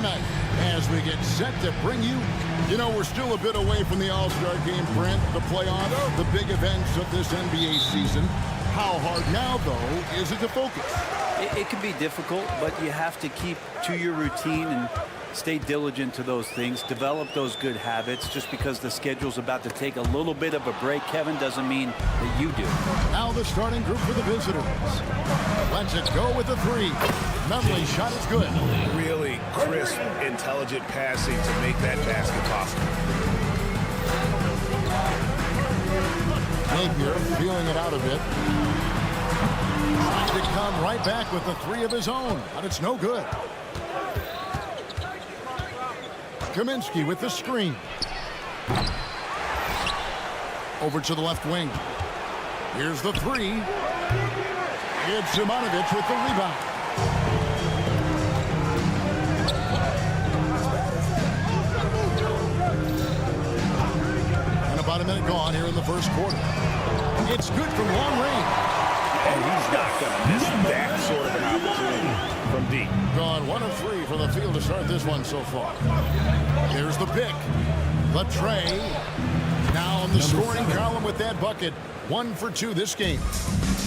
Tonight, as we get set to bring you, we're still a bit away from the All-Star game, Brent, the playoffs, the big events of this NBA season. How hard now, though, is it to focus? It can be difficult, but you have to keep to your routine and stay diligent to those things. Develop those good habits. Just because the schedule's about to take a little bit of a break, Kevin, doesn't mean that you do. Now the starting group for the visitors. Let's it go with the three. Nunley's shot is good. Really crisp, intelligent passing to make that basket possible. Napier feeling it out a bit. Trying to come right back with the three of his own, but it's no good. Kaminsky with the screen. Over to the left wing. Here's the three. It's Simonovic with the rebound. And about a minute gone here in the first quarter. It's good from long range. And he's not going to miss that sort of an opportunity from deep. Gone 1 of 3 from the field to start this one so far. Here's the pick. The tray. Now on the scoring column with that bucket. 1 for 2 this game.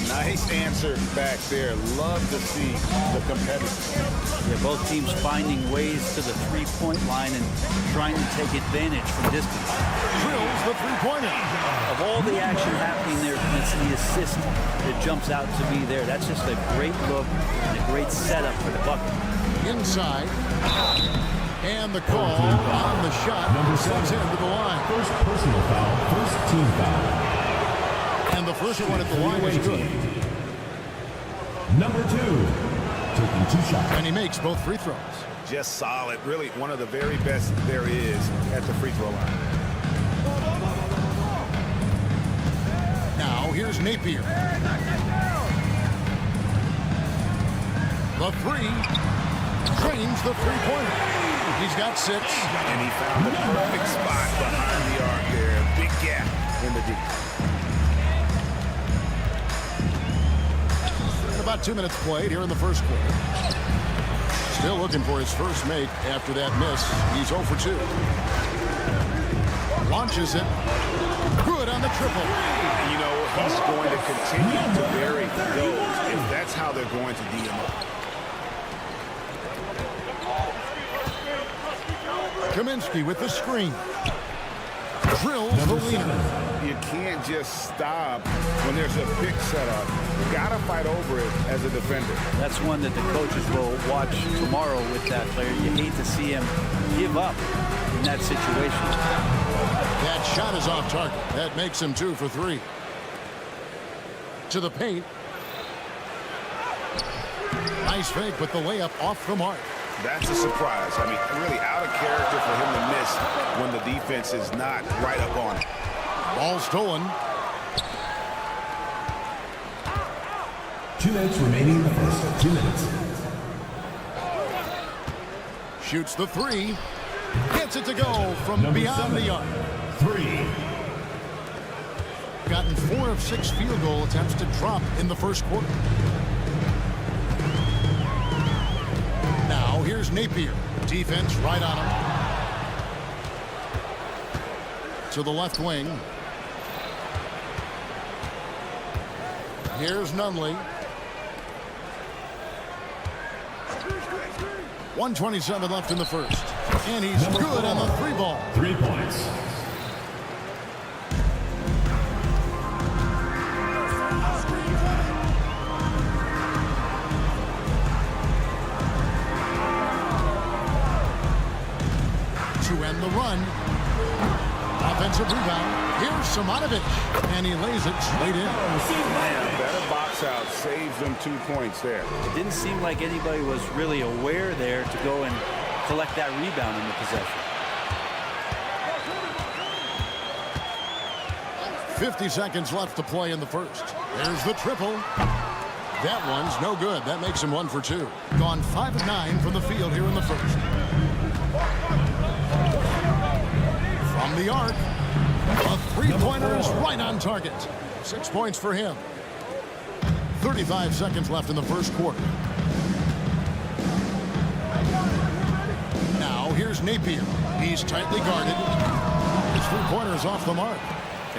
Nice answer back there. Love to see the competitors. Yeah, both teams finding ways to the three-point line and trying to take advantage from distance. Drills the three-pointer. Of all the action happening there, it's the assist that jumps out to me there. That's just a great look and a great setup for the bucket. Inside. And the call on the shot sends him to the line. First personal foul, first team foul. And the first one at the line is good. Number 2, taking 2 shots. And he makes both free throws. Just solid. Really one of the very best there is at the free throw line. Now here's Napier. The three. Drains the three-pointer. He's got 6. And he found the perfect spot behind the arc there. Big gap in the deep. About 2 minutes played here in the first quarter. Still looking for his first make after that miss. He's 0 for 2. Launches it. Good on the triple. He's going to continue to vary those if that's how they're going to D him up. Kaminsky with the screen. Drills the leaner. You can't just stop when there's a pick set up. You got to fight over it as a defender. That's one that the coaches will watch tomorrow with that player. You hate to see him give up in that situation. That shot is off target. That makes him 2 for 3. To the paint. Nice fake, but the layup off the mark. That's a surprise. I mean, really out of character for him to miss when the defense is not right up on it. Ball stolen. 2 minutes remaining in the first. 2 minutes. Shoots the three. Gets it to go from beyond the arc. 3. Gotten 4 of 6 field goal attempts to drop in the first quarter. Now here's Napier. Defense right on him. To the left wing. Here's Nunley. 1:27 left in the first. And he's good on the 3 ball. 3 points. To end the run. Offensive rebound. Here's Simonovic. And he lays it straight in. Man, better box out. Saves them 2 points there. It didn't seem like anybody was really aware there to go and collect that rebound in the possession. 50 seconds left to play in the first. There's the triple. That one's no good. That makes him 1 for 2. Gone 5 of 9 from the field here in the first. From the arc. A three-pointer is right on target. 6 points for him. 35 seconds left in the first quarter. Here's Napier. He's tightly guarded. His three-pointer is off the mark.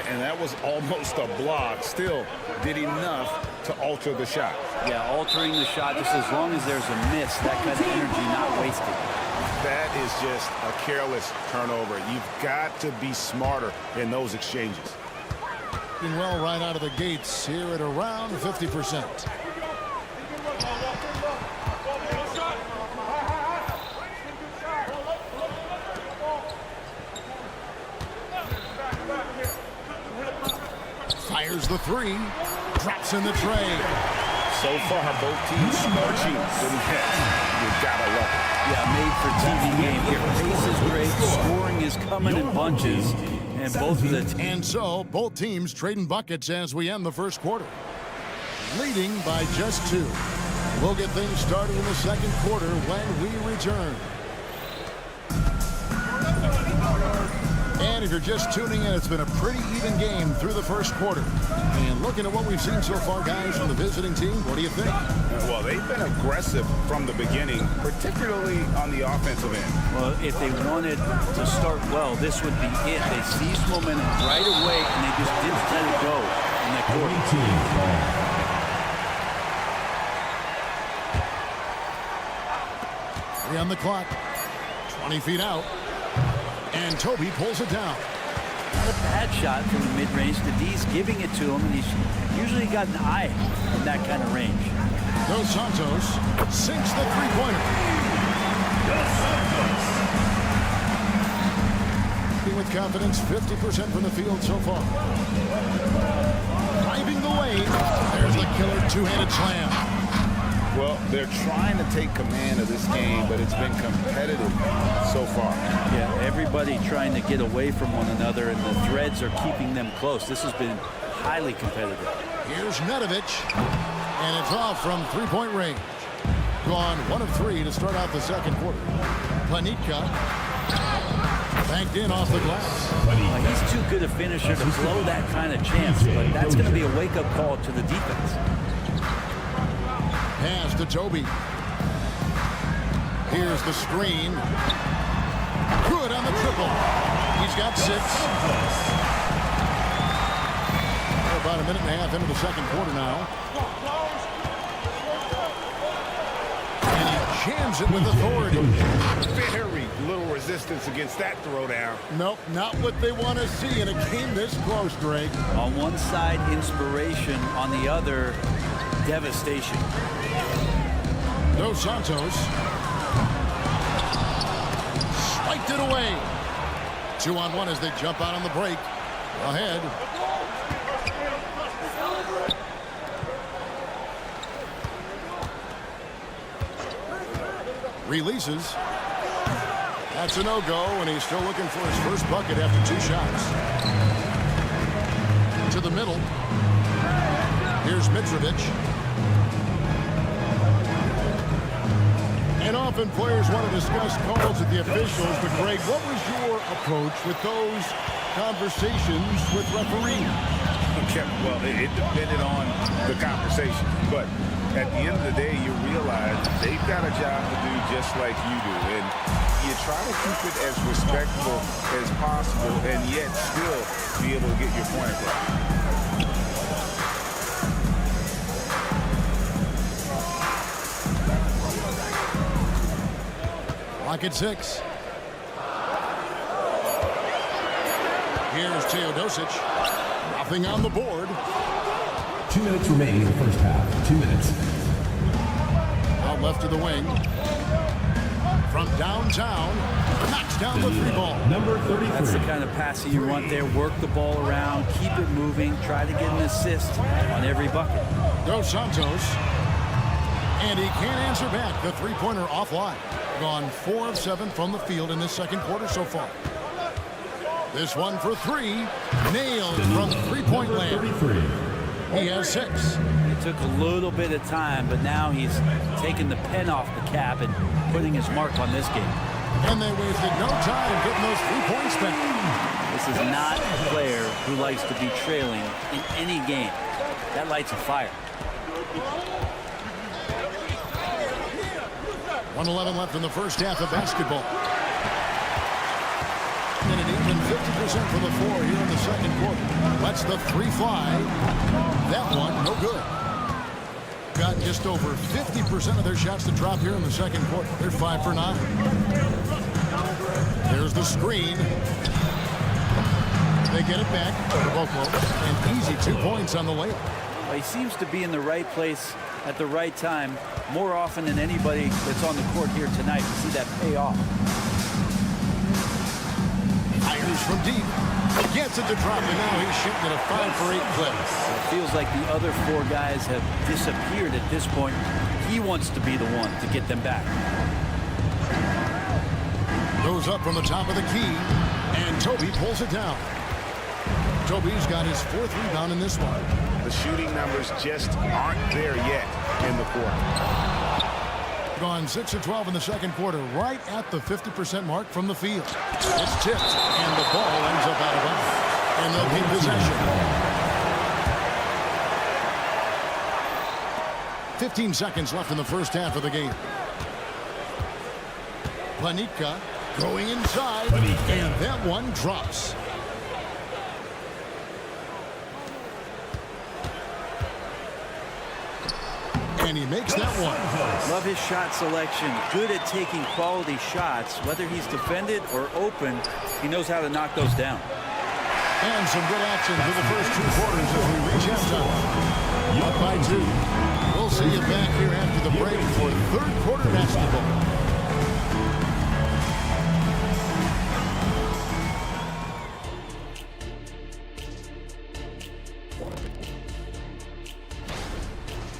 And that was almost a block. Still did enough to alter the shot. Yeah, altering the shot just as long as there's a miss. That kind of energy not wasted. That is just a careless turnover. You've got to be smarter in those exchanges. Doing well right out of the gates here at around 50%. Fires the three. Drops in the tray. So far, both teams scorching to the net. You gotta love it. Yeah, made for TV game here. Pace is great. Scoring is coming in bunches. And both of the And so, both teams trading buckets as we end the first quarter. Leading by just 2. We'll get things started in the second quarter when we return. And if you're just tuning in, it's been a pretty even game through the first quarter. And looking at what we've seen so far, guys, from the visiting team, what do you think? Well, they've been aggressive from the beginning, particularly on the offensive end. Well, if they wanted to start well, this would be it. They seized momentum right away, and they just didn't let it go in that quarter. Three on the clock. 20 feet out. And Toby pulls it down. Not a bad shot from the mid-range. The D's giving it to him, and he's usually got an eye in that kind of range. Dos Santos sinks the three-pointer. Dos Santos. With confidence, 50% from the field so far. Driving the lane. There's the killer two-handed slam. Well, they're trying to take command of this game, but it's been competitive so far. Yeah, everybody trying to get away from one another, and the threads are keeping them close. This has been highly competitive. Here's Nedovic, and it's off from three-point range. Gone 1 of 3 to start out the second quarter. Panitka banked in off the glass. He's too good a finisher to blow that kind of chance, but that's going to be a wake-up call to the defense. Pass to Toby. Here's the screen. Good on the triple. He's got 6. We're about a minute and a half into the second quarter now. And he jams it with authority. Very little resistance against that throwdown. Nope, not what they want to see in a game this close, Greg. On one side, inspiration. On the other, devastation. Dos Santos spiked it away. 2-on-1 as they jump out on the break. Ahead. Releases. That's a no-go, and he's still looking for his first bucket after 2 shots. To the middle. Here's Mitrovic. And often players want to discuss calls with the officials, but Greg, what was your approach with those conversations with referees? Okay, well, it depended on the conversation, but at the end of the day, you realize they've got a job to do just like you do, and you try to keep it as respectful as possible and yet still be able to get your point across. Clock at 6. Here's Teodosic. Nothing on the board. 2 minutes remaining in the first half. 2 minutes. Out left to the wing. From downtown. Knocks down the 3-ball. Number 33. That's the kind of passing you want there. Work the ball around. Keep it moving. Try to get an assist on every bucket. Dos Santos. And he can't answer back. The three-pointer offline. Gone 4 of 7 from the field in this second quarter so far. This one for 3. Nailed from three-point land. He has 6. It took a little bit of time, but now he's taking the pen off the cap and putting his mark on this game. And they wasted no time getting those 3 points back. This is not a player who likes to be trailing in any game. That lights a fire. 1:11 left in the first half of basketball. 50% from the floor here in the second quarter. Lets the three fly. That one, no good. Got just over 50% of their shots to drop here in the second quarter. They're 5 for 9. There's the screen. They get it back. They're both low. And easy 2 points on the layup. Well, he seems to be in the right place at the right time more often than anybody that's on the court here tonight. You see that pay off. Fires from deep. Gets it to drop, and now he's shooting at a 5 for 8 clip. It feels like the other 4 guys have disappeared at this point. He wants to be the one to get them back. Goes up from the top of the key, and Toby pulls it down. Toby's got his 4th rebound in this one. The shooting numbers just aren't there yet in the quarter. Gone 6 of 12 in the second quarter, right at the 50% mark from the field. It's tipped, and the ball ends up out of bounds. And they'll keep possession. 15 seconds left in the first half of the game. Panika going inside, and that one drops. And he makes that one. Love his shot selection. Good at taking quality shots. Whether he's defended or open, he knows how to knock those down. And some good action for the first 2 quarters as we reach halftime. Up by 2. We'll see you back here after the break for third quarter basketball.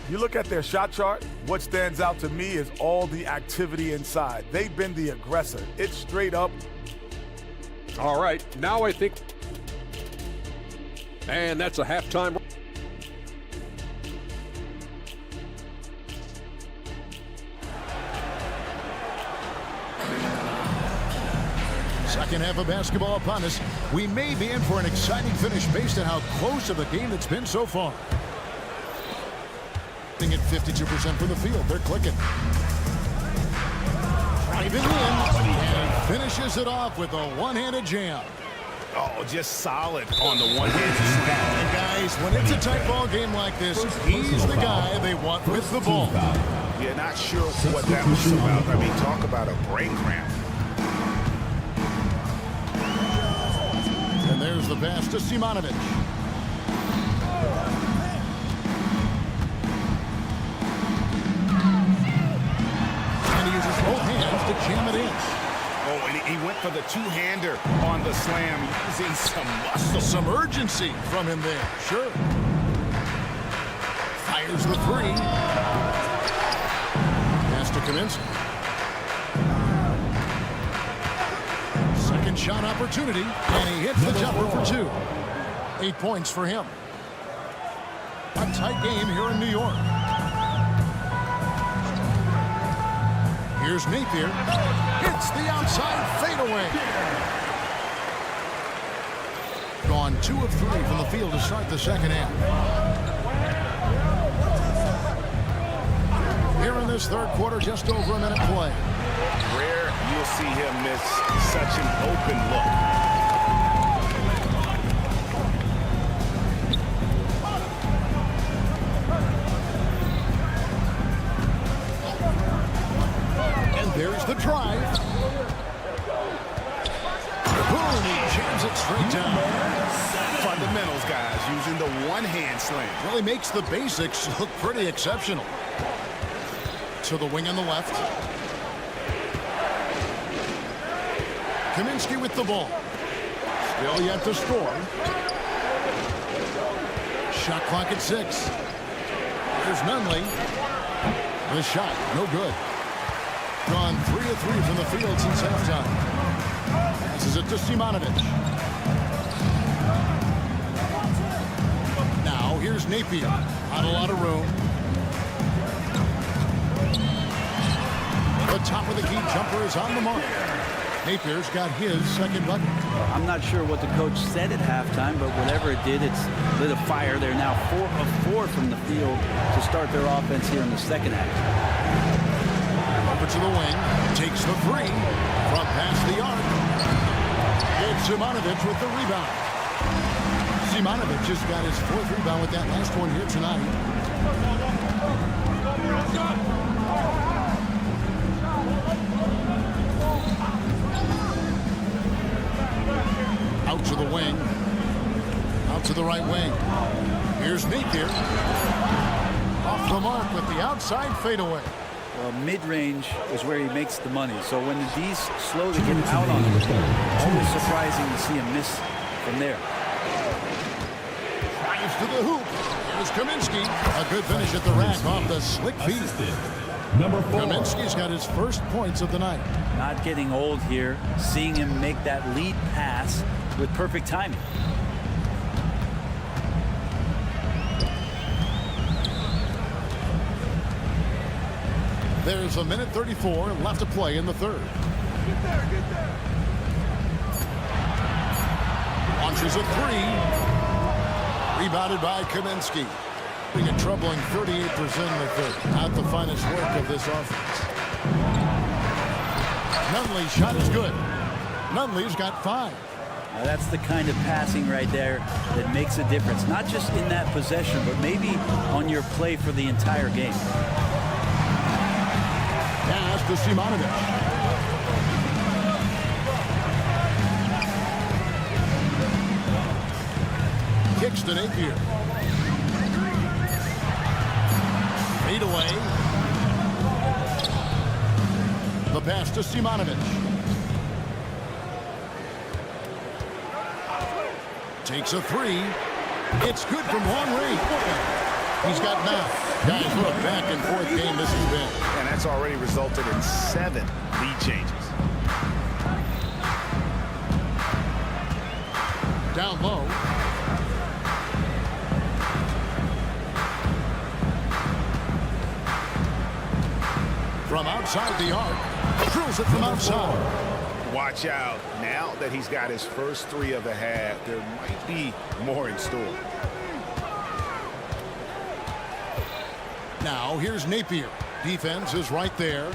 You look at their shot chart, what stands out to me is all the activity inside. They've been the aggressor. It's straight up. All right, now I think, and that's a halftime. Second half of basketball upon us. We may be in for an exciting finish based on how close of a game it's been so far. At 52% from the field. They're clicking. Driving in and finishes it off with a one-handed jam. Oh, just solid on the one-handed slam. And guys, when it's a tight ball game like this, he's the guy they want with the ball. Yeah, not sure what that was about. I mean, talk about a brain cramp. And there's the pass to Simonovic. Both hands to jam it in. Oh, and he went for the two-hander on the slam, using some muscle. Some urgency from him there. Sure. Fires the 3. Pass to Kaminsky. Second shot opportunity, and he hits the jumper for 2. 8 points for him. A tight game here in New York. Here's Napier. Hits the outside fadeaway. Gone 2 of 3 from the field to start the second half. Here in this third quarter, just over a minute play. Rare you'll see him miss such an open look. There's the drive. Boom, he jams it straight down. Fundamentals, guys, using the one-hand slam. Really makes the basics look pretty exceptional. To the wing on the left. Kaminsky with the ball. Still yet to score. Shot clock at 6. There's Nunley. The shot, no good. Gone 3 of 3 from the field since halftime. Passes it to Simonovic. Now here's Napier. Not a lot of room. The top of the key jumper is on the mark. Napier's got his second bucket. I'm not sure what the coach said at halftime, but whatever it did, it's lit a fire. They're now 4 of 4 from the field to start their offense here in the second half. Over to the wing, takes the 3 from past the arc. It Simonovic with the rebound. Simonovic just got his 4th rebound with that last one here tonight. Out to the wing. Out to the right wing. Here's Napier. Off the mark with the outside fadeaway. Well, mid-range is where he makes the money. So when the D's slow to get out on him, it's always surprising to see him miss from there. Drives to the hoop. Here's Kaminsky. A good finish at the rack off the slick feet. Number 4. Kaminsky's got his first points of the night. Not getting old here. Seeing him make that lead pass with perfect timing. There's a minute 34 left to play in the third. Get there. Launches a 3. Rebounded by Kaminsky. Being a troubling 38% in the third. Not the finest work of this offense. Nunley's shot is good. Nunley's got 5. Now that's the kind of passing right there that makes a difference. Not just in that possession, but maybe on your play for the entire game. Pass to Simonovic. Kicks to Napier. Fade away. The pass to Simonovic. Takes a 3. It's good from long range. He's got now. Guys, what a back and forth game this has been. And that's already resulted in 7 lead changes. Down low. From outside the arc. Drills it from outside. Watch out. Now that he's got his first 3 of the half, there might be more in store. Now here's Napier. Defense is right there.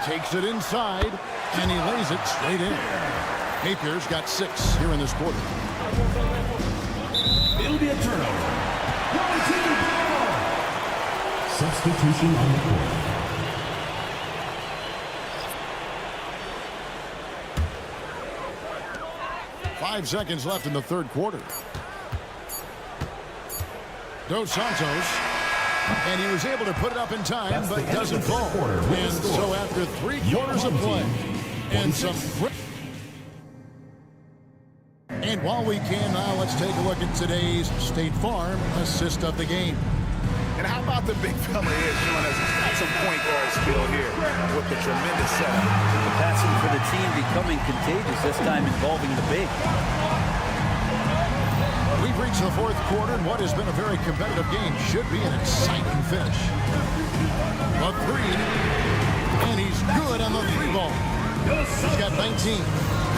Takes it inside, and he lays it straight in. Napier's got 6 here in this quarter. It'll be a turnover. Substitution on the court. Five seconds left in the third quarter. Dos Santos. And he was able to put it up in time, but doesn't fall. And so after 3 quarters of play and some... And while we can now, let's take a look at today's State Farm assist of the game. And how about the big fella here showing us some point guard skill here with the tremendous setup. The passing for the team becoming contagious, this time involving the big. We've reached the fourth quarter, and what has been a very competitive game should be an exciting finish. A 3, and he's good on the 3 ball. He's got 19.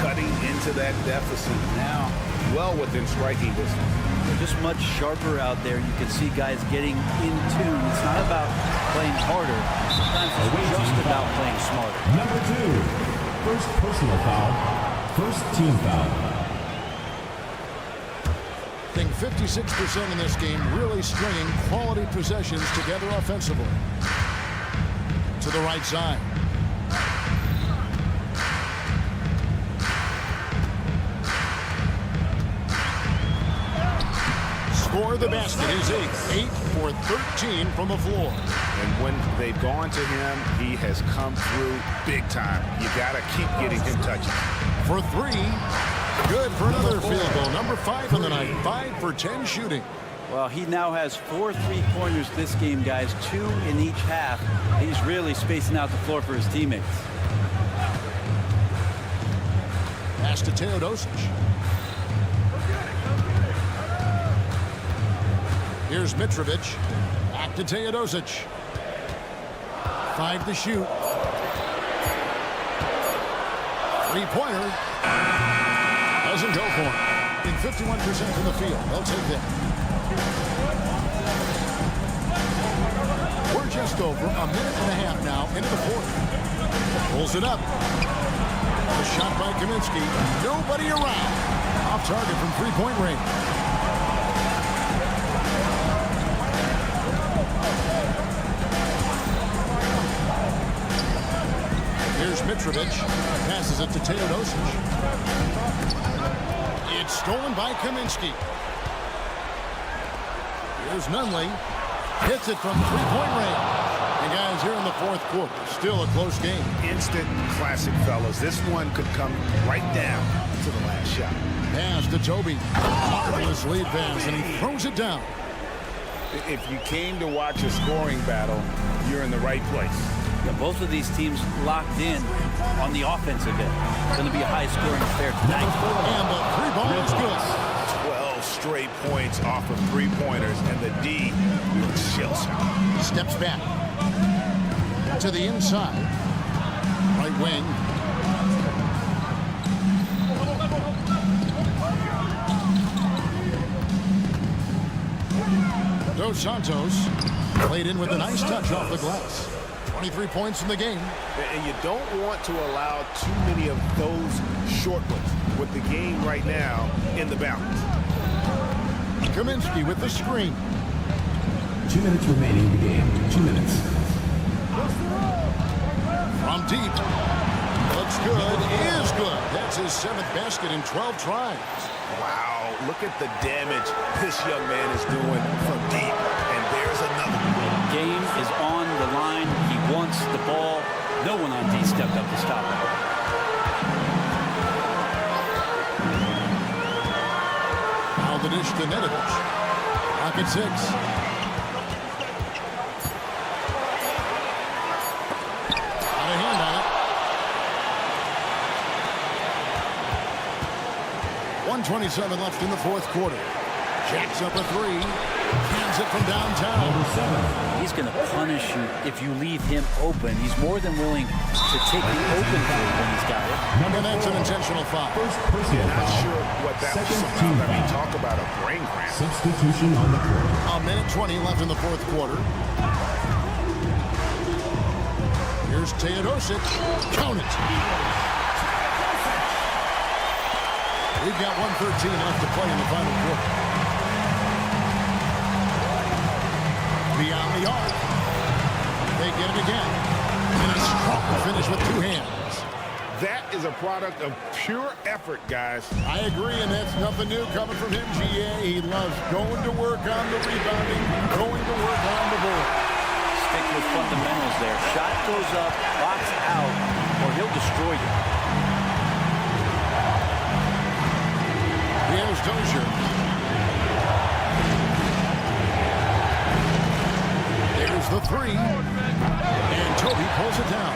Cutting into that deficit now, well within striking distance. Just much sharper out there. You can see guys getting in tune. It's not about playing harder. Sometimes it's just about playing smarter. Number 2, first personal foul, first team foul. I think 56% in this game, really stringing quality possessions together offensively. To the right side. Score the basket is 8 for 13 from the floor. And when they've gone to him, he has come through big time. You got to keep getting him touches. For 3. Good for another field goal. Number 5 on the night. 5 for 10 shooting. Well, he now has 4 3-pointers this game, guys. 2 in each half. He's really spacing out the floor for his teammates. Pass to Teodosic. Here's Mitrovic. Back to Teodosic. 5 to shoot. 3-pointer. Doesn't go for him. In 51% from the field. They'll take that. We're just over a minute and a half now into the fourth. Pulls it up. The shot by Kaminsky. Nobody around. Off target from three-point range. Here's Mitrovic. Passes it to Teodosic. It's stolen by Kaminsky. Here's Nunley. Hits it from three-point range. And guys, here in the fourth quarter, still a close game. Instant classic, fellas. This one could come right down to the last shot. Pass to Toby. Marvelous lead pass, and he throws it down. If you came to watch a scoring battle, you're in the right place. Yeah, both of these teams locked in on the offensive end. It's going to be a high-scoring affair tonight. And the three ball is good. 12 straight points off of three-pointers, and the D looks shell-shocked. Steps back to the inside. Right wing. Dos Santos played in with a nice touch off the glass. 23 points in the game. And you don't want to allow too many of those short ones with the game right now in the balance. Kaminsky with the screen. 2 minutes remaining in the game. 2 minutes. From deep. Looks good. Is good. That's his 7th basket in 12 tries. Wow, look at the damage this young man is doing from deep. And there's another one. Game is on the line. He wants the ball. No one on D stepped up to stop him. Now the dish to Nedovic. Rocket 6. Got a hand on it. 1:27 left in the fourth quarter. Jacks up a three. Hands it from downtown. Number 7. He's going to punish you if you leave him open. He's more than willing to take the open three when he's got it. And that's an intentional foul. First personal Not foul. sure what that was Second about. team I mean, foul. talk about a brain cramp. Substitution on the court. A minute 20 left in the fourth quarter. Here's Teodosic. Count it. We've got 1:13 left to play in the final quarter. Beyond the arc. They get it again. And a strong finish with two hands. That is a product of pure effort, guys. I agree, and that's nothing new coming from him, GA. He loves going to work on the rebounding, going to work on the board. Stick with fundamentals there. Shot goes up, box out, or he'll destroy you. Here's Dozier. There's the three. And Toby pulls it down.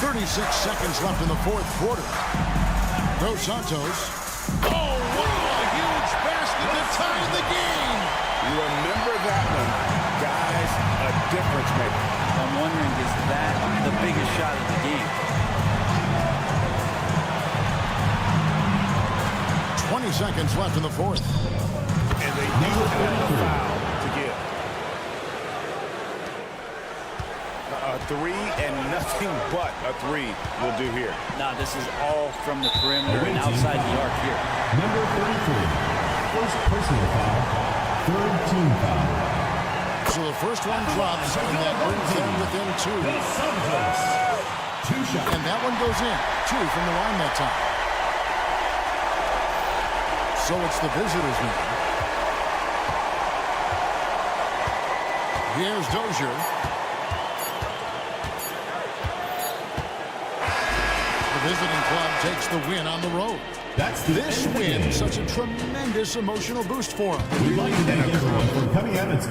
36 seconds left in the fourth quarter. Dos Santos. Oh, wow, a huge basket to tie the game. You remember that one, guys, a difference maker. I'm wondering, is that the biggest shot of the game? 20 seconds left in the fourth. And they do have a foul to give. A three and nothing but a three will do here. Nah, this is all from the perimeter and outside the arc here. Number 33. First personal foul. Third team foul. So the first one drops, and that brings them within two. Santos. 2 shots. And that one goes in. 2 from the line that time. So it's the visitors now. Here's Dozier. The visiting club takes the win on the road. That's the This end of the win, game. such a tremendous emotional boost for them. We'd like to thank everyone for coming out and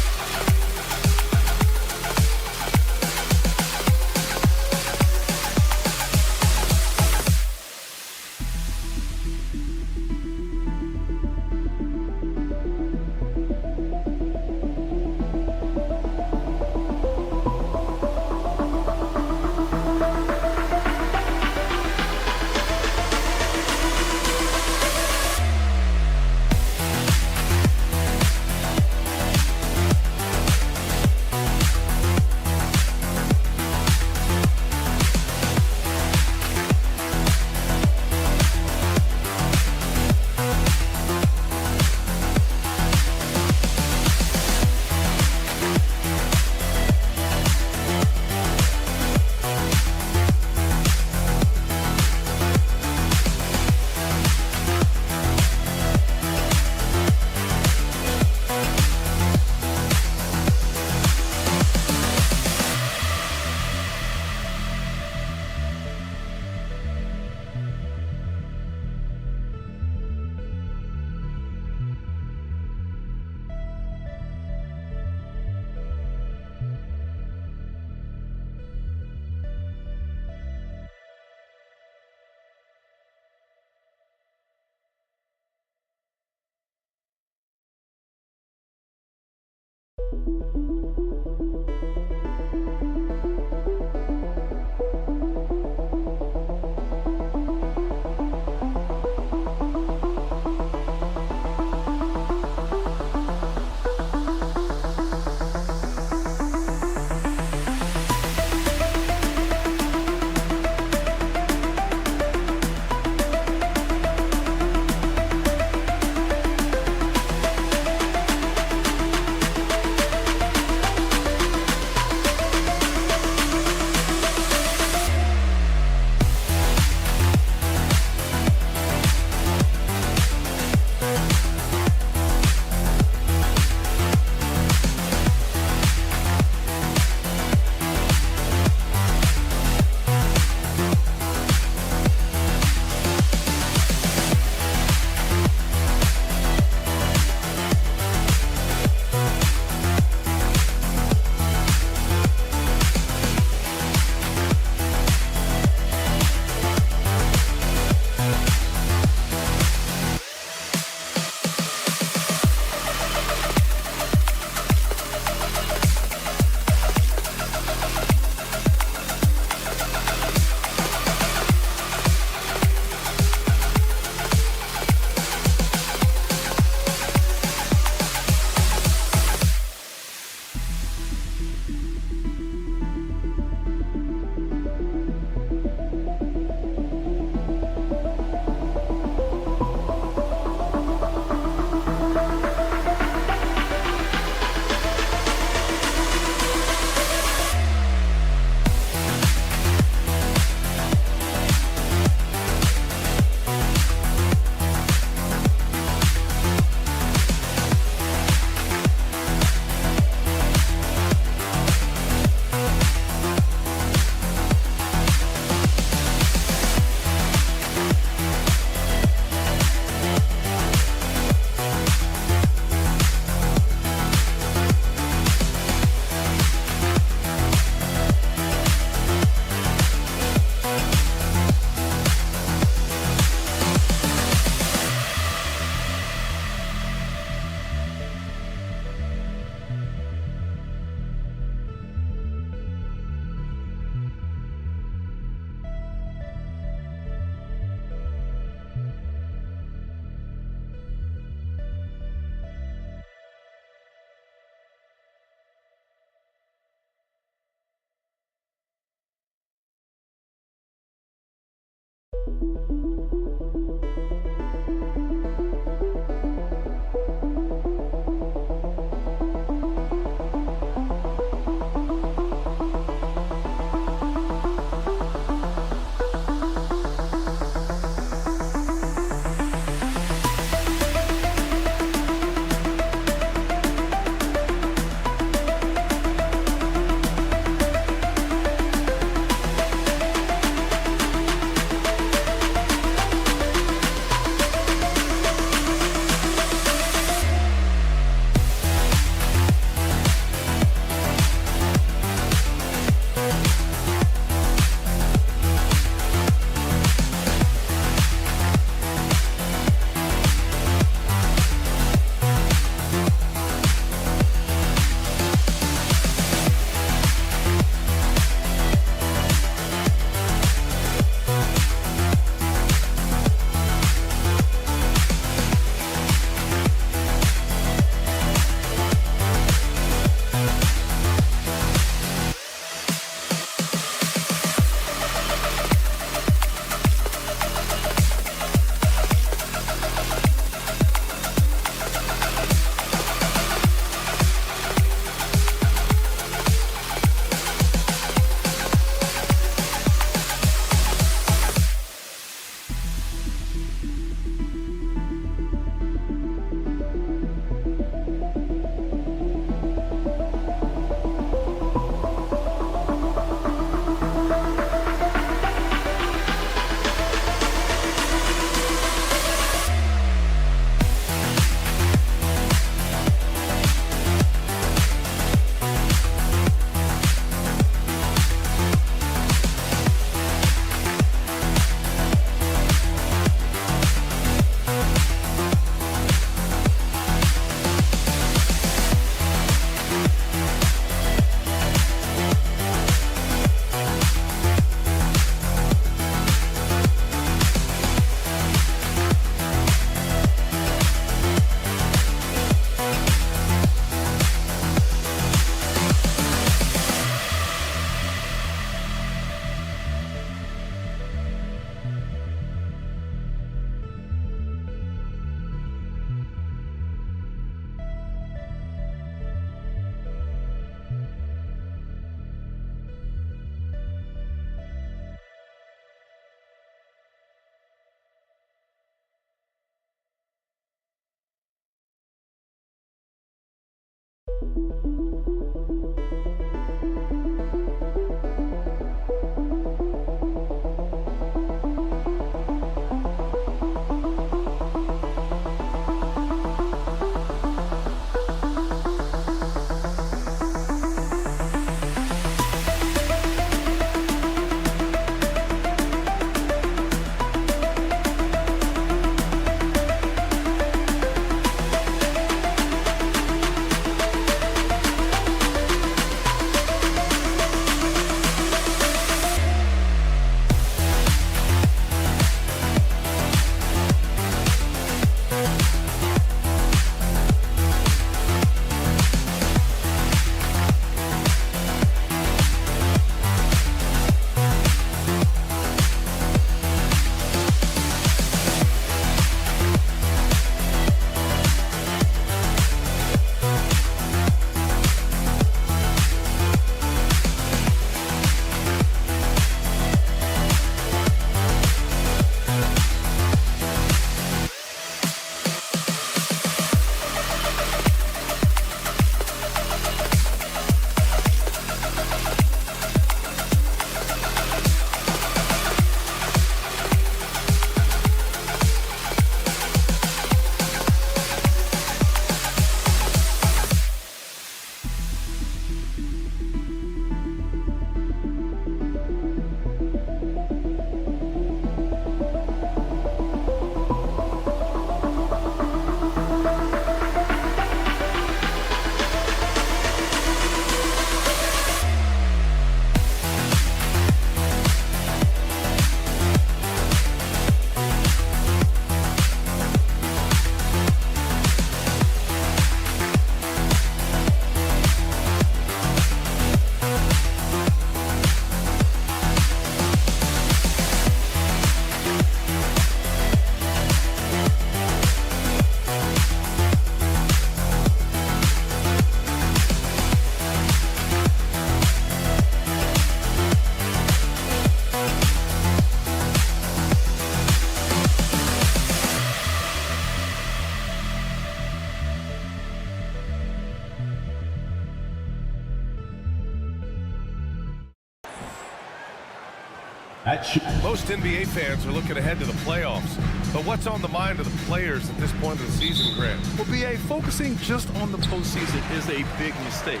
Most NBA fans are looking ahead to the playoffs. But what's on the mind of the players at this point of the season, Grant? Well, B.A., focusing just on the postseason is a big mistake.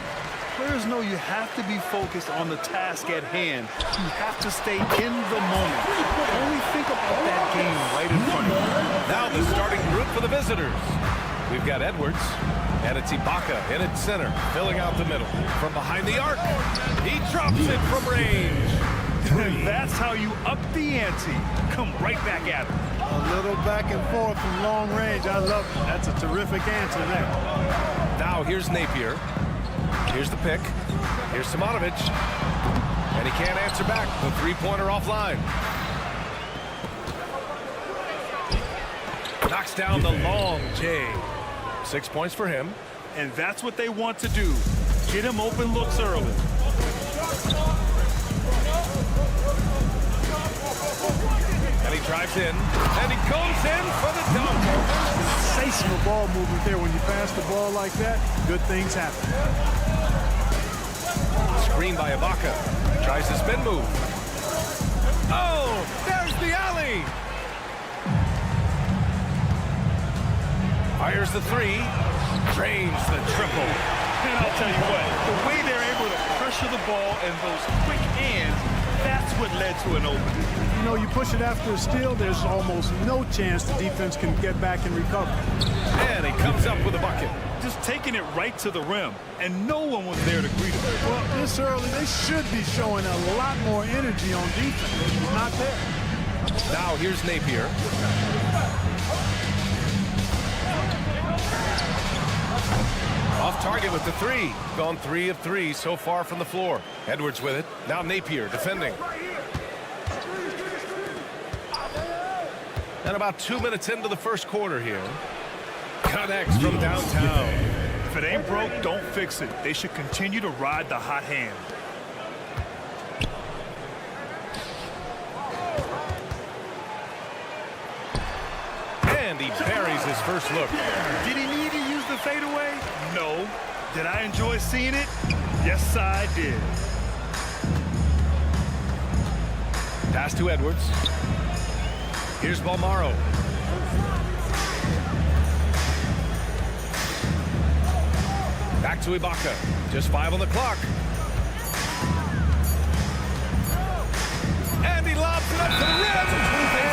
Players know you have to be focused on the task at hand. You have to stay in the moment. Only think about that game right in front of you. Now the starting group for the visitors. We've got Edwards, and it's Ibaka in at center, filling out the middle. From behind the arc, he drops it from range. And that's how you up the ante. Come right back at him. A little back and forth from long range. I love it. That's a terrific answer there. Now here's Napier. Here's the pick. Here's Simonovic. And he can't answer back. The three-pointer offline. Knocks down the long J. 6 points for him. And that's what they want to do. Get him open looks early. And he drives in. And he goes in for the dunk. Sensational ball movement there. When you pass the ball like that, good things happen. Screen by Ibaka. Tries the spin move. Oh, there's the alley. Fires the three. Drains the triple. And I'll tell you what, the way they're able to pressure the ball and those quick hands, that's what led to an opening. You know, you push it after a steal, there's almost no chance the defense can get back and recover. And he comes up with a bucket. Just taking it right to the rim, and no one was there to greet him. Well, this early, they should be showing a lot more energy on defense. It's not there. Now here's Napier. Off target with the three. Gone 3 of 3 so far from the floor. Edwards with it. Now Napier defending. And about 2 minutes into the first quarter here. Connects from downtown. If it ain't broke, don't fix it. They should continue to ride the hot hand. And he buries his first look. Did he need to use the fadeaway? No. Did I enjoy seeing it? Yes, I did. Pass to Edwards. Here's Balmaro. Back to Ibaka. Just 5 on the clock. And he lobs it up to the rim.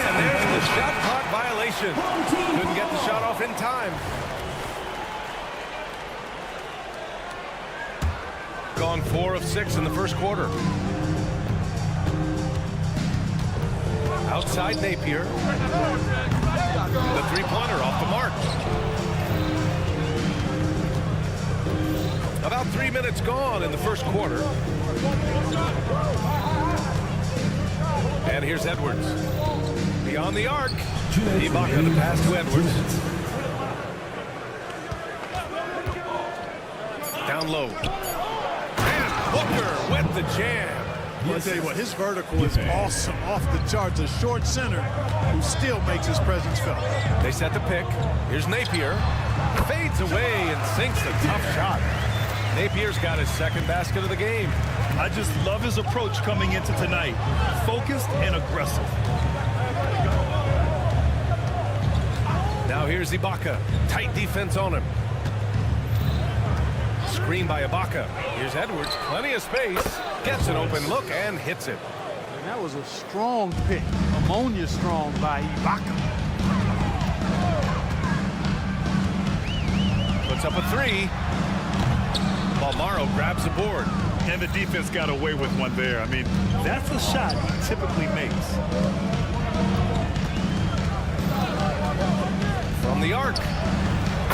And there's the shot clock violation. Couldn't get the shot off in time. Gone 4 of 6 in the first quarter. Outside Napier. The three-pointer off the mark. About 3 minutes gone in the first quarter. And here's Edwards. Beyond the arc. Ibaka the pass to Edwards. Down low. And Booker with the jam. I'll tell you what, his vertical is awesome, off the charts. A short center who still makes his presence felt. They set the pick. Here's Napier. Fades away and sinks a tough shot. Napier's got his second basket of the game. I just love his approach coming into tonight. Focused and aggressive. Now here's Ibaka. Tight defense on him. Screen by Ibaka. Here's Edwards. Plenty of space. Gets an open look and hits it. And that was a strong pick. Ammonia strong by Ibaka. Puts up a 3. Balmaro grabs the board. And the defense got away with one there. I mean, that's a shot he typically makes. From the arc.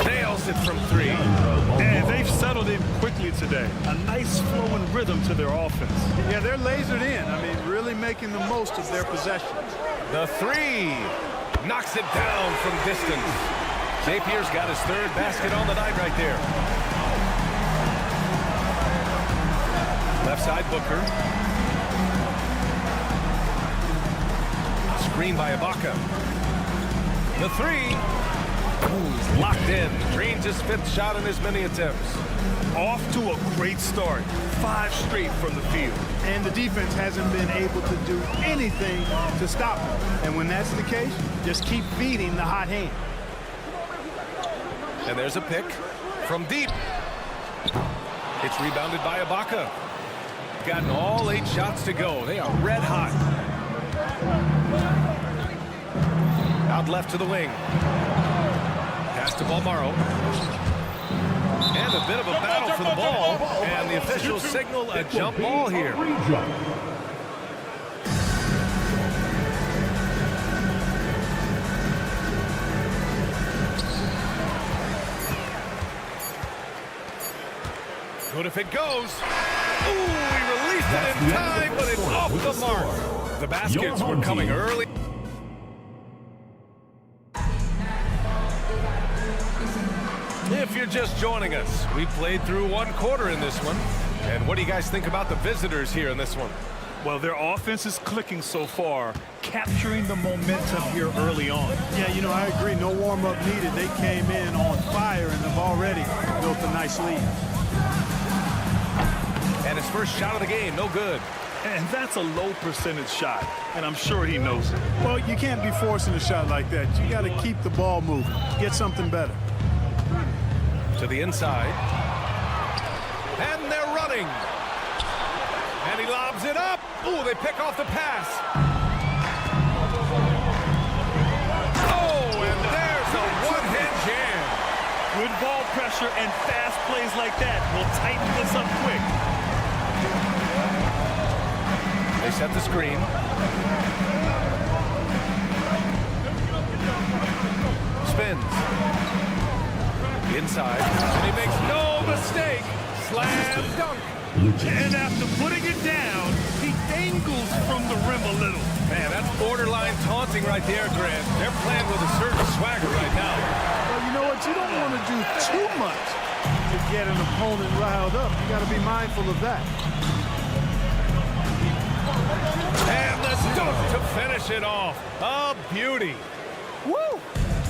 Nails it from 3. And they've settled in quickly today. A nice flowing rhythm to their offense. Yeah, they're lasered in. I mean, really making the most of their possessions. The 3. Knocks it down from distance. Napier's got his third basket on the night right there. Left side Booker. Screen by Ibaka. The 3. Ooh, locked in. Drains his 5th shot in as many attempts. Off to a great start. 5 straight from the field. And the defense hasn't been able to do anything to stop him. And when that's the case, just keep feeding the hot hand. And there's a pick from deep. It's rebounded by Ibaka. Gotten all 8 shots to go. They are red hot. Out left to the wing. Pass to Balmaro. And a bit of a battle for the ball. And the officials signal a jump ball here. Good if it goes. Ooh, he released it in time, but it's off the mark. The baskets were coming early. If you're just joining us, we played through 1 quarter in this one. And what do you guys think about the visitors here in this one? Well, their offense is clicking so far, capturing the momentum here early on. Yeah, you know, I agree. No warm-up needed. They came in on fire and have already built a nice lead. And his first shot of the game, no good. And that's a low percentage shot, and I'm sure he knows it. Well, you can't be forcing a shot like that. You got to keep the ball moving. Get something better. To the inside. And they're running. And he lobs it up. Ooh, they pick off the pass. Oh, and there's a one-hand jam. Good ball pressure and fast plays like that will tighten this up quick. They set the screen. Spins. Inside. And he makes no mistake. Slam dunk. And after putting it down, he dangles from the rim a little. Man, that's borderline taunting right there, Grant. They're playing with a certain swagger right now. Well, you know what? You don't want to do too much to get an opponent riled up. You got to be mindful of that. And the dunk to finish it off. A beauty. Woo!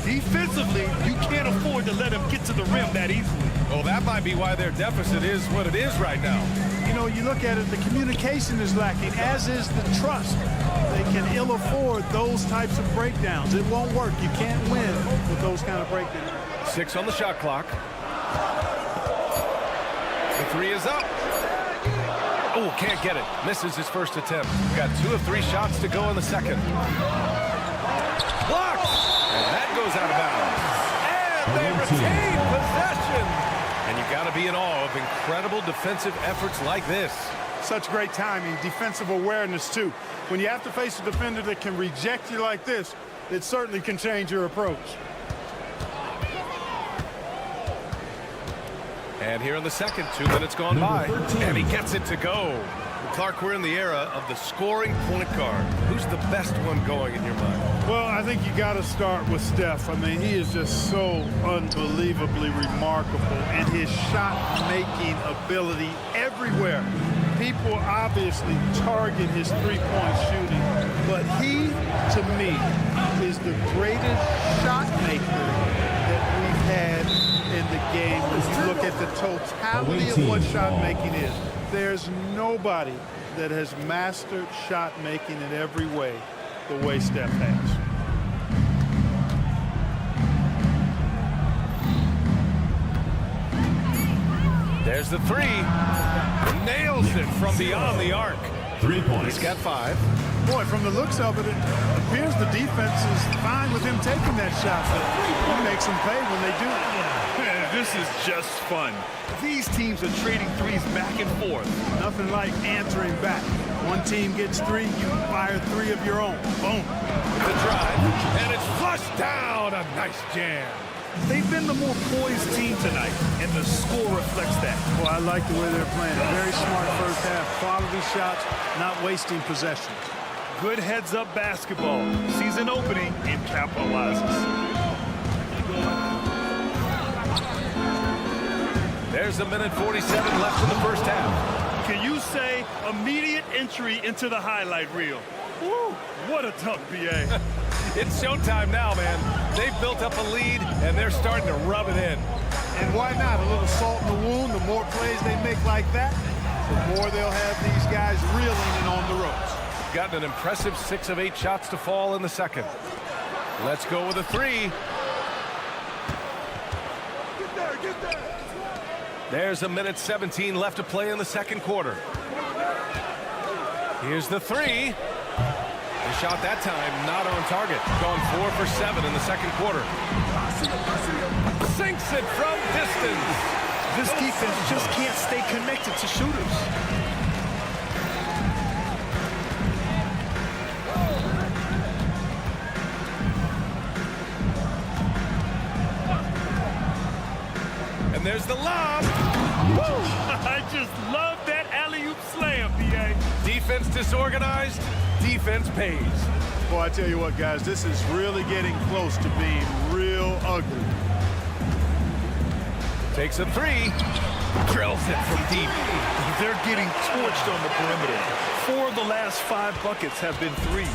Defensively, you can't afford to let him get to the rim that easily. Well, that might be why their deficit is what it is right now. You know, you look at it, the communication is lacking, as is the trust. They can ill afford those types of breakdowns. It won't work. You can't win with those kind of breakdowns. 6 on the shot clock. The 3 is up. Oh, can't get it. Misses his first attempt. Got 2 of 3 shots to go in the second. Blocked! And that goes out of bounds. And they retain possession. And you got to be in awe of incredible defensive efforts like this. Such great timing, defensive awareness, too. When you have to face a defender that can reject you like this, it certainly can change your approach. And here in the second, 2 minutes gone by. And he gets it to go. Clark, we're in the era of the scoring point guard. Who's the best one going in your mind? Well, I think you got to start with Steph. I mean, he is just so unbelievably remarkable in his shot-making ability everywhere. People obviously target his three-point shooting, but he, to me, is the greatest shot maker that we've had in the game. When you look at the totality of what shot making is, there's nobody that has mastered shot making in every way the way Steph has. There's the 3. Nails it from beyond the arc. 3 points. He's got 5. Boy, from the looks of it, it appears the defense is fine with him taking that shot, but he makes them pay when they do it. This is just fun. These teams are trading threes back and forth. Nothing like answering back. One team gets 3, you fire 3 of your own. Boom. The drive, and it's flushed down. A nice jam. They've been the more poised team tonight, and the score reflects that. Well, I like the way they're playing. Very smart first half. Quality shots, not wasting possessions. Good heads-up basketball. Season opening and capitalizes. There's 1:47 left in the first half. Can you say immediate entry into the highlight reel? Woo, what a dunk, B.A. It's showtime now, man. They've built up a lead, and they're starting to rub it in. And why not? A little salt in the wound. The more plays they make like that, the more they'll have these guys reeling and on the ropes. Gotten an impressive 6 of 8 shots to fall in the second. Let's go with a 3. Get there. There's 1:17 left to play in the second quarter. Here's the 3. The shot that time not on target. Gone 4 for 7 in the second quarter. Sinks it from distance. This defense just can't stay connected to shooters. And there's the lob. I just love that alley-oop slam, B.A. Defense disorganized. Defense pays. Boy, I tell you what, guys, this is really getting close to being real ugly. Takes a 3. Drills it from deep. They're getting torched on the perimeter. 4 of the last 5 buckets have been threes.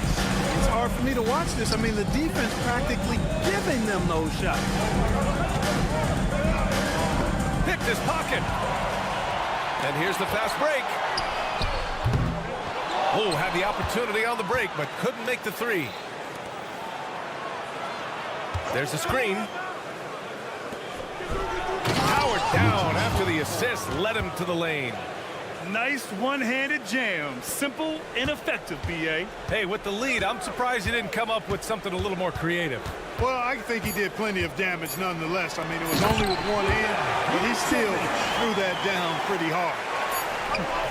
It's hard for me to watch this. I mean, the defense practically giving them those shots. Picked his pocket. And here's the fast break. Oh, had the opportunity on the break, but couldn't make the 3. There's a screen. Powered down after the assist led him to the lane. Nice one-handed jam. Simple and effective, B.A. Hey, with the lead, I'm surprised he didn't come up with something a little more creative. Well, I think he did plenty of damage nonetheless. I mean, it was only with one hand, but he still threw that down pretty hard.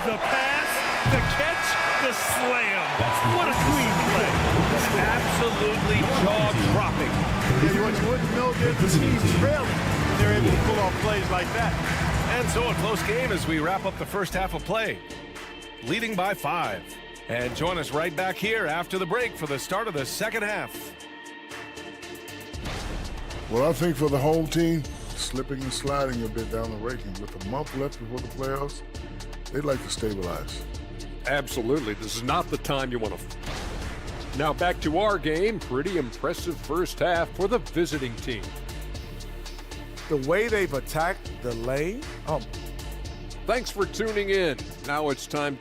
The pass, the catch, the slam. What a clean play. Absolutely jaw-dropping. You wouldn't know that the team's trailing when they're able to pull off plays like that. And so a close game as we wrap up the first half of play. Leading by 5. And join us right back here after the break for the start of the second half. Well, I think for the whole team, slipping and sliding a bit down the ranking with a month left before the playoffs, they'd like to stabilize. Absolutely. This is not the time you want to Now back to our game. Pretty impressive first half for the visiting team. The way they've attacked the lane. Oh. Thanks for tuning in. Now it's time.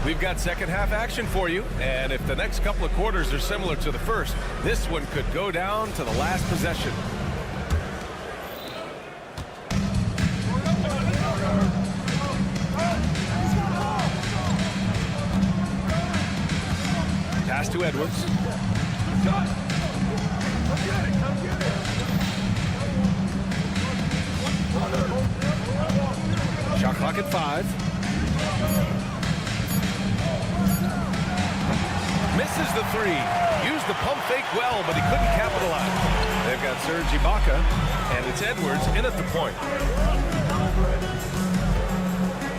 We've got second half action for you, and if the next couple of quarters are similar to the first, this one could go down to the last possession. Pass to Edwards. Shot clock at 5. Misses the 3. Used the pump fake well, but he couldn't capitalize. They've got Serge Ibaka, and it's Edwards in at the point.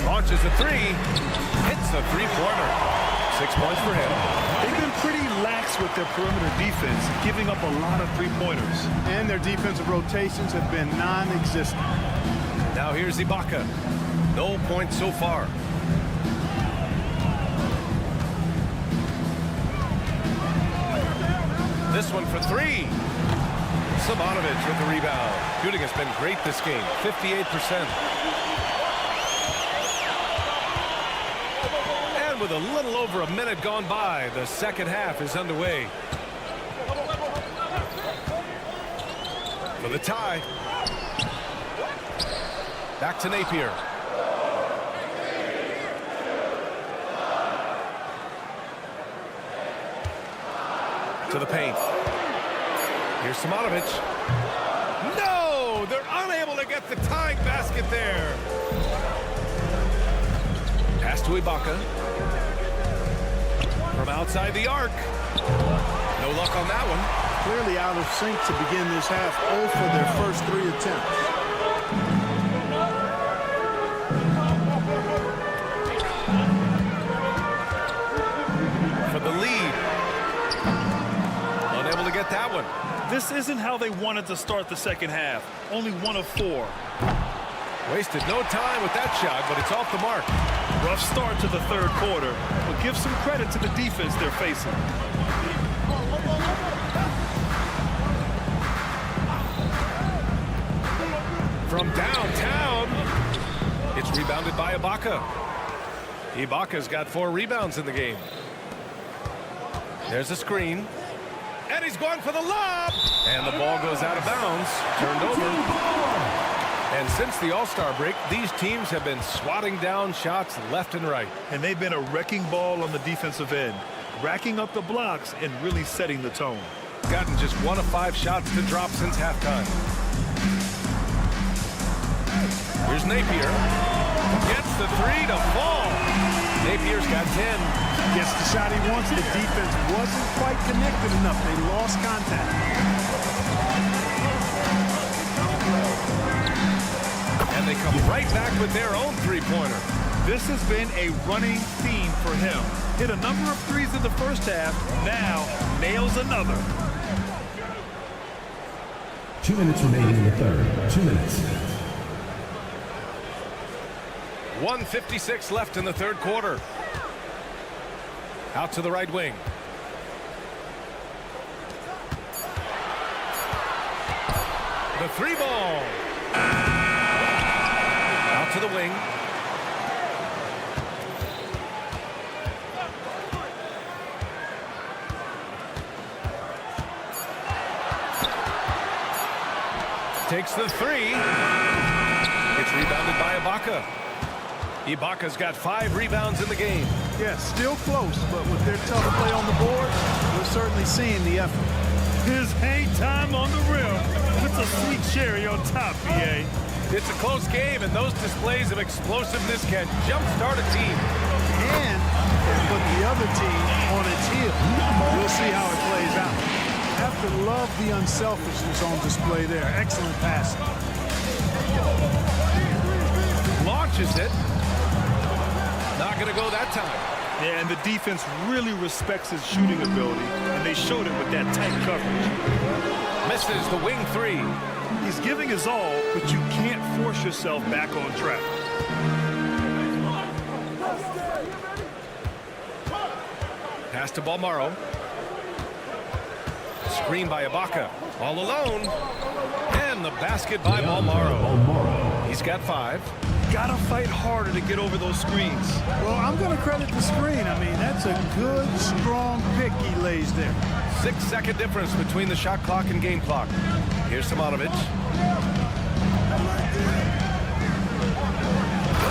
Launches a 3. Hits the three-pointer. 6 points for him. They've been pretty lax with their perimeter defense, giving up a lot of three-pointers. And their defensive rotations have been non-existent. Now here's Ibaka. No points so far. This one for 3. Simonovic with the rebound. Shooting has been great this game, 58%. And with a little over a minute gone by, the second half is underway. For the tie. Back to Napier. To the paint. Here's Simonovic. No! They're unable to get the tying basket there. Pass to Ibaka. From outside the arc. No luck on that one. Clearly out of sync to begin this half. 0 for their first 3 attempts. For the lead. Unable to get that one. This isn't how they wanted to start the second half. Only 1 of 4. Wasted no time with that shot, but it's off the mark. Rough start to the third quarter, but give some credit to the defense they're facing. From downtown, it's rebounded by Ibaka. Ibaka's got 4 rebounds in the game. There's a screen. And he's going for the lob. And the ball goes out of bounds. Turned over. And since the All-Star break, these teams have been swatting down shots left and right. And they've been a wrecking ball on the defensive end, racking up the blocks and really setting the tone. Gotten just 1 of 5 shots to drop since halftime. Here's Napier. Gets the 3 to fall. Napier's got 10. Gets the shot he wants. The defense wasn't quite connected enough. They lost contact. And they come right back with their own three-pointer. This has been a running theme for him. Hit a number of threes in the first half. Now nails another. 2 minutes remaining in the third. 2 minutes. 1:56 left in the third quarter. Out to the right wing. The 3 ball. Out to the wing. Takes the 3. It's rebounded by Ibaka. Ibaka's got 5 rebounds in the game. Yeah, still close, but with their tough play on the board, we're certainly seeing the effort. His hang time on the rim puts a sweet cherry on top, BA. It's a close game, and those displays of explosiveness can jumpstart a team. And put the other team on its heels. We'll see how it plays out. Have to love the unselfishness on display there. Excellent passing. Launches it. Not going to go that time. Yeah, and the defense really respects his shooting ability, and they showed it with that tight coverage. Misses the wing 3. He's giving his all, but you can't force yourself back on track. Pass to Balmaro. Screen by Ibaka. All alone. And the basket by Balmaro. He's got 5. Gotta fight harder to get over those screens. Well, I'm going to credit the screen. I mean, that's a good, strong pick he lays there. 6-second difference between the shot clock and game clock. Here's Simonovic.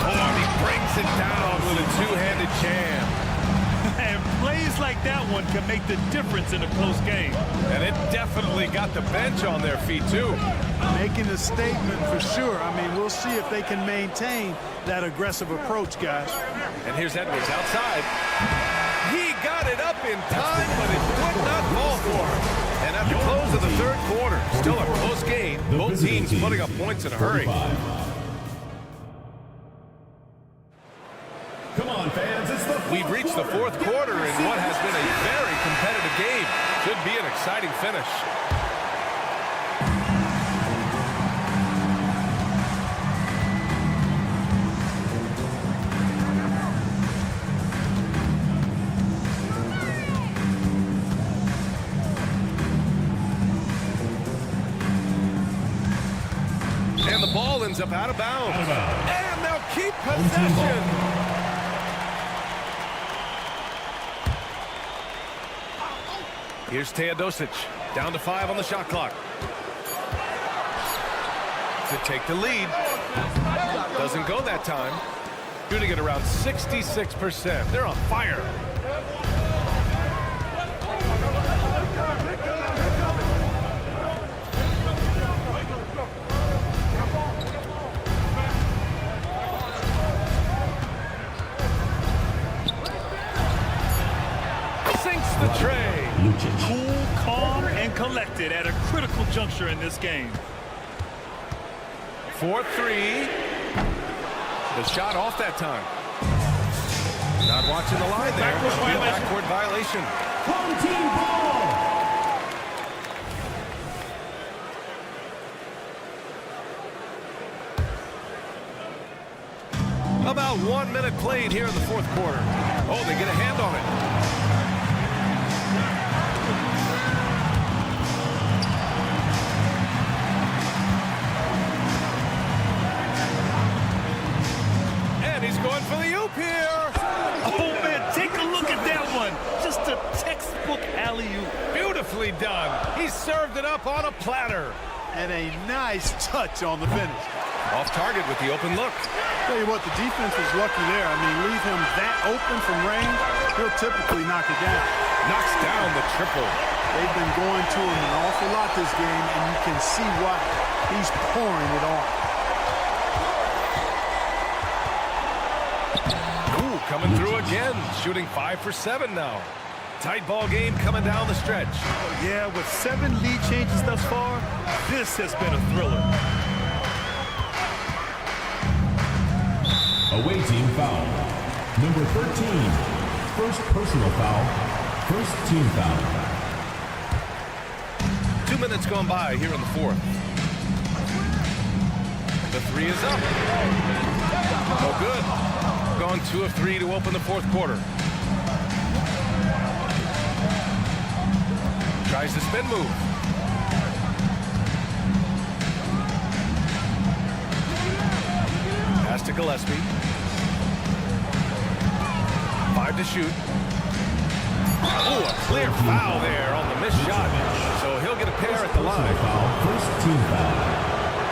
Oh, he brings it down with a two-handed jam. And plays like that one can make the difference in a close game. And it definitely got the bench on their feet, too. Making a statement for sure. I mean, we'll see if they can maintain that aggressive approach, guys. And here's Edwards outside. He got it up in time, but it would not fall for him. And at the close of the third quarter, still a close game. Both teams putting up points in a hurry. Come on, fans. It's the We've reached the fourth quarter in what has been a very competitive game. Should be an exciting finish. And the ball ends up out of bounds. And they'll keep possession. Here's Teodosic, down to 5 on the shot clock. To take the lead. Doesn't go that time. Shooting at around 66%. They're on fire. Sinks the tray. Cool, calm, and collected at a critical juncture in this game. 4-3. The shot off that time. Not watching the line there. Backward violation. home team ball. About 1 minute played here in the fourth quarter. Oh, they get a hand on it. Going for the oop here. Oh, man, take a look at that one. Just a textbook alley-oop. Beautifully done. He served it up on a platter. And a nice touch on the finish. Off target with the open look. Tell you what, the defense was lucky there. I mean, leave him that open from range, he'll typically knock it down. Knocks down the triple. They've been going to him an awful lot this game, and you can see why. He's pouring it on. Coming through again, shooting 5 for 7 now. Tight ball game coming down the stretch. Yeah, with 7 lead changes thus far, this has been a thriller. Away team foul. Number 13. First personal foul. First team foul. 2 minutes gone by here in the fourth. The three is up. Oh, good. Gone 2 of 3 to open the fourth quarter. Tries the spin move. Pass to Gillespie. 5 to shoot. Oh, a clear foul there on the missed shot. So he'll get a pair at the line. First team foul.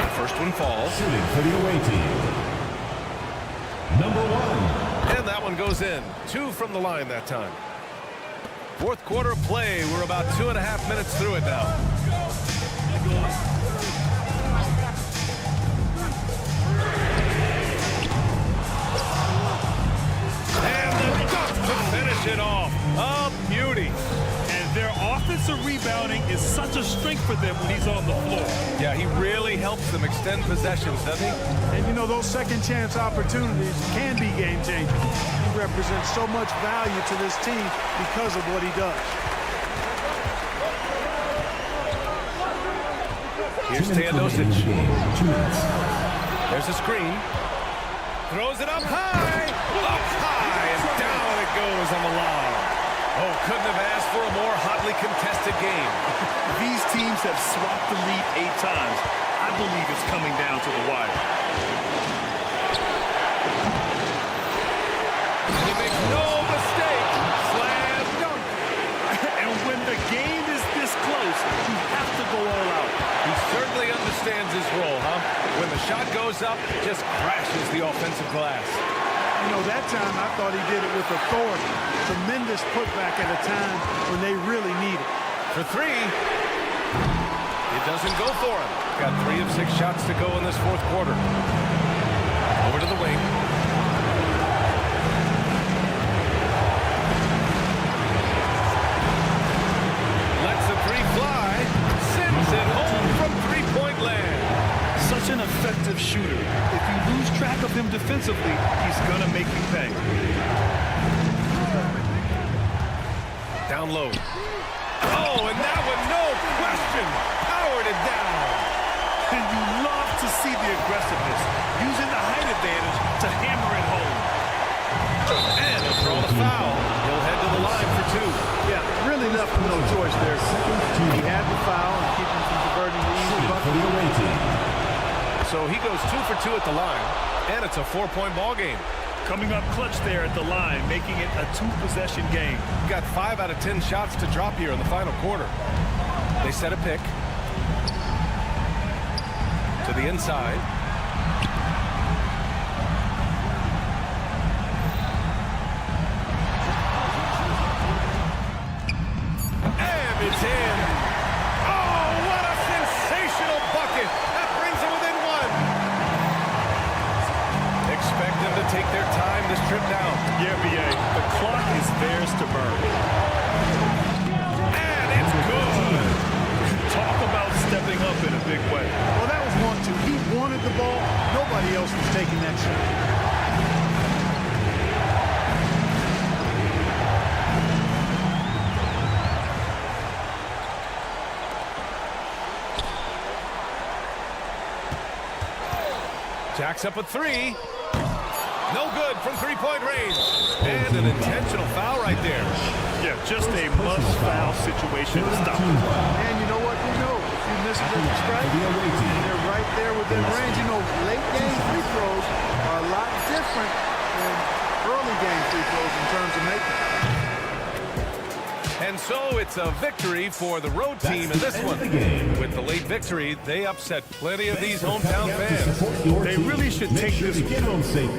The first one falls. Shooting for the away team. Number 1. And that one goes in. 2 from the line that time. Fourth quarter play. We're about 2.5 minutes through it now. And the dunk to finish it off. A beauty. And their offensive rebounding is such a strength for them when he's on the floor. Yeah, he really helps them extend possessions, doesn't he? And, you know, those second chance opportunities can be game-changing. He represents so much value to this team because of what he does. Here's 2 minutes Teodosic. remaining in the game. 2 minutes. There's a screen. Throws it up high. Up high, and down it goes on the lob. Oh, couldn't have asked for a more hotly contested game. These teams have swapped the lead 8 times. I believe it's coming down to the wire. He makes no mistake. Slam dunk. And when the game is this close, you have to go all out. He certainly understands his role, huh? When the shot goes up, it just crashes the offensive glass. You know, that time I thought he did it with authority. Tremendous putback at a time when they really need it. For 3. It doesn't go for him. Got 3 of 6 shots to go in this fourth quarter. Over to the wing. Lets the 3 fly. Sends it home from three-point land. Such an effective shooter. If you lose track of him defensively, he's going to make you pay. Down low. Oh, and that one, no question, powered it down. And you love to see the aggressiveness, using the height advantage to hammer it home. And he'll throw the foul. He'll head to the line for 2. Yeah, really left him no choice there. He had the foul and keep him from converting the easy For bucket. the away team. So he goes 2 for 2 at the line, and it's a 4-point ball game. Coming up clutch there at the line, making it a 2-possession game. Got 5 out of 10 shots to drop here in the final quarter. They set a pick. To the inside. And it's in. Oh, what a sensational bucket. That brings it within 1. Expect them to take their time this trip down. Yeah, B.A., the clock is theirs to burn. And it's good. Talk about stepping up in a big way. Well, that was 1-2. He wanted the ball. Nobody else was taking that shot. Jacks up a 3. No good from three-point range. And an intentional foul right there. Yeah, just a must-foul situation to stop. And you know what? You know, if you miss a different strike, and they're right there within range. You know, late game free throws are a lot different than early game free throws in terms of making. And so it's a victory for the road team in this one. With the late victory, they upset plenty of these hometown fans. They really should take this. Get home safe.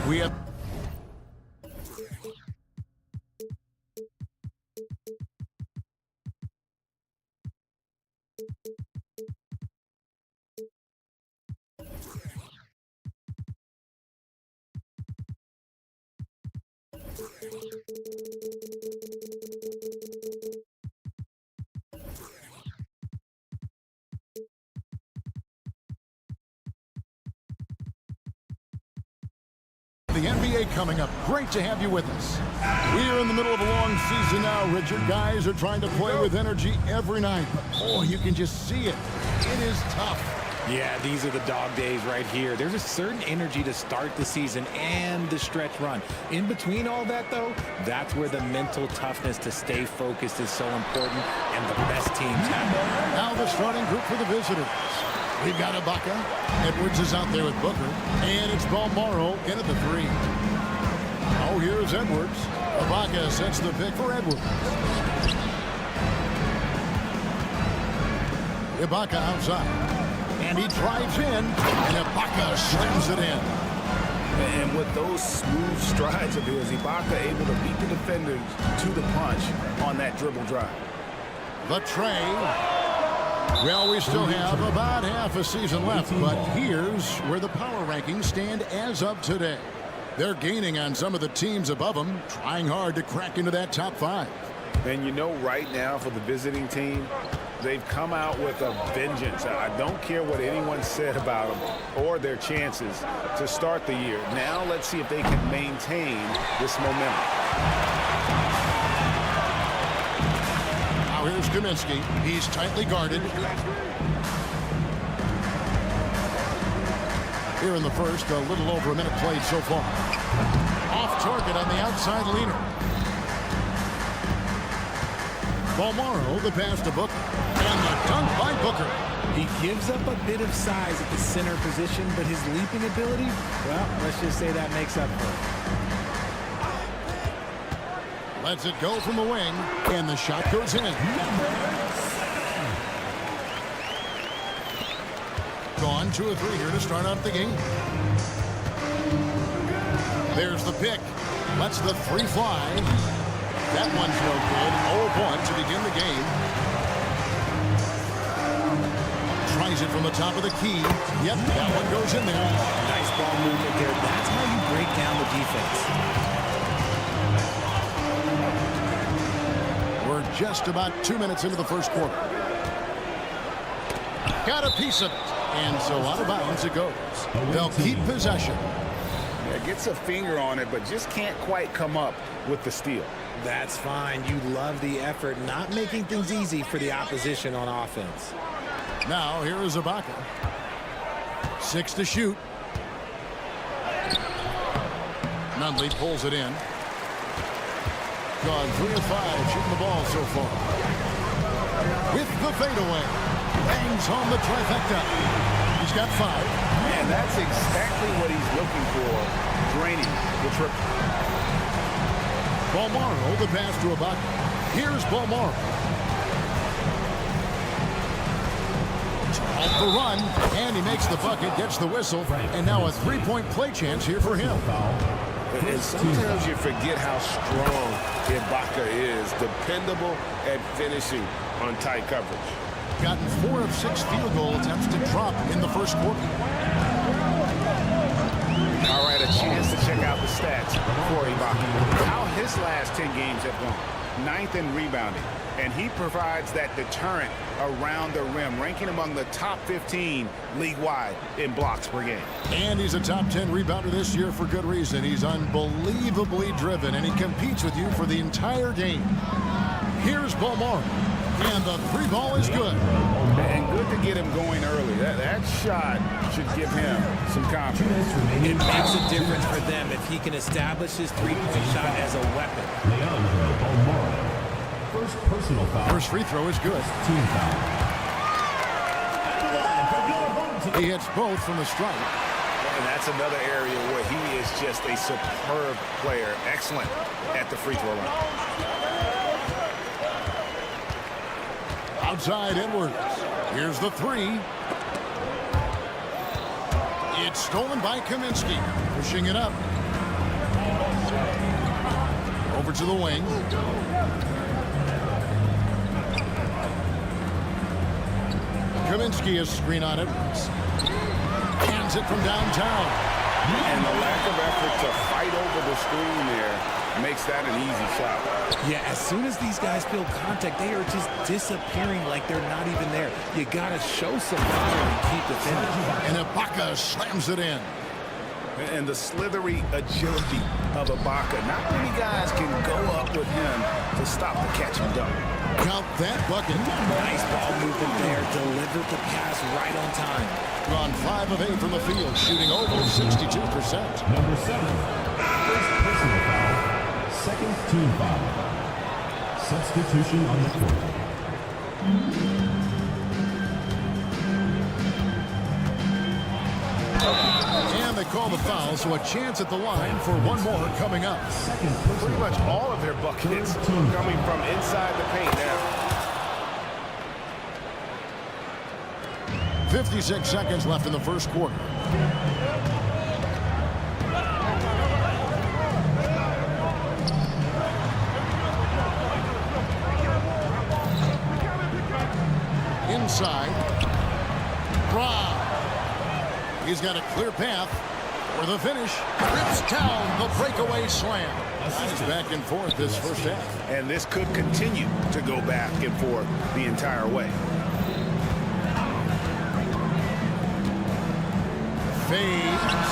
We have the NBA coming up. Great to have you with us. We're in the middle of a long season now, Richard. Guys are trying to play with energy every night. Oh, you can just see it. It is tough. Yeah, these are the dog days right here. There's a certain energy to start the season and the stretch run. In between all that, though, that's where the mental toughness to stay focused is so important, and the best teams have it. Now the starting group for the visitors. We've got Ibaka. Edwards is out there with Booker. And it's Balmaro in at the 3. Oh, here's Edwards. Ibaka sets the pick for Edwards. Ibaka outside. And he drives in. And Ibaka slams it in. And with those smooth strides of his, Ibaka able to beat the defenders to the punch on that dribble drive. The tray. Well, we still have about half a season left, but here's where the power rankings stand as of today. They're gaining on some of the teams above them, trying hard to crack into that top 5. And you know, right now for the visiting team, they've come out with a vengeance. I don't care what anyone said about them or their chances to start the year. Now let's see if they can maintain this momentum. Here's Kaminsky. He's tightly guarded. Here in the first, a little over a minute played so far. Off target on the outside leaner. Balmaro, the pass to Booker. And the dunk by Booker. He gives up a bit of size at the center position, but his leaping ability, well, let's just say that makes up for it. Lets it go from the wing, and the shot goes in. Gone 2 of 3 here to start out the game. There's the pick. Lets the 3 fly. That one's no good. 0-1 to begin the game. Tries it from the top of the key. Yep, that one goes in there. Nice ball movement there. That's how you break down the defense. We're just about 2 minutes into the first quarter. Got a piece of it. And so out of bounds it goes. They'll keep possession. Yeah, gets a finger on it, but just can't quite come up with the steal. That's fine. You love the effort, not making things easy for the opposition on offense. Now here is Ibaka. 6 to shoot. Nunley pulls it in. Gone 3 of 5 shooting the ball so far. With the fadeaway. Bangs home the trifecta. He's got 5. And that's exactly what he's looking for. Draining the triple. Balmaro, the pass to Ibaka. Here's Balmaro. Off the run, and he makes the bucket, gets the whistle, and now a three-point play chance here for him. And sometimes you forget how strong Ibaka is, dependable at finishing on tight coverage. Gotten 4 of 6 field goal attempts to drop in the first quarter. All right, a chance to check out the stats for Ibaka. How his last 10 games have gone. 9th in rebounding. And he provides that deterrent around the rim, ranking among the top 15 league-wide in blocks per game. And he's a top 10 rebounder this year for good reason. He's unbelievably driven, and he competes with you for the entire game. Here's Balmaro, and the 3-ball is good. And good to get him going early. That shot should give him some confidence. It makes a difference for them if he can establish his 3-point shot as a weapon. First personal foul. First free throw is good. Team foul. He hits both from the stripe. And that's another area where he is just a superb player. Excellent at the free throw line. Outside Edwards. Here's the 3. It's stolen by Kaminsky. Pushing it up. Over to the wing. Kaminsky is screen on it. Hands it from downtown. And the lack of effort to fight over the screen there makes that an easy shot. Yeah, as soon as these guys feel contact, they are just disappearing like they're not even there. You got to show some fire and keep defending. And Ibaka slams it in. And the slithery agility of Ibaka. Not many guys can go up with him to stop the catch and dunk. Count that bucket. Nice ball movement there. Delivered the pass right on time. Gone 5 of 8 from the field, shooting over 62%. Number 7. First personal foul. Second team foul. Substitution on the court. And they call the foul, so a chance at the line for one more coming up. Pretty much all of their buckets coming from inside the paint now. 56 seconds left in the first quarter. Inside. Brown. He's got a clear path for the finish. Rips down the breakaway slam. Nice back and forth this first half. And this could continue to go back and forth the entire way. Fades.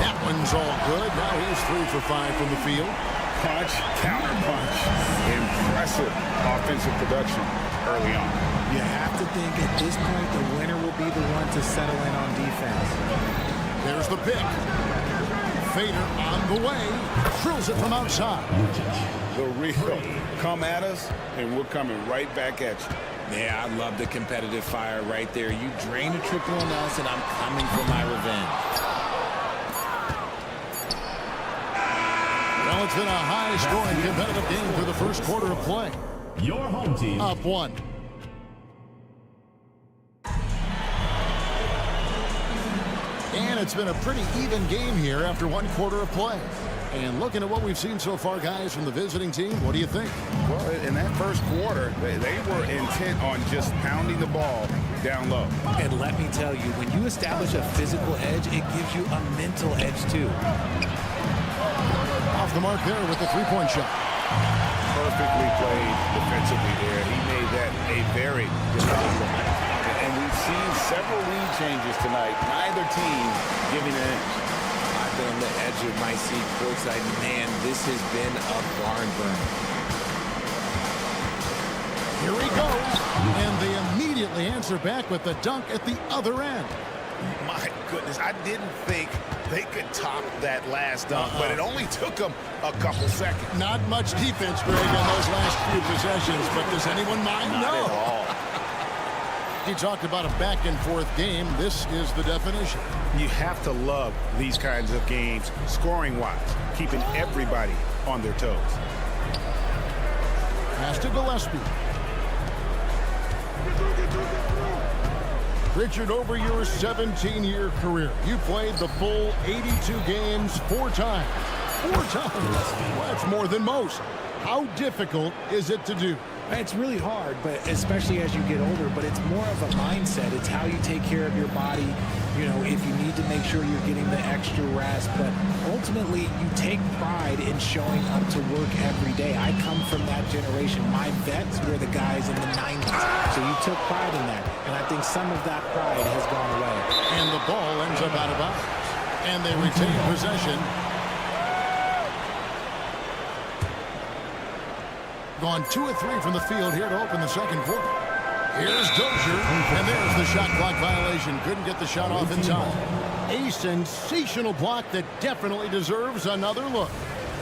That one's all good. Now he's 3 for 5 from the field. Punch, counter punch. Impressive offensive production early on. You have to think at this point the winner will be the one to settle in on defense. There's the pick. Fader on the way. Drills it from outside. The real come at us, and we're coming right back at you. Yeah, I love the competitive fire right there. You drain a triple on us, and I'm coming for my revenge. Well, it's been a high-scoring competitive game for the first quarter of play. Your home team. Up 1. And it's been a pretty even game here after one quarter of play. And looking at what we've seen so far, guys, from the visiting team, what do you think? Well, in that first quarter, they were intent on just pounding the ball down low. And let me tell you, when you establish a physical edge, it gives you a mental edge, too. Off the mark there with the three-point shot. Perfectly played defensively there. He made that a very defensive. And we've seen several lead changes tonight. Neither team giving an inch. I still on the edge of my seat courtside. Man, this has been a barn burner. Here he goes, and they immediately answer back with the dunk at the other end. My goodness, I didn't think they could top that last dunk, but it only took them a couple seconds. Not much defense, Greg, on those last few possessions, but does anyone mind? Not No. at all. He talked about a back-and-forth game. This is the definition. You have to love these kinds of games, scoring-wise, keeping everybody on their toes. Pass to Gillespie. Richard, over your 17-year career, you played the full 82 games 4 times. 4 times. Well, that's more than most. How difficult is it to do? It's really hard, but especially as you get older, but it's more of a mindset. It's how you take care of your body. You know, if you need to make sure you're getting the extra rest, but ultimately you take pride in showing up to work every day. I come from that generation. My vets were the guys in the 90s, so you took pride in that, and I think some of that pride has gone away. And the ball ends up out of bounds, and they retain possession. Gone 2 of 3 from the field here to open the second quarter. Here's Dozier, and there's the shot clock violation. Couldn't get the shot off in time. A sensational block that definitely deserves another look.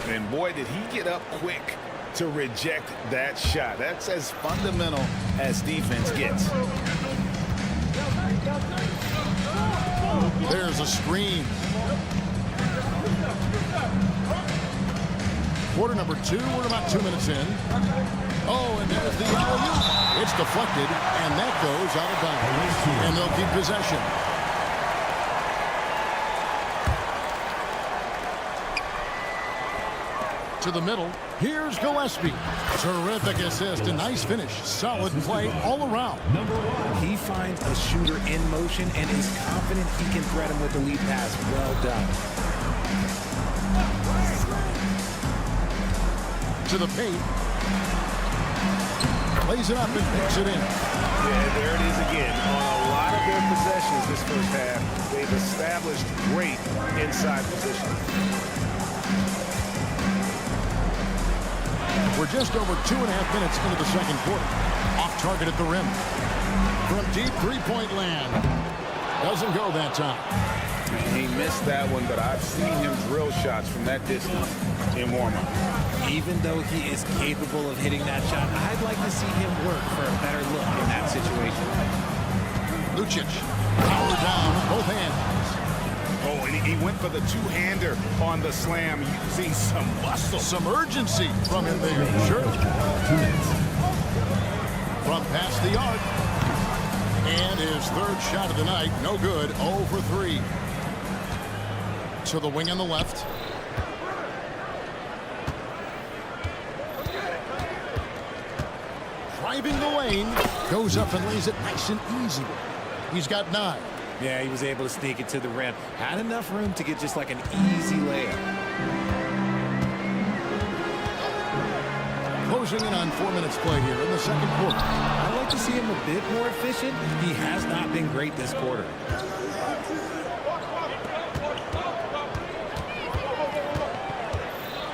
And boy, did he get up quick to reject that shot. That's as fundamental as defense gets. There's a screen. Quarter number 2, we're about 2 minutes in. Oh, and there's the alley-oop. It's deflected, and that goes out of bounds. And they'll keep possession. To the middle. Here's Gillespie. Terrific assist, a nice finish. Solid play all around. He finds a shooter in motion and is confident he can thread him with the lead pass. Well done. To the paint. Plays it up and picks it in. Yeah, there it is again. On a lot of their possessions this first half, they've established great inside position. We're just over 2.5 minutes into the second quarter. Off target at the rim. From deep three-point land. Doesn't go that time. He missed that one, but I've seen him drill shots from that distance in warm-up. Even though he is capable of hitting that shot, I'd like to see him work for a better look in that situation. Lucic, power down with both hands. Oh, and he went for the two-hander on the slam, using some muscle. Some urgency from him there, sure. From past the arc. And his third shot of the night, no good, 0 for 3. To the wing on the left. Driving the lane, goes up and lays it nice and easy. He's got 9. Yeah, he was able to sneak it to the rim. Had enough room to get just like an easy layup. Closing in on 4 minutes play here in the second quarter. I'd like to see him a bit more efficient. He has not been great this quarter.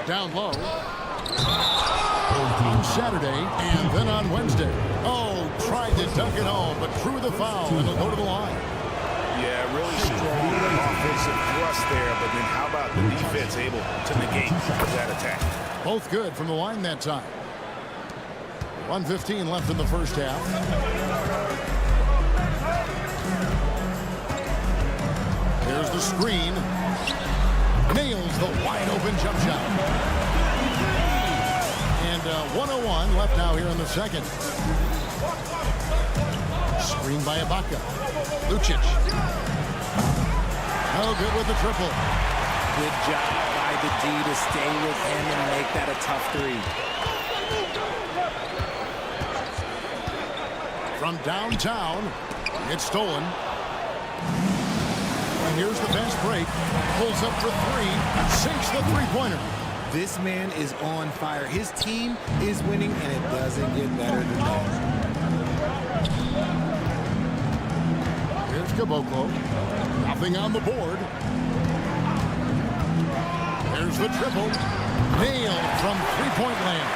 Down low. On Saturday and then on Wednesday. Oh, tried to dunk it home, but drew the foul and will go to the line. Yeah, really strong offensive thrust there, but then how about the defense able to negate that attack? Both good from the line that time. 1:15 left in the first half. Here's the screen. Nails the wide open jump shot. And 1:01 left now here in the second. Screen by Ibaka. Lucic. No good with the triple. Good job by the D to stay with him and make that a tough 3. From downtown, it's stolen. And here's the fast break. Pulls up for 3, sinks the three-pointer. This man is on fire. His team is winning, and it doesn't get better than that. Here's Caboclo. Nothing on the board. Here's the triple. Nailed from three-point land.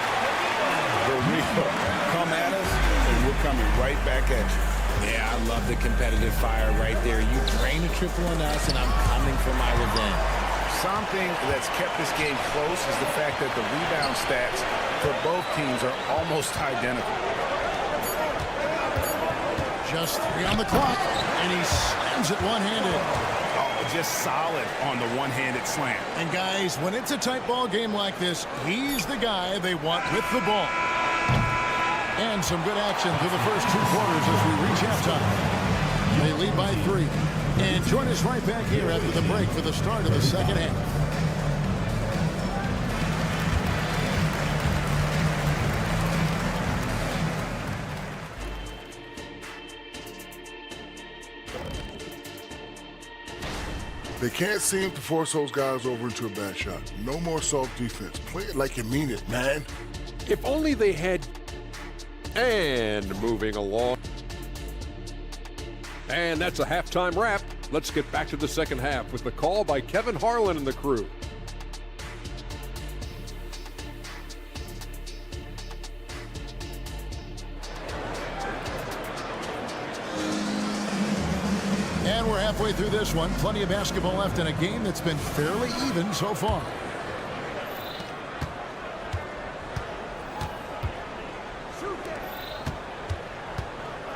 For real. Come at us, and we're coming right back at you. Yeah, I love the competitive fire right there. You drain a triple on us, and I'm coming for my revenge. Something that's kept this game close is the fact that the rebound stats for both teams are almost identical. Just 3 on the clock, and he slams it one-handed. Oh, just solid on the one-handed slam. And guys, when it's a tight ball game like this, he's the guy they want with the ball. And some good action through the first 2 quarters as we reach halftime. They lead by 3. And join us right back here after the break for the start of the second half. They can't seem to force those guys over into a bad shot. No more soft defense. Play it like you mean it, man. If only they had... And moving along. And that's a halftime wrap. Let's get back to the second half with the call by Kevin Harlan and the crew. And we're halfway through this one. Plenty of basketball left in a game that's been fairly even so far.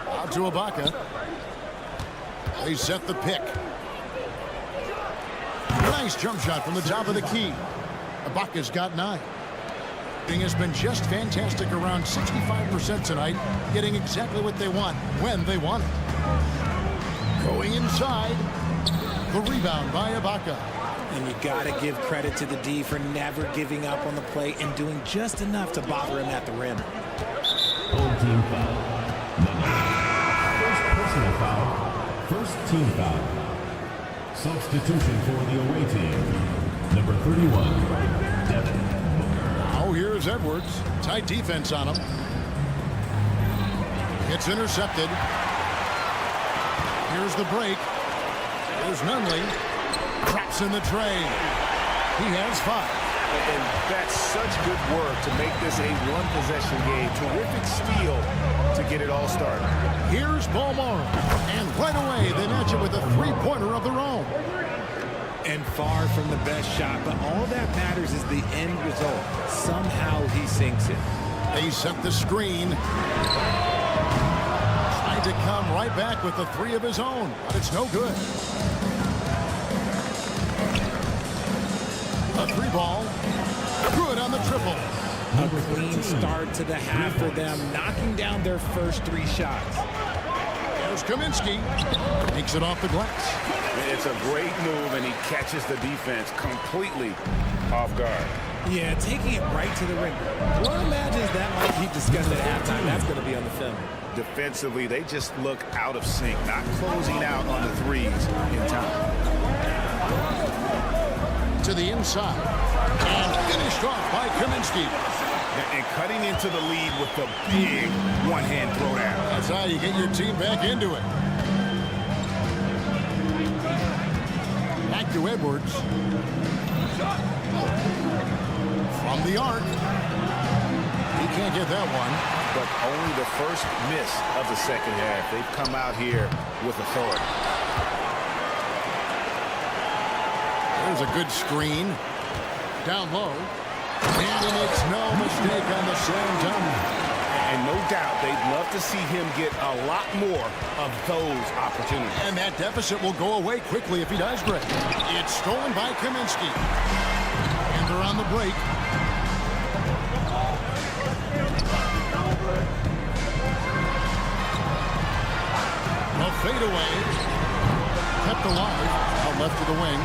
Out to Ibaka. They set the pick. Nice jump shot from the top of the key. Ibaka's got 9. It has been just fantastic, around 65% tonight, getting exactly what they want when they want it. Going inside, the rebound by Ibaka. And you got to give credit to the D for never giving up on the play and doing just enough to bother him at the rim. Home team foul. First personal foul. First team foul. Substitution for the away team. Number 31, Devin. Oh, here's Edwards. Tight defense on him. It's intercepted. Here's the break. Here's Nunley. Traps in the tray. He has 5. And that's such good work to make this a one-possession game. Terrific steal to get it all started. Here's Balmore. And right away, they match it with a three-pointer of their own. And far from the best shot, but all that matters is the end result. Somehow he sinks it. They set the screen. Tried to come right back with the 3 of his own, but it's no good. A 3-ball. Good on the triple. A clean start to the half for them, knocking down their first 3 shots. There's Kaminsky. Takes it off the glass. It's a great move, and he catches the defense completely off guard. Yeah, taking it right to the rim. One imagines that might be discussed at halftime. That's going to be on the film. Defensively, they just look out of sync, not closing out on the threes in time. To the inside. And finished off by Kaminsky. And cutting into the lead with the big one-hand throwdown. That's how you get your team back into it. Back to Edwards. From the arc. He can't get that one. But only the first miss of the second half. They've come out here with authority. There's a good screen. Down low. And he makes no mistake on the slam dunk. And no doubt they'd love to see him get a lot more of those opportunities. And that deficit will go away quickly if he does, Greg. It's stolen by Kaminsky. And they're on the break. A fadeaway. Kept alive. Out left to the wing.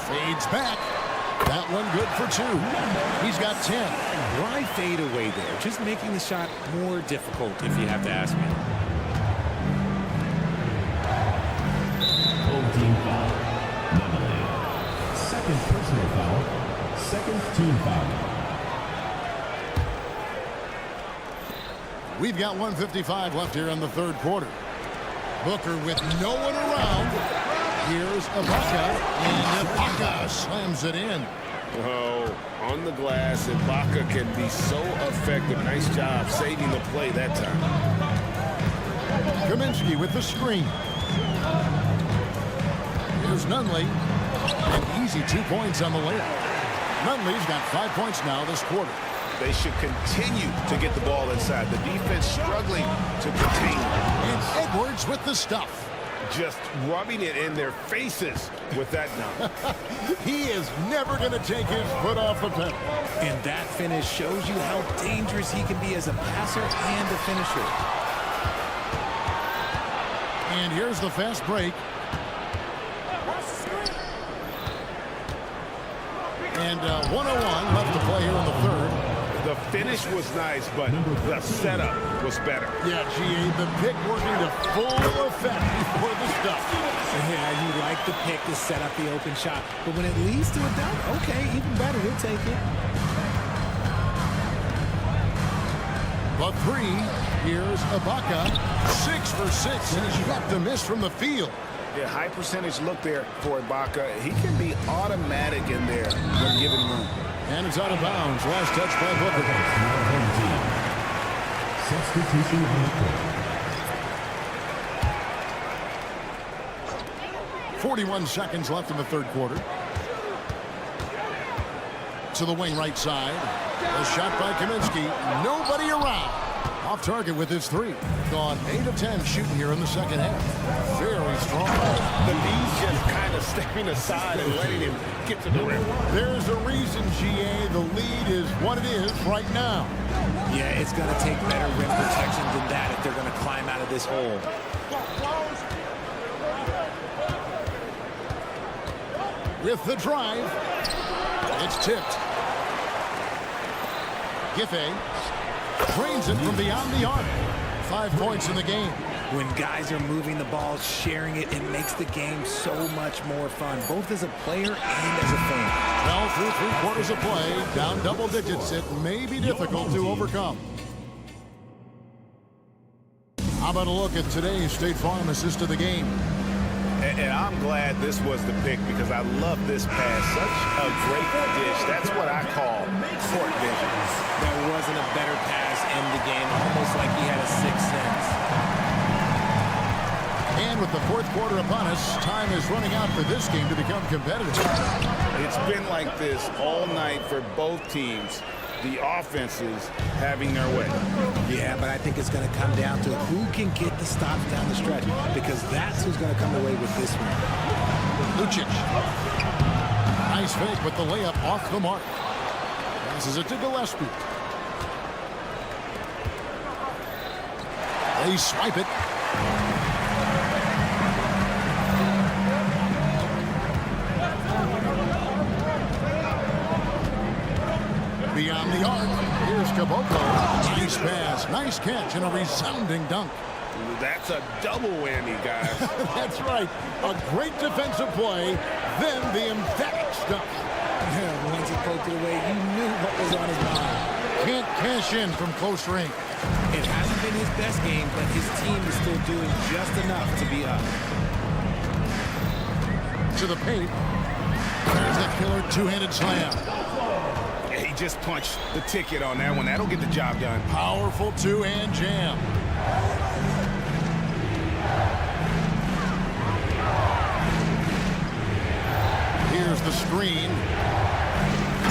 Fades back. That one good for 2. He's got 10. Why fade away there? Just making the shot more difficult, if you have to ask me. Home team foul. Nunley. Second personal foul. Second team foul. We've got 1:55 left here in the third quarter. Booker with no one around. Here's Ibaka, and Ibaka slams it in. Oh, on the glass, Ibaka can be so effective. Nice job saving the play that time. Kaminsky with the screen. Here's Nunley. An easy 2 points on the layup. Nunley's got 5 points now this quarter. They should continue to get the ball inside. The defense struggling to contain it. And Edwards with the stuff. Just rubbing it in their faces with that dunk. He is never going to take his foot off the pedal. And that finish shows you how dangerous he can be as a passer and a finisher. And here's the fast break. And 101 left to play here in the third. The finish was nice, but the setup was better. Yeah, GA, the pick working to full effect before the stuff. Yeah, you like the pick to set up the open shot. But when it leads to a dunk, okay, even better, we'll take it. The three, here's Ibaka, 6 for 6, and he's got to miss from the field. Yeah, high percentage look there for Ibaka. He can be automatic in there when given room. And it's out of bounds. Last touch by Booker. Substitution on the court. 41 seconds left in the third quarter. To the wing right side. A shot by Kaminsky. Nobody around. Off target with his three. Gone 8 of 10 shooting here in the second half. Very strong. The B's just kind of stepping aside and letting him get to the rim. There's a reason, GA. The lead is what it is right now. Yeah, it's going to take better rim protection than that if they're going to climb out of this hole. With the drive. It's tipped. Giffey drains it from beyond the arc. 5 points in the game. When guys are moving the ball, sharing it, it makes the game so much more fun, both as a player and as a fan. Well, through 3 quarters of play, down double digits, it may be difficult to overcome. How about a look at today's State Farm assist of the game? And I'm glad this was the pick because I love this pass. Such a great dish. That's what I call court vision. There wasn't a better pass in the game, almost like he had a sixth sense. And with the fourth quarter upon us, time is running out for this game to become competitive. It's been like this all night for both teams. The offenses having their way. Yeah, but I think it's going to come down to who can get the stops down the stretch, because that's who's going to come away with this one. Lucic. Nice fake with the layup off the mark. Passes it to Gillespie. They swipe it. Beyond the arc, here's Caboclo. Nice pass, nice catch, and a resounding dunk. That's a double whammy, guys. That's right. A great defensive play, then the emphatic stuff. Yeah, once he poked it away, you knew what was on his mind. Can't cash in from close range. It hasn't been his best game, but his team is still doing just enough to be up. To the paint. There's the killer two-handed slam. He just punched the ticket on that one. That'll get the job done. Powerful two-hand jam. Here's the screen.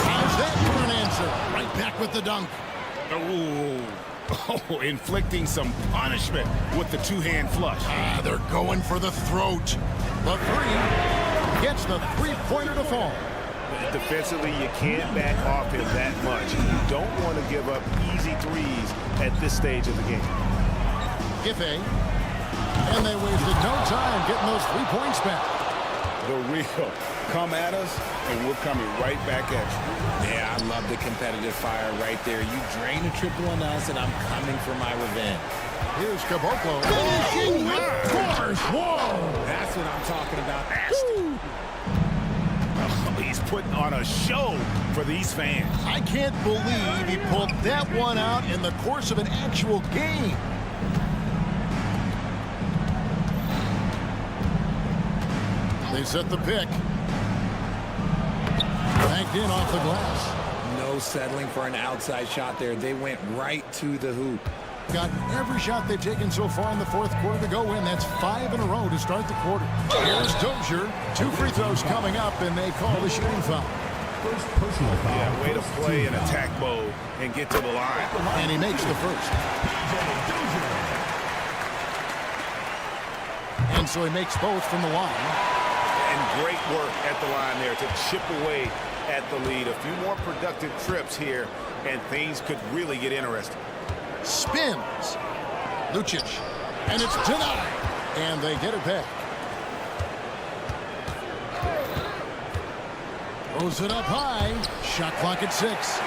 How's that for an answer? Right back with the dunk. Oh, inflicting some punishment with the two-hand flush. They're going for the throat. The three gets the three-pointer to fall. Defensively, you can't back off him that much. You don't want to give up easy threes at this stage of the game. Giffey. And they wasted no time getting those 3 points back. The real come at us, and we're coming right back at you. Yeah, I love the competitive fire right there. You drain a triple on us, and I'm coming for my revenge. Here's Caboclo. Finishing with force. Whoa! That's what I'm talking about. He's putting on a show for these fans. I can't believe he pulled that one out in the course of an actual game. They set the pick. Banked in off the glass. No settling for an outside shot there. They went right to the hoop. Got every shot they've taken so far in the fourth quarter to go in. That's 5 in a row to start the quarter. Here's Dozier. 2 free throws coming up, and they call the shooting foul. First personal foul. Yeah, way to play in attack mode and get to the line. And he makes the first. And so he makes both from the line. And great work at the line there to chip away at the lead. A few more productive trips here, and things could really get interesting. Spins. Lucic. And it's denied. And they get it back. Throws it up high. Shot clock at 6.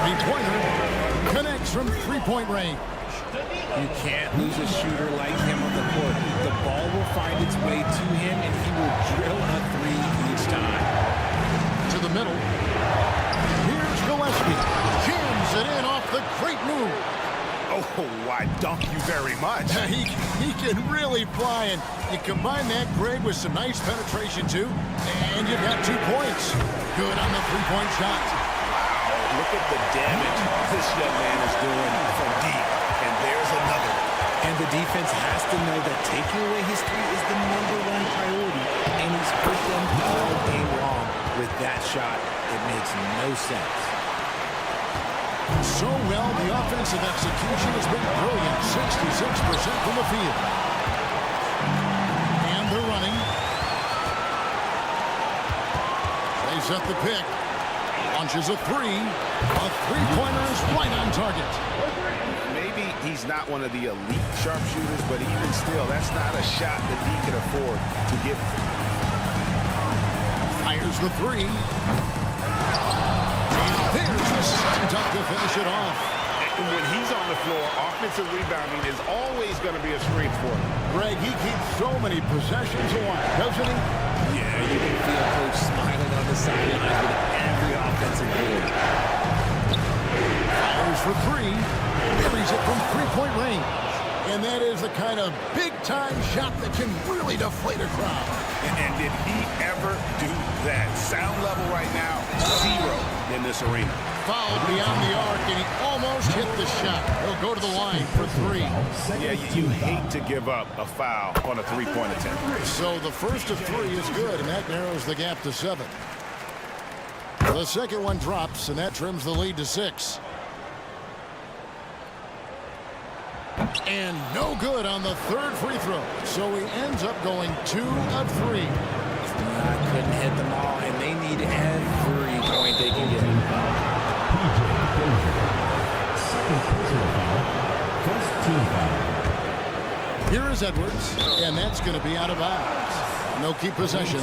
Three-pointer. Connects from three-point range. You can't lose a shooter like him on the court. The ball will find its way to him, and he will drill a 3 each time. To the middle. Here's Gillespie. Jams it in off the great move. Oh, why dunk you very much. He can really fly, and you combine that, Greg, with some nice penetration, too, and you've got 2 points. Good on the three-point shot. Wow, look at the damage this young man is doing from deep. And there's another. And the defense has to know that taking away his 3 is the #1 priority, and he's put them all game long with that shot. It makes no sense. So well, the offensive execution has been brilliant. 66% from the field. And they're running. They set the pick. Launches a 3. A three-pointer is right on target. Maybe he's not one of the elite sharpshooters, but even still, that's not a shot that he can afford to give. Fires the 3. And there's the second dunk to finish it off. And when he's on the floor, offensive rebounding is always going to be a strength for him. Greg, he keeps so many possessions alive, doesn't he? Yeah, you can feel Coach smiling on the sidelines with every offensive board. Fires for 3. Buries it from three-point range. And that is the kind of big-time shot that can really deflate a crowd. And did he ever do that? Sound level right now, 0 in this arena. Fouled beyond the arc, and he almost hit the shot. He'll go to the line for 3. Yeah, you hate to give up a foul on a three-point attempt. So the first of 3 is good, and that narrows the gap to 7. The second one drops, and that trims the lead to 6. And no good on the third free throw. So he ends up going 2 of 3. Couldn't hit them all, and they need every point they can get. Second personal foul. First team foul. Here is Edwards, and that's going to be out of bounds. No keep possession.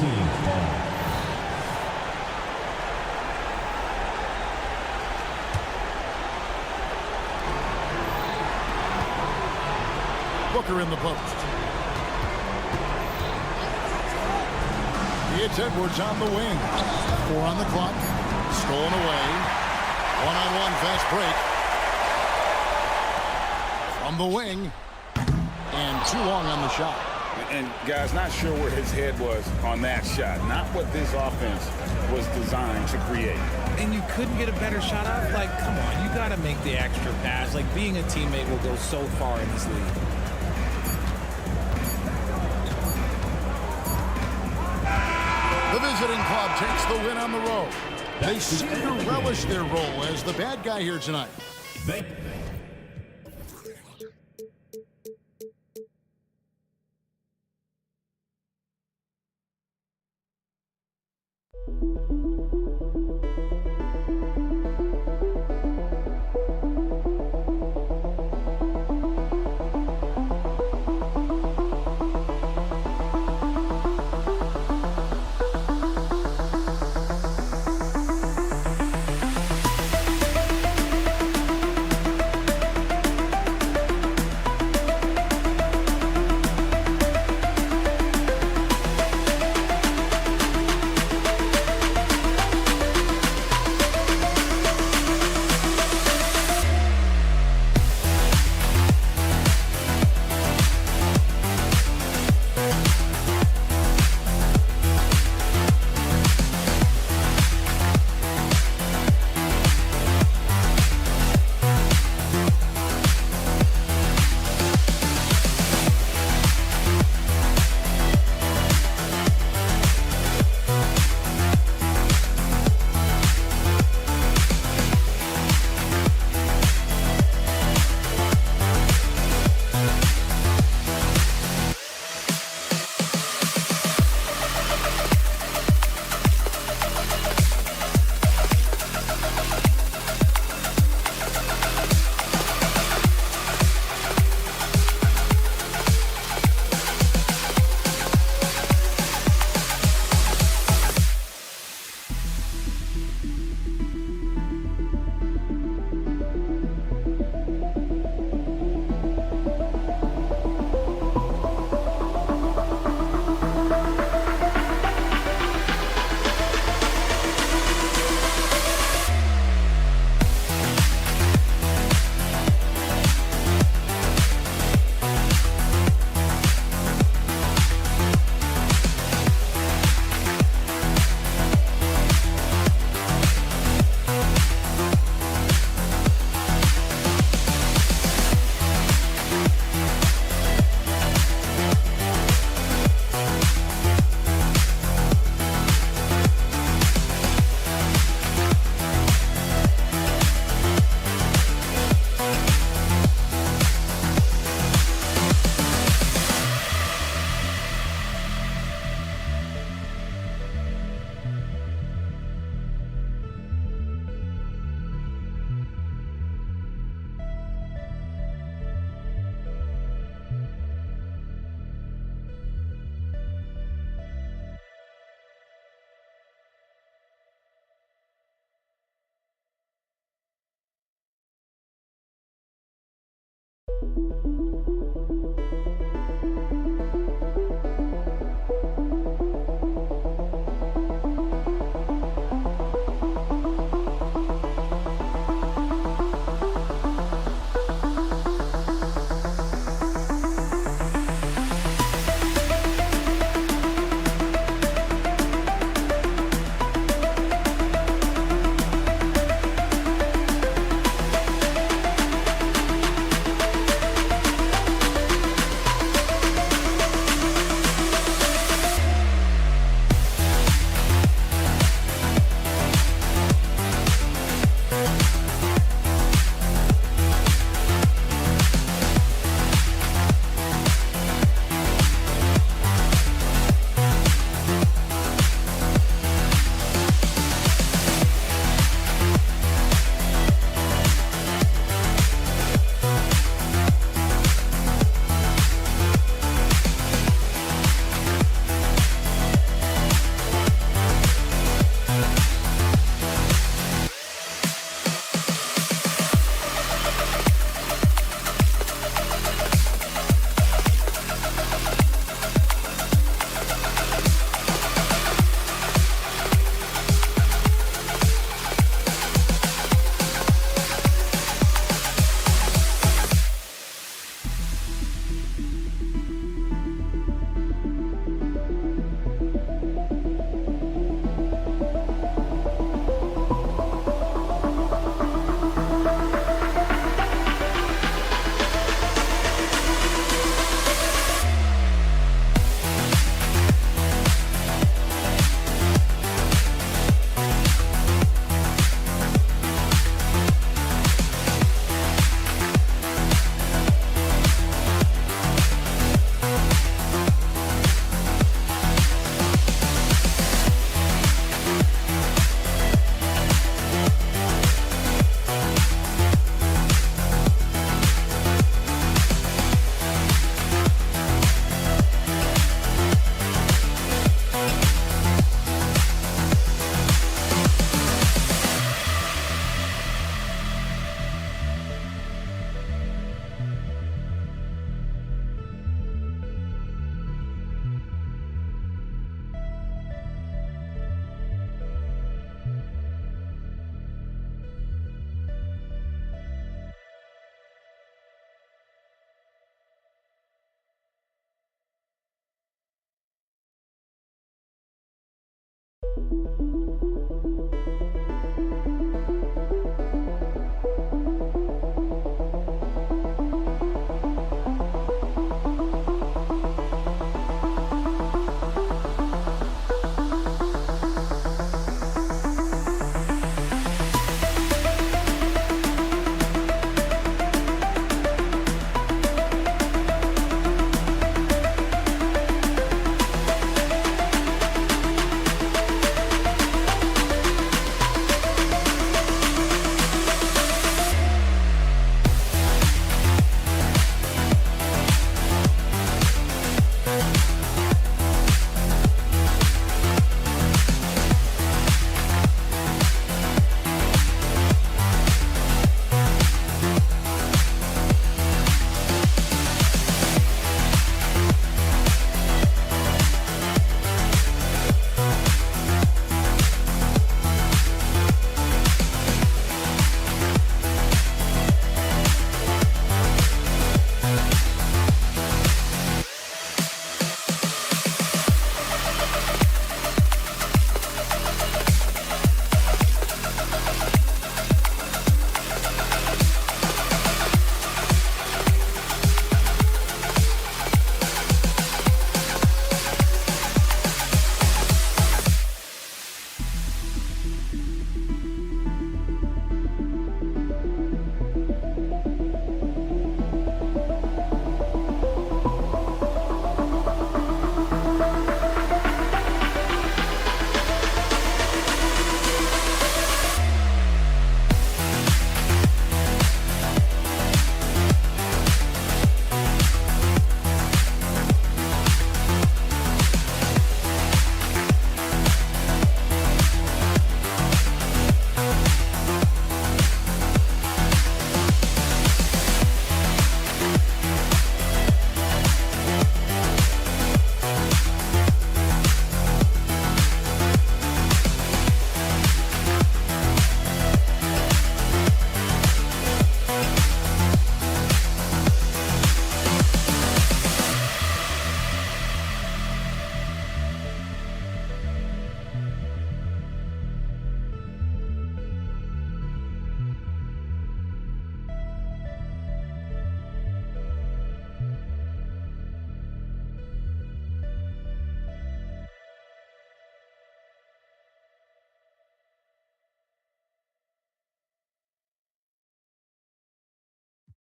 Booker in the post. It's Edwards on the wing. 4 on the clock. Stolen away. One-on-one fast break. From the wing. And too long on the shot. And, guys, not sure where his head was on that shot. Not what this offense was designed to create. And you couldn't get a better shot off? Like, come on, you got to make the extra pass. Like, being a teammate will go so far in this league. The visiting club takes the win on the road. They seem to relish their role as the bad guy here tonight.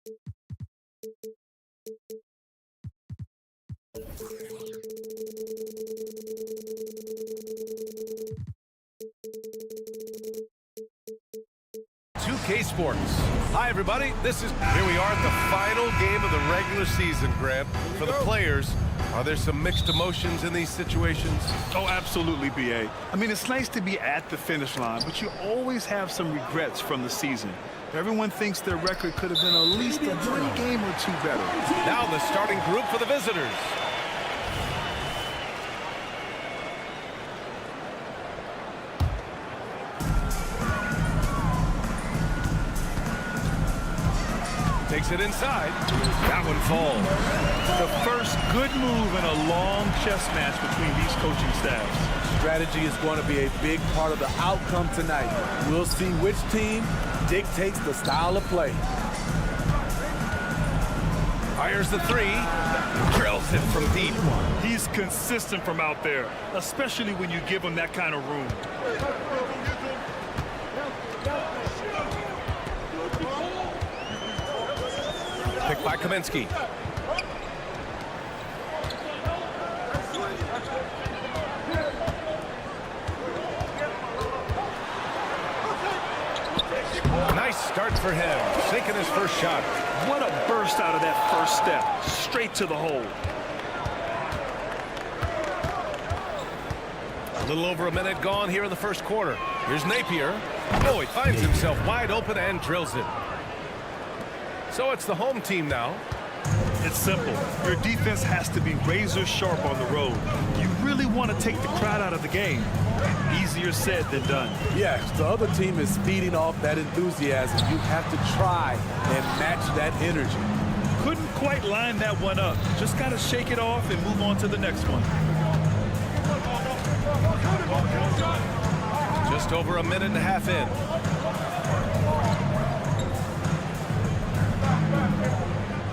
2K Sports. Hi, everybody. Here we are at the final game of the regular season, Graham. For the players, are there some mixed emotions in these situations? Oh, absolutely, B.A. I mean, it's nice to be at the finish line, but you always have some regrets from the season. Everyone thinks their record could have been at least a game or two better. Now the starting group for the visitors. Takes it inside. That one falls. The first good move in a long chess match between these coaching staffs. Strategy is going to be a big part of the outcome tonight. We'll see which team dictates the style of play. Fires the three. Drills it from deep. He's consistent from out there, especially when you give him that kind of room. Picked by Kaminsky. Nice start for him. Sinking his first shot. What a burst out of that first step. Straight to the hole. A little over a minute gone here in the first quarter. Here's Napier. Oh, he finds himself wide open and drills it. So it's the home team now. It's simple. Your defense has to be razor sharp on the road. You really want to take the crowd out of the game. Easier said than done. Yes, the other team is feeding off that enthusiasm. You have to try and match that energy. Couldn't quite line that one up. Just got to shake it off and move on to the next one. Just over a minute and a half in.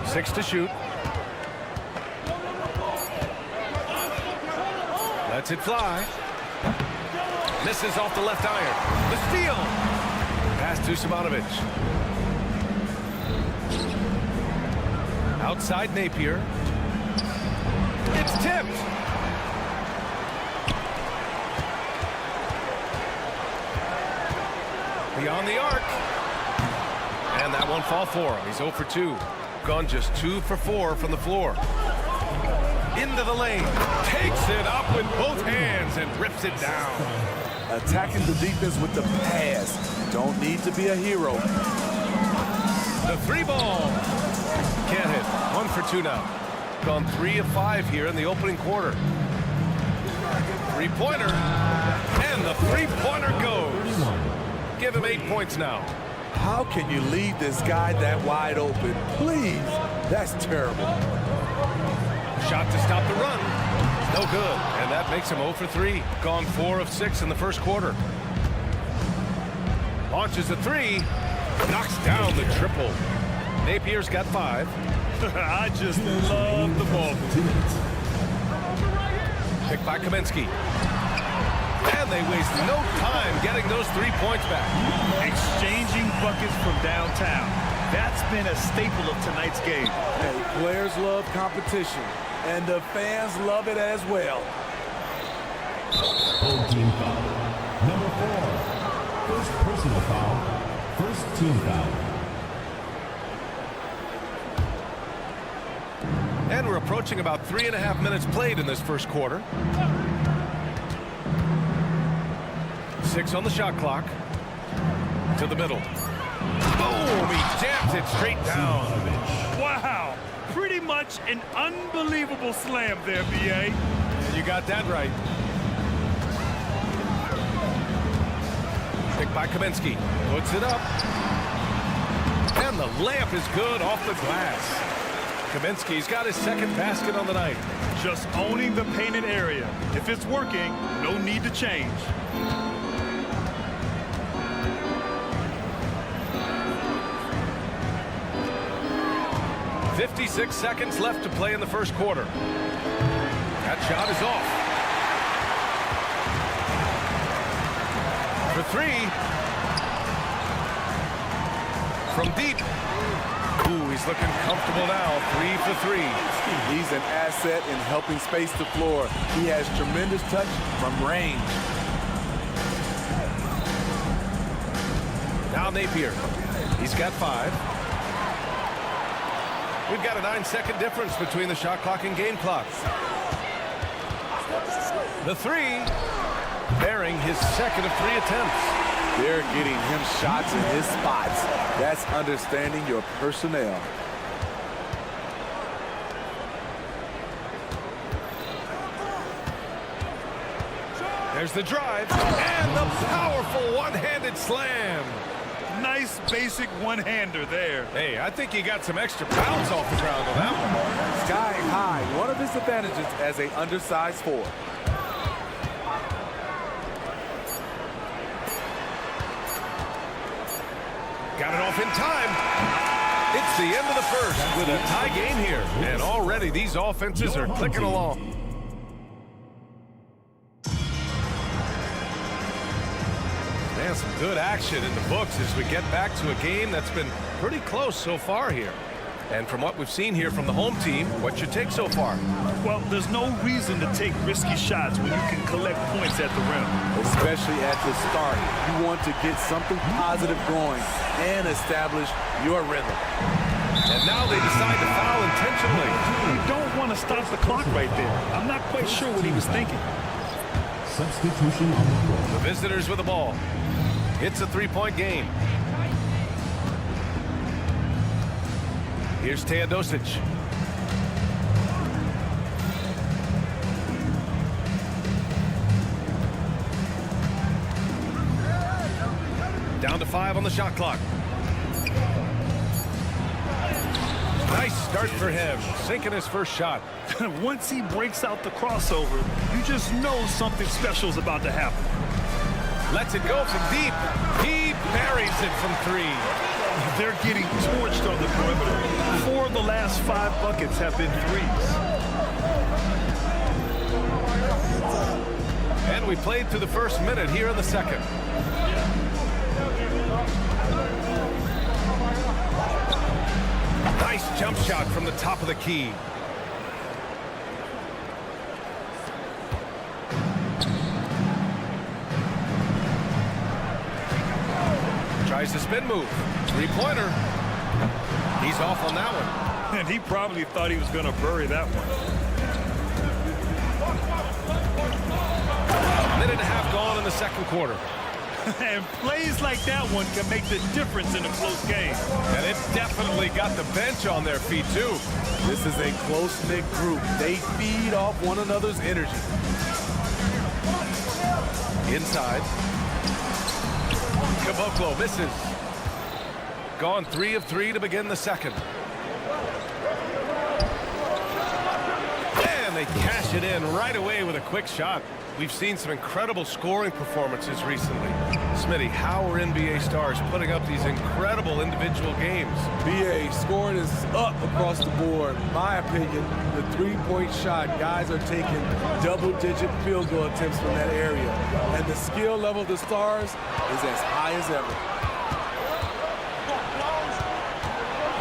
Six to shoot. Lets it fly. Misses off the left iron. The steal. Pass to Simonovic. Outside Napier. It's tipped. Beyond the arc. And that won't fall for him. He's 0 for 2. Gone just 2 for 4 from the floor. Into the lane. Takes it up with both hands and rips it down. Attacking the defense with the pass. Don't need to be a hero. The three ball. Can't hit. 1 for 2 now. Gone 3 of 5 here in the opening quarter. Three-pointer. And the three-pointer goes. Give him 8 points now. How can you leave this guy that wide open? Please. That's terrible. Shot to stop the run. No good. And that makes him 0 for 3. Gone 4 of 6 in the first quarter. Launches a three. Knocks down the triple. Napier's got 5. I just love the ball. Picked by Kaminsky. And they waste no time getting those 3 points back. Exchanging buckets from downtown. That's been a staple of tonight's game. Hey, players love competition, and the fans love it as well. Full team foul. Number 4. First personal foul. First team foul. And we're approaching about 3.5 minutes played in this first quarter. 6 on the shot clock. To the middle. Boom! He jams it straight down. Wow! Pretty much an unbelievable slam there, B.A. You got that right. Picked by Kaminsky. Puts it up. And the layup is good off the glass. Kaminsky's got his second basket on the night. Just owning the painted area. If it's working, no need to change. 56 seconds left to play in the first quarter. That shot is off. For 3. From deep. Ooh, he's looking comfortable now. 3 for 3. He's an asset in helping space the floor. He has tremendous touch from range. Now Napier. He's got 5. We've got a 9-second difference between the shot clock and game clock. The 3, bearing his second of 3 attempts. They're getting him shots in his spots. That's understanding your personnel. There's the drive and the powerful one-handed slam. Nice basic one-hander there. Hey, I think he got some extra pounds off the ground on that one. Sky high, one of his advantages as an undersized forward. Got it off in time. It's the end of the first with a tie game here. And already these offenses are clicking along. Man, some good action in the books as we get back to a game that's been pretty close so far here. And from what we've seen here from the home team, what's your take so far? Well, there's no reason to take risky shots when you can collect points at the rim. Especially at the start. You want to get something positive going and establish your rhythm. And now they decide to foul intentionally. You don't want to stop the clock right there. I'm not quite sure what he was thinking. Substitution on the court. The visitors with the ball. It's a 3-point game. Here's Teodosic. Down to 5 on the shot clock. Nice start for him, sinking his first shot. Once he breaks out the crossover, you just know something special is about to happen. Lets it go from deep. He buries it from 3. They're getting torched on the perimeter. 4 of the last 5 buckets have been threes. And we played through the first minute here in the second. Nice jump shot from the top of the key. Tries the spin move. 3-pointer. He's off on that one. And he probably thought he was going to bury that one. A minute and a half gone in the second quarter. And plays like that one can make the difference in a close game. And it definitely got the bench on their feet, too. This is a close-knit group. They feed off one another's energy. Inside. Caboclo misses. Gone 3 of 3 to begin the second. And they cash it in right away with a quick shot. We've seen some incredible scoring performances recently. Smitty, how are NBA stars putting up these incredible individual games? BA, scoring is up across the board. My opinion, the 3-point shot, guys are taking double-digit field goal attempts from that area. And the skill level of the stars is as high as ever.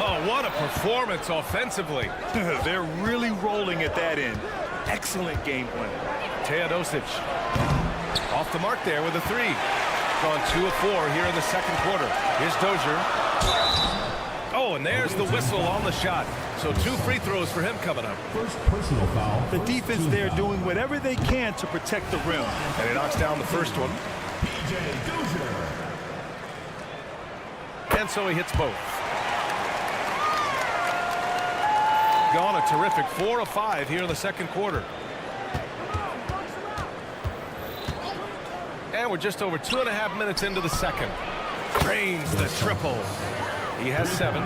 Oh, what a performance offensively. They're really rolling at that end. Excellent game plan. Teodosic off the mark there with a 3. Gone 2 of 4 here in the second quarter. Here's Dozier. Oh, and there's the whistle on the shot. So 2 free throws for him coming up. First personal foul. The defense there doing whatever they can to protect the rim. And he knocks down the first one. And so he hits both. Gone a terrific 4 of 5 here in the second quarter. And we're just over 2.5 minutes into the second. Drains the triple. He has 7.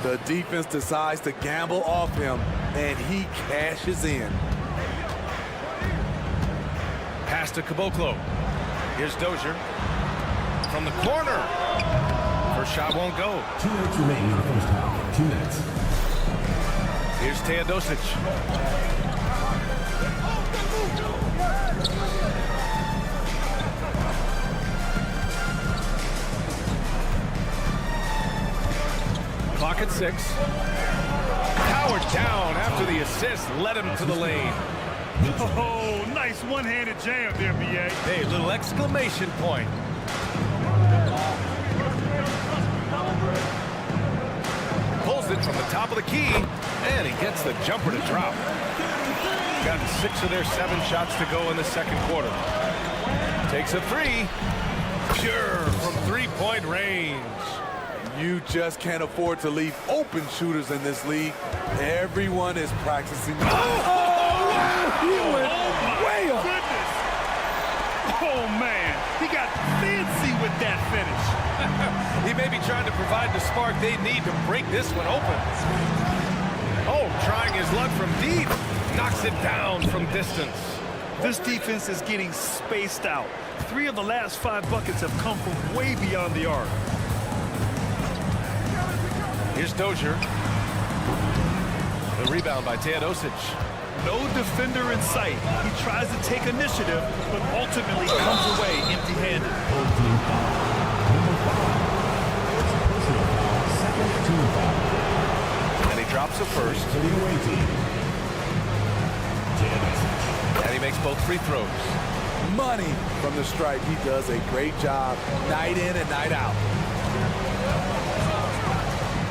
The defense decides to gamble off him, and he cashes in. Pass to Caboclo. Here's Dozier. From the corner. First shot won't go. 2 minutes remaining in the first half. 2 minutes. Here's Teodosic. Clock at 6. Powered down after the assist, led him to the lane. Oh, nice one-handed jam there, B.A. Hey, little exclamation point. Pulls it from the top of the key, and he gets the jumper to drop. Got 6 of their 7 shots to go in the second quarter. Takes a 3. Pure from three-point range. You just can't afford to leave open shooters in this league. Everyone is practicing. He went way up. Goodness. Oh, man. He got fancy with that finish. He may be trying to provide the spark they need to break this one open. Oh, trying his luck from deep. Knocks it down from distance. This defense is getting spaced out. 3 of the last 5 buckets have come from way beyond the arc. Here's Dozier. The rebound by Teodosic. No defender in sight. He tries to take initiative, but ultimately comes away empty-handed. And he drops a first. And he makes both free throws. Money from the stripe. He does a great job night in and night out.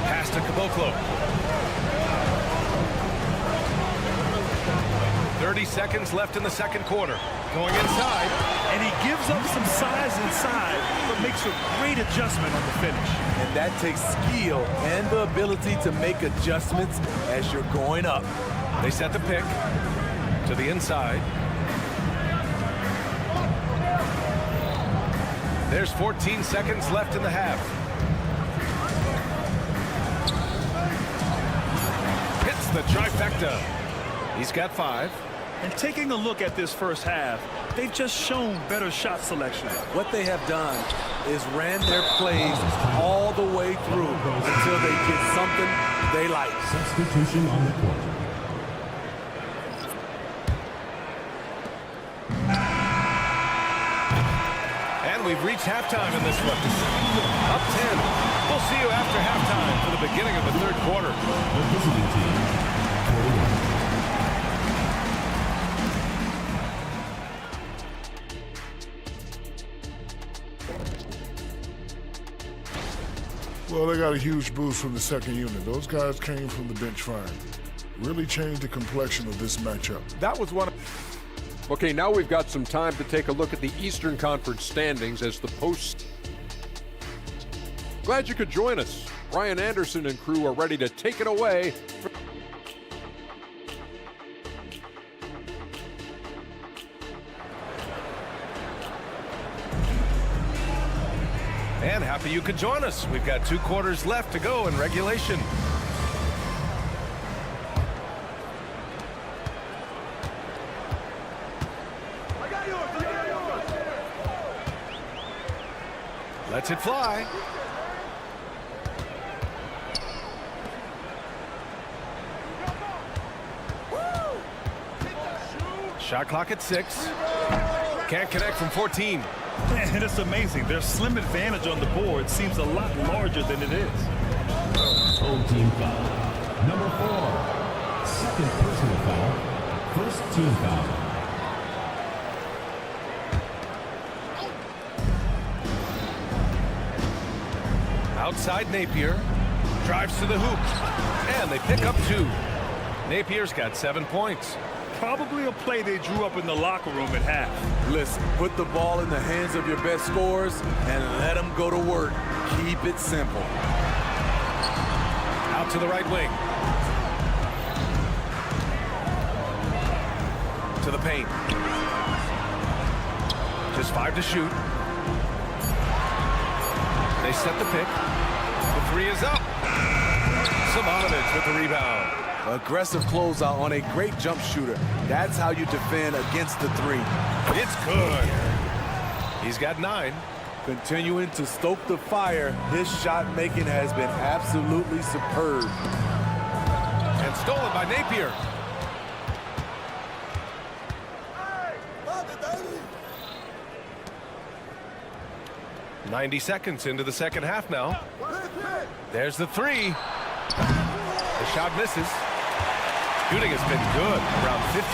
Pass to Caboclo. 30 seconds left in the second quarter. Going inside. And he gives up some size inside, but makes a great adjustment on the finish. And that takes skill and the ability to make adjustments as you're going up. They set the pick to the inside. There's 14 seconds left in the half. Hits the trifecta. He's got 5. And taking a look at this first half, they've just shown better shot selection. What they have done is ran their plays all the way through until they get something they like. Substitution on the court. And we've reached halftime in this one. Up 10. We'll see you after halftime for the beginning of the third quarter. The visiting team, Crvena. Well, they got a huge boost from the second unit. Those guys came from the bench fine. Really changed the complexion of this matchup. That was one of... Okay, now we've got some time to take a look at the Eastern Conference standings as the post. Glad you could join us. Brian Anderson and crew are ready to take it away. And happy you could join us. We've got 2 quarters left to go in regulation. Lets it fly. Shot clock at 6. Can't connect from 14. And it's amazing. Their slim advantage on the board seems a lot larger than it is. Home team foul. Number 4. Second personal foul. First team foul. Outside Napier. Drives to the hoop. And they pick up 2. Napier's got 7 points. Probably a play they drew up in the locker room at half. Listen, put the ball in the hands of your best scorers and let them go to work. Keep it simple. Out to the right wing. To the paint. Just 5 to shoot. They set the pick. The 3 is up. Simonovic with the rebound. Aggressive closeout on a great jump shooter. That's how you defend against the 3. It's good. He's got 9. Continuing to stoke the fire, his shot making has been absolutely superb. And stolen by Napier. "90 seconds into the second half now. There's the 3. The shot misses. Shooting has been good, around 52%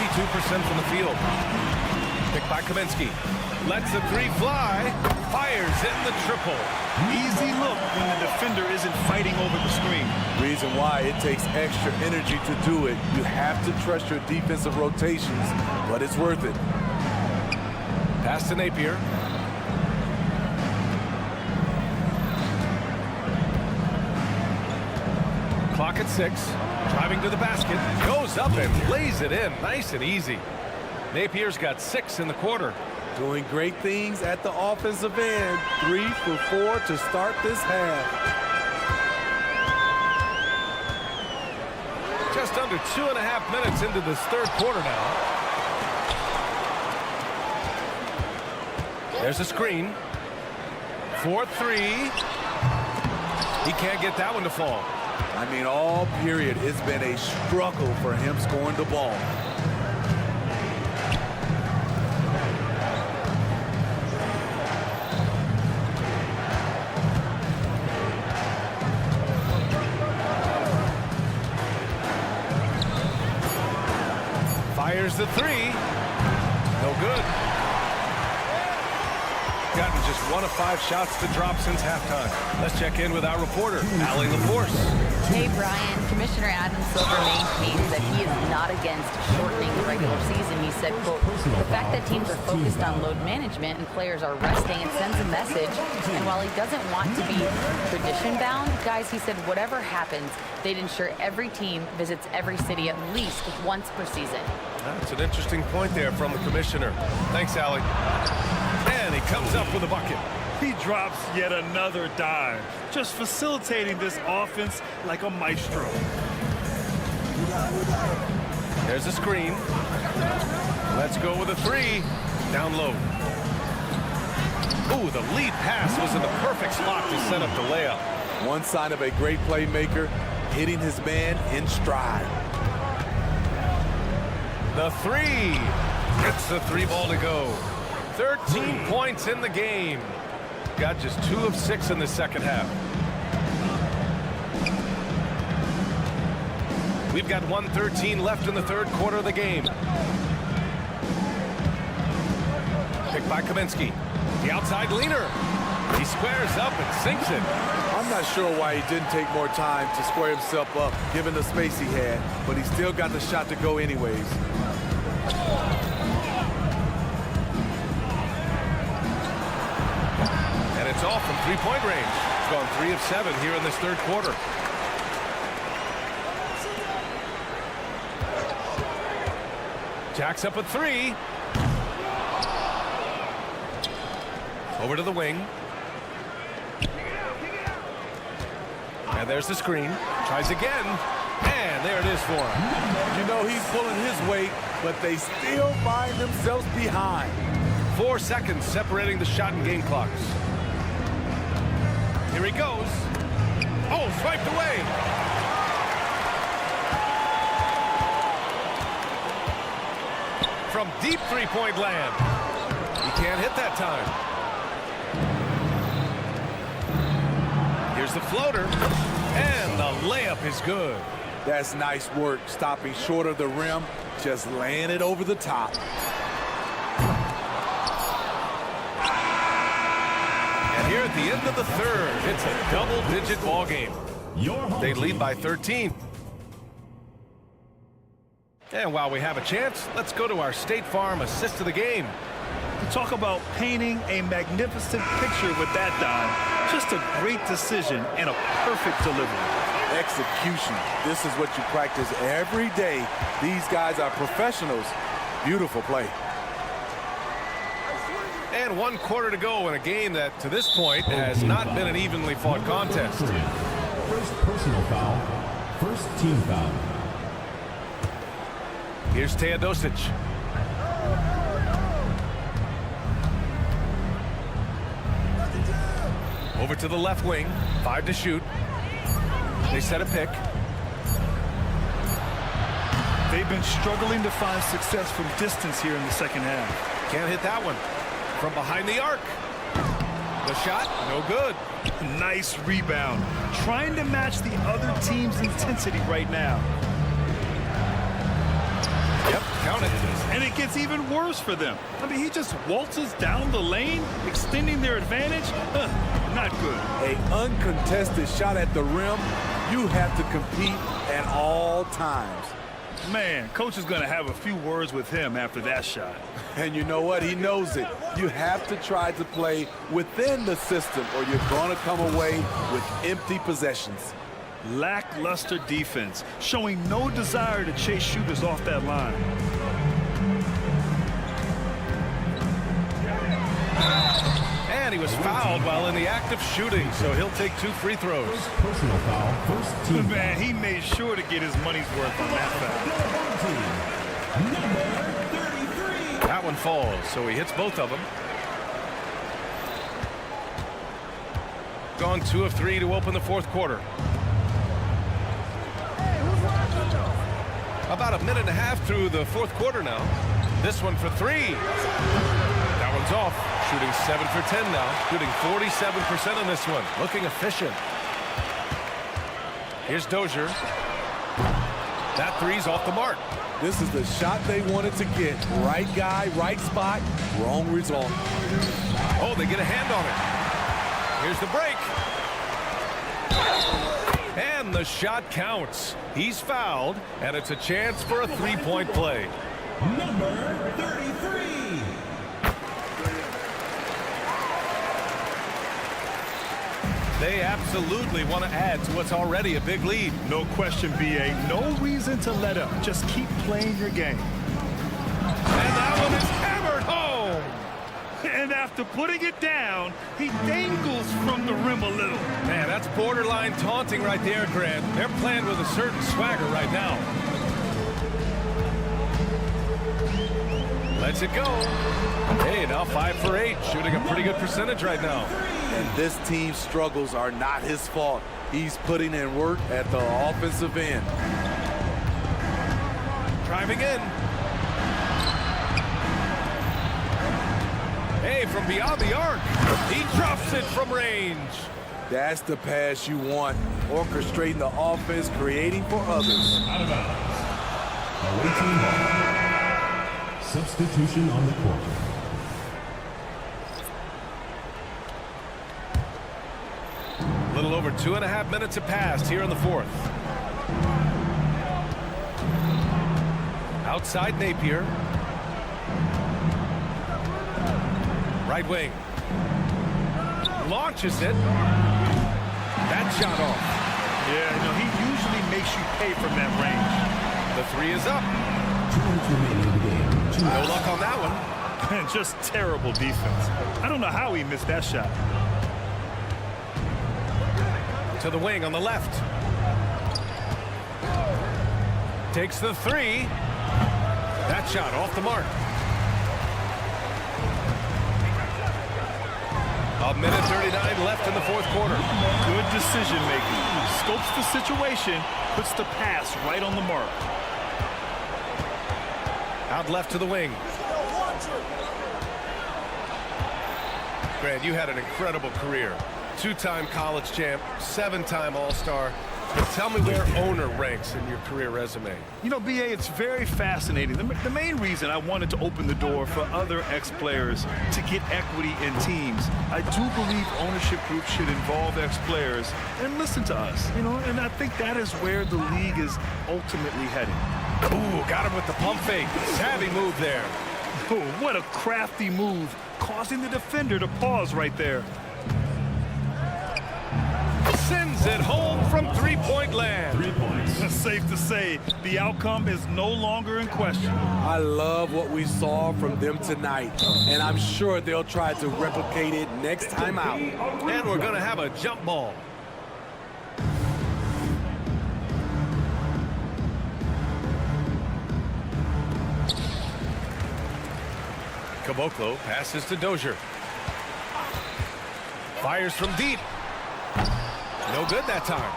from the field. Picked by Kaminsky. Lets the three fly. Fires in the triple. Easy look when the defender isn't fighting over the screen. Reason why it takes extra energy to do it. You have to trust your defensive rotations, but it's worth it. Pass to Napier. Clock at 6. Driving to the basket. Goes up and lays it in. Nice and easy. Napier's got 6 in the quarter. Doing great things at the offensive end. 3 for 4 to start this half. Just under 2.5 minutes into this third quarter now. There's a screen. 4-3. He can't get that one to fall. I mean, all period, it's been a struggle for him scoring the ball. Fires the three. No good. Gotten just 1 of 5 shots to drop since halftime. Let's check in with our reporter, Allie LaForce. Hey, Brian. Commissioner Adam Silver maintains that he is not against shortening the regular season. He said, quote, the fact that teams are focused on load management and players are resting, it sends a message. And while he doesn't want to be tradition-bound, guys, he said whatever happens, they'd ensure every team visits every city at least once per season. That's an interesting point there from the commissioner. Thanks, Allie. And he comes up with a bucket. He drops yet another dive, just facilitating this offense like a maestro. There's a screen. Let's go with a three. Down low. Ooh, the lead pass was in the perfect spot to set up the layup. One sign of a great playmaker, hitting his man in stride. The three. Gets the 3 ball to go. 13 points in the game. Got just 2 of 6 in the second half. We've got 1:13 left in the third quarter of the game. Picked by Kaminsky. The outside leaner. He squares up and sinks it. I'm not sure why he didn't take more time to square himself up, given the space he had, but he still got the shot to go anyways. And it's off from 3-point range. It's gone 3 of 7 here in this third quarter. Jacks up a 3. Over to the wing. And there's the screen. Tries again. And there it is for him. You know he's pulling his weight, but they still find themselves behind. 4 seconds separating the shot and game clocks. Here he goes. Oh, swiped away. From deep 3-point land. He can't hit that time. Here's the floater. And the layup is good. That's nice work, stopping short of the rim, just laying it over the top. And here at the end of the third, it's a double-digit ball game. They lead by 13. And while we have a chance, let's go to our State Farm assist of the game. Talk about painting a magnificent picture with that dive. Just a great decision and a perfect delivery. Execution. This is what you practice every day. These guys are professionals. Beautiful play. And 1 quarter to go in a game that, to this point, has not been an evenly fought contest. First personal foul. First team foul. Here's Teodosic. Over to the left wing. 5 to shoot. They set a pick. They've been struggling to find success from distance here in the second half. Can't hit that one. From behind the arc. The shot, no good. Nice rebound. Trying to match the other team's intensity right now. Yep, count it. And it gets even worse for them. I mean, he just waltzes down the lane, extending their advantage. Not good. An uncontested shot at the rim, you have to compete at all times. Man, coach is going to have a few words with him after that shot. And you know what? He knows it. You have to try to play within the system or you're going to come away with empty possessions. Lackluster defense, showing no desire to chase shooters off that line. And he was fouled while in the act of shooting, so he'll take 2 free throws. Personal foul, first team. Man, he made sure to get his money's worth on that foul. That one falls, so he hits both of them. Gone 2 of 3 to open the fourth quarter. About a minute and a half through the fourth quarter now. This one for 3. That one's off. Shooting 7 for 10 now. Shooting 47% on this one. Looking efficient. Here's Dozier. That 3's off the mark. This is the shot they wanted to get. Right guy, right spot, wrong result. Oh, they get a hand on it. Here's the break. And the shot counts. He's fouled, and it's a chance for a 3-point play. Number 33. They absolutely want to add to what's already a big lead. No question, B.A. No reason to let up. Just keep playing your game. And that one is hammered home. And after putting it down, he dangles from the rim a little. Man, that's borderline taunting right there, Grant. They're playing with a certain swagger right now. Lets it go. Hey, now 5 for 8, shooting a pretty good percentage right now. And this team's struggles are not his fault. He's putting in work at the offensive end. Driving in. Hey, from beyond the arc. He drops it from range. That's the pass you want. Orchestrating the offense, creating for others. Out of bounds. Away team ball. Substitution on the court. A little over 2.5 minutes have passed here in the fourth. Outside Napier. Right wing. Launches it. That shot off. Yeah, you know, he usually makes you pay from that range. The 3 is up. 2 minutes remaining in the game. No luck on that one. Just terrible defense. I don't know how he missed that shot. To the wing on the left. Takes the 3. That shot off the mark. A minute 39 left in the fourth quarter. Good decision making. Scopes the situation, puts the pass right on the mark. Out left to the wing. Grant, you had an incredible career. 2-time college champ, 7-time All-Star. But tell me where owner ranks in your career resume. You know, B.A., it's very fascinating. The main reason I wanted to open the door for other ex-players to get equity in teams, I do believe ownership groups should involve ex-players and listen to us, you know, and I think that is where the league is ultimately heading. Ooh, got him with the pump fake. Savvy move there. Oh, what a crafty move, causing the defender to pause right there. Sends it home from 3-point land. 3 points. It's safe to say the outcome is no longer in question. I love what we saw from them tonight, and I'm sure they'll try to replicate it next time out. And we're going to have a jump ball. Caboclo passes to Dozier. Fires from deep. No good that time.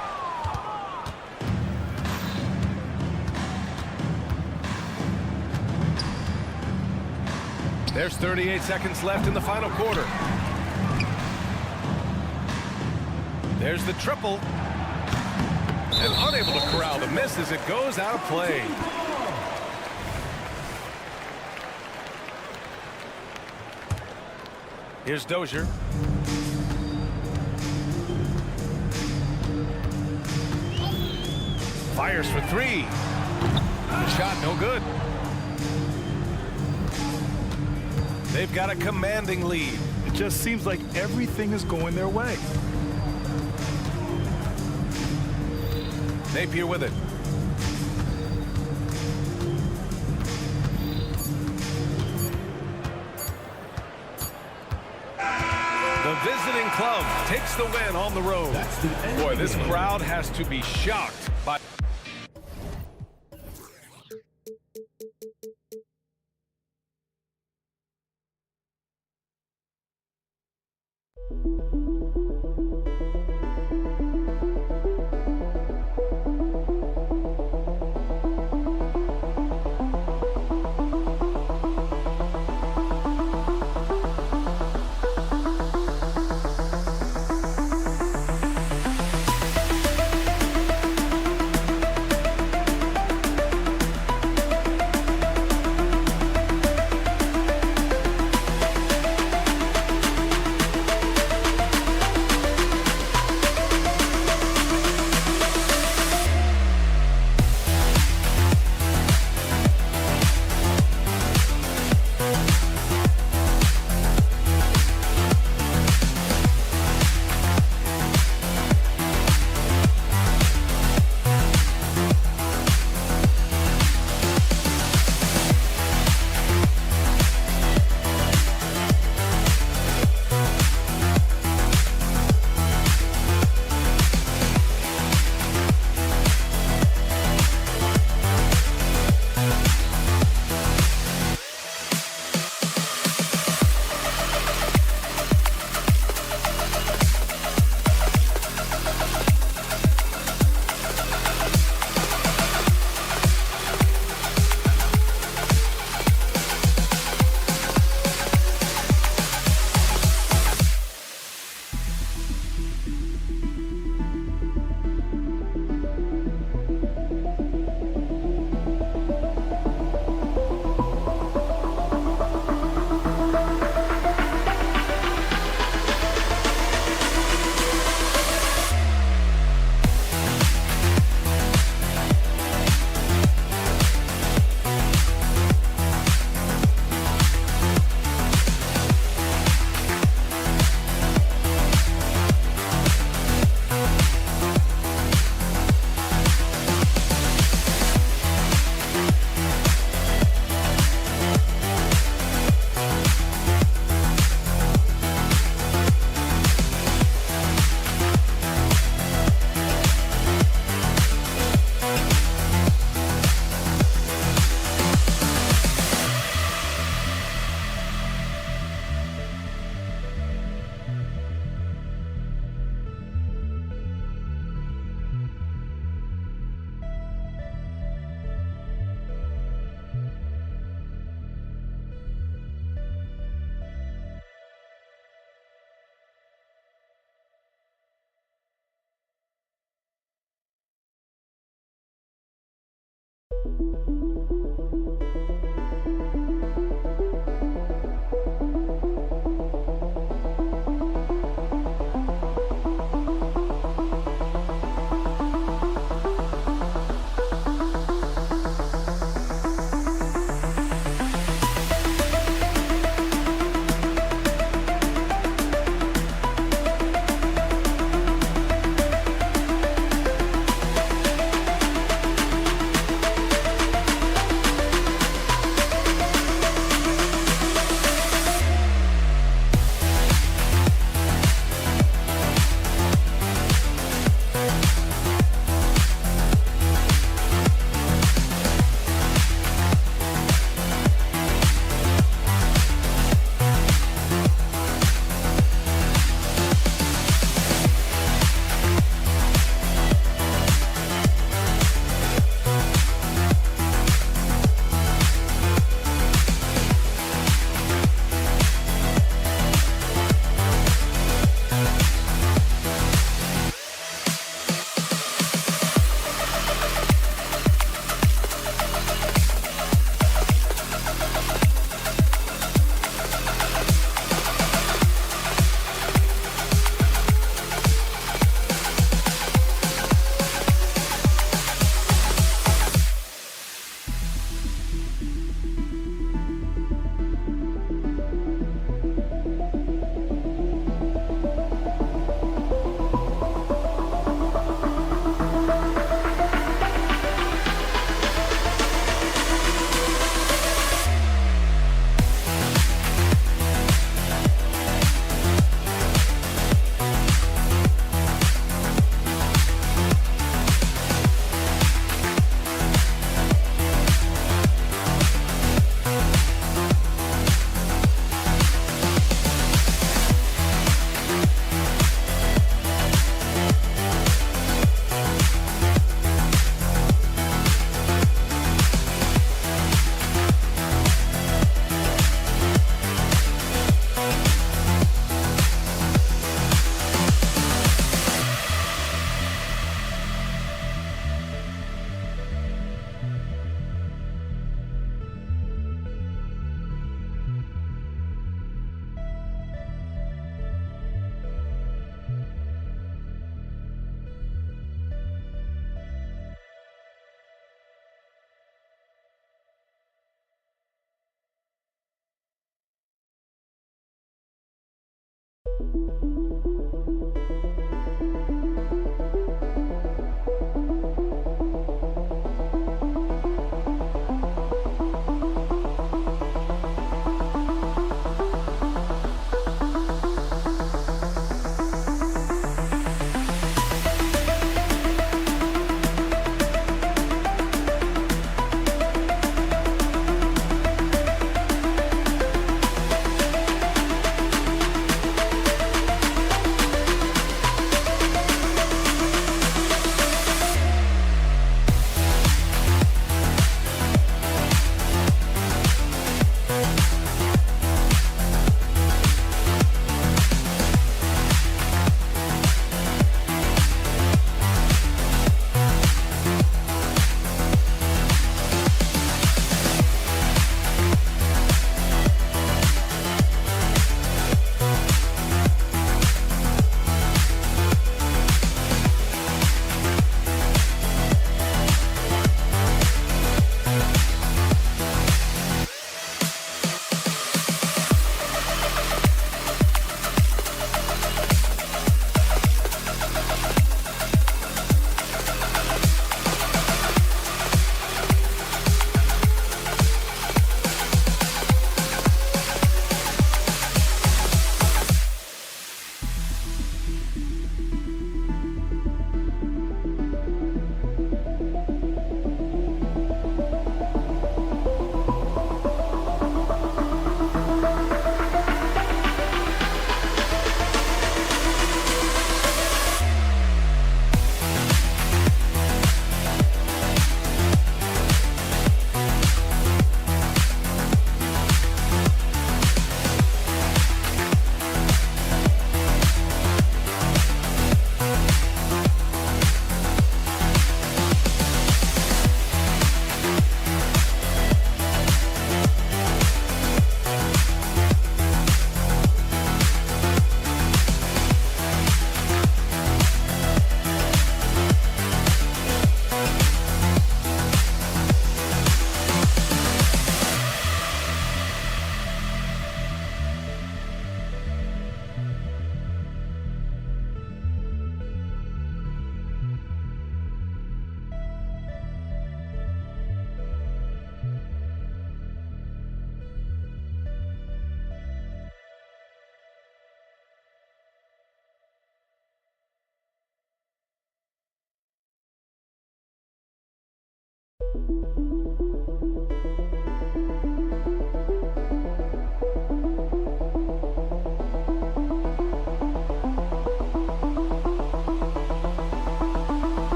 There's 38 seconds left in the final quarter. There's the triple. And unable to corral the miss as it goes out of play. Here's Dozier. Fires for three. Shot no good. They've got a commanding lead. It just seems like everything is going their way. Napier with it. The visiting club takes the win on the road. Boy, this crowd has to be shocked by...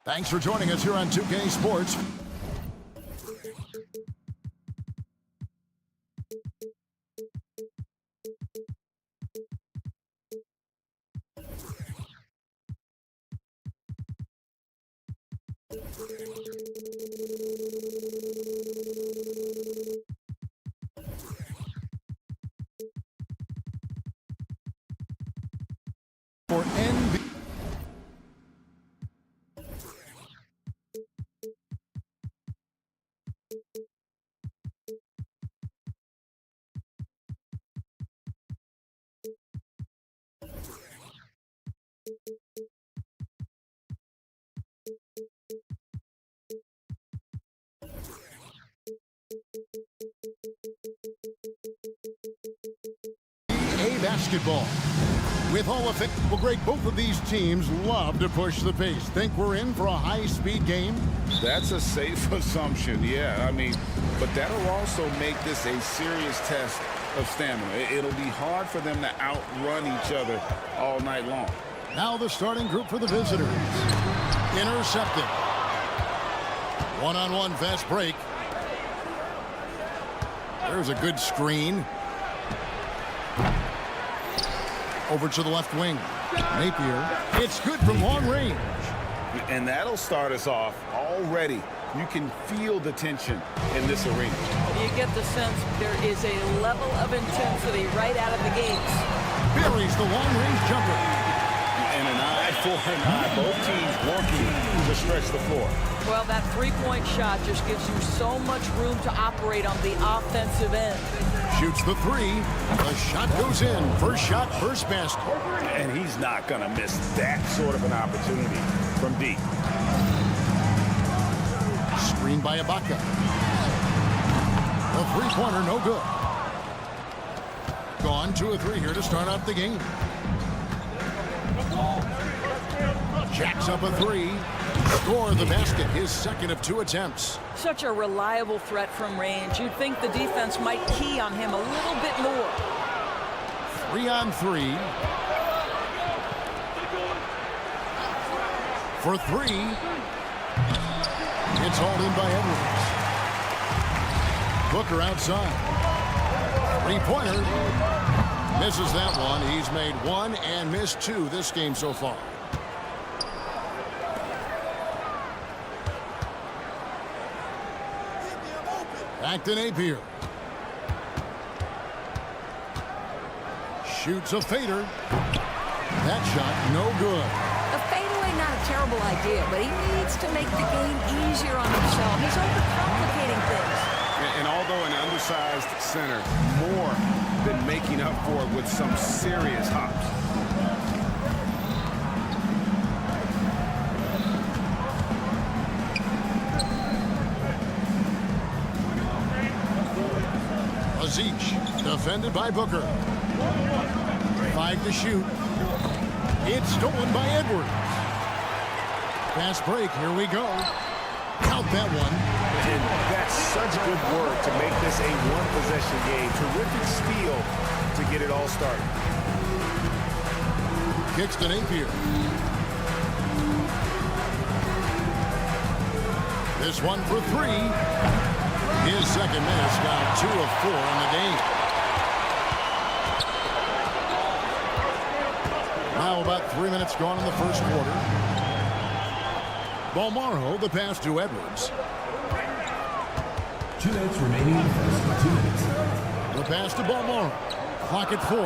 Thanks for joining us here on 2K Sports. For NB. Basketball. With Hall of Fame, well, Greg, both of these teams love to push the pace. Think we're in for a high-speed game? That's a safe assumption, yeah. I mean, but that'll also make this a serious test of stamina. It'll be hard for them to outrun each other all night long. Now the starting group for the visitors. Intercepted. One-on-one fast break. There's a good screen. Over to the left wing. Napier. It's good from long range. And that'll start us off already. You can feel the tension in this arena. You get the sense there is a level of intensity right out of the gates. Buries the long-range jumper. And an eye for an eye. Both teams working to stretch the floor. Well, that three-point shot just gives you so much room to operate on the offensive end. Shoots the three. The shot goes in. First shot, first basket. And he's not going to miss that sort of an opportunity from deep. Screened by Ibaka. The three-pointer, no good. Gone 2-3 here to start out the game. Jacks up a three. Score the basket, his second of 2 attempts. Such a reliable threat from range. You'd think the defense might key on him a little bit more. 3-on-3. For three. It's hauled in by Edwards. Booker outside. Three-pointer. Misses that one. He's made 1 and missed 2 this game so far. Back to Napier. Shoots a fader. That shot no good. A fadeaway, not a terrible idea, but he needs to make the game easier on himself. He's overcomplicating things. And although an undersized center, more than making up for it with some serious hops. Zic, defended by Booker. 5 to shoot. It's stolen by Edwards. Fast break, here we go. Count that one. And that's such good work to make this a one-possession game. Terrific steal to get it all started. Kicks to Napier. This one for 3. His second miss, now 2 of 4 in the game. Now about 3 minutes gone in the first quarter. Balmaro, the pass to Edwards. 2 minutes remaining in the first 2 minutes. The pass to Balmaro. Clock at 4.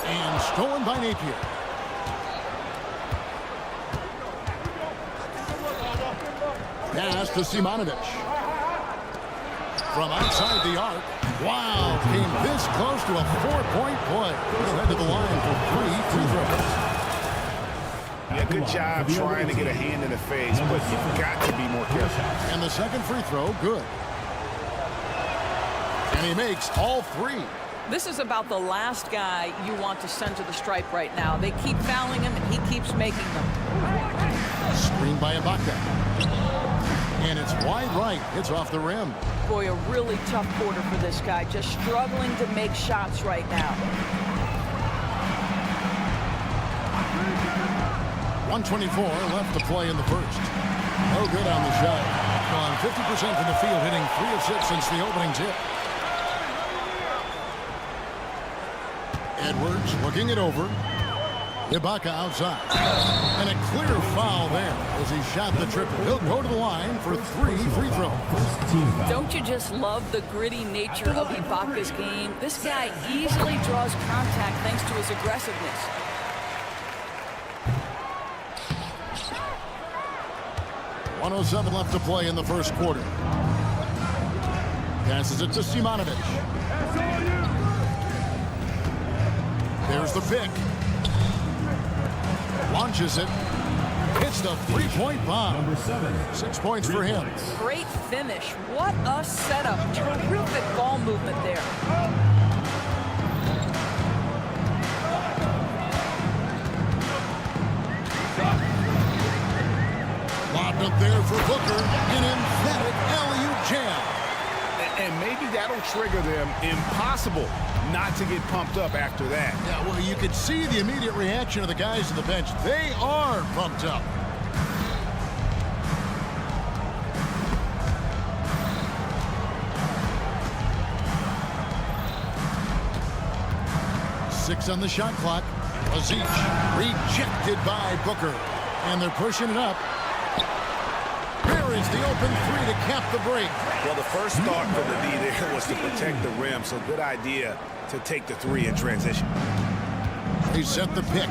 And stolen by Napier. Pass to Simonovic. From outside the arc. Wow, came this close to a 4-point play. He'll head to the line for 3 free throws. Yeah, good job trying to get a hand in the face, but you've got to be more careful. And the second free throw, good. And he makes all 3. This is about the last guy you want to send to the stripe right now. They keep fouling him, and he keeps making them. Screen by Ibaka. And it's wide right. It's off the rim. Boy, a really tough quarter for this guy. Just struggling to make shots right now. 124 left to play in the first. No good on the shot. Gone 50% from the field, hitting 3 of 6 since the opening tip. Edwards looking it over. Ibaka outside. And a clear foul there as he shot the triple. He'll go to the line for 3 free throws. Don't you just love the gritty nature of Ibaka's game? This guy easily draws contact thanks to his aggressiveness. .107 left to play in the first quarter. Passes it to Simonovic. There's the pick. Launches it. Hits the three-point bomb. 6 points for him. Great finish. What a setup. Terrific ball movement there. Lobbed up there for Booker. An emphatic alley-oop jam. And maybe that'll trigger them. Impossible not to get pumped up after that. Yeah, well, you could see the immediate reaction of the guys on the bench. They are pumped up. Six on the shot clock. Zic rejected by Booker. And they're pushing it up. Here is the open 3 to cap the break. Well, the first thought for the D there was to protect the rim, so good idea to take the 3 in transition. He set the pick.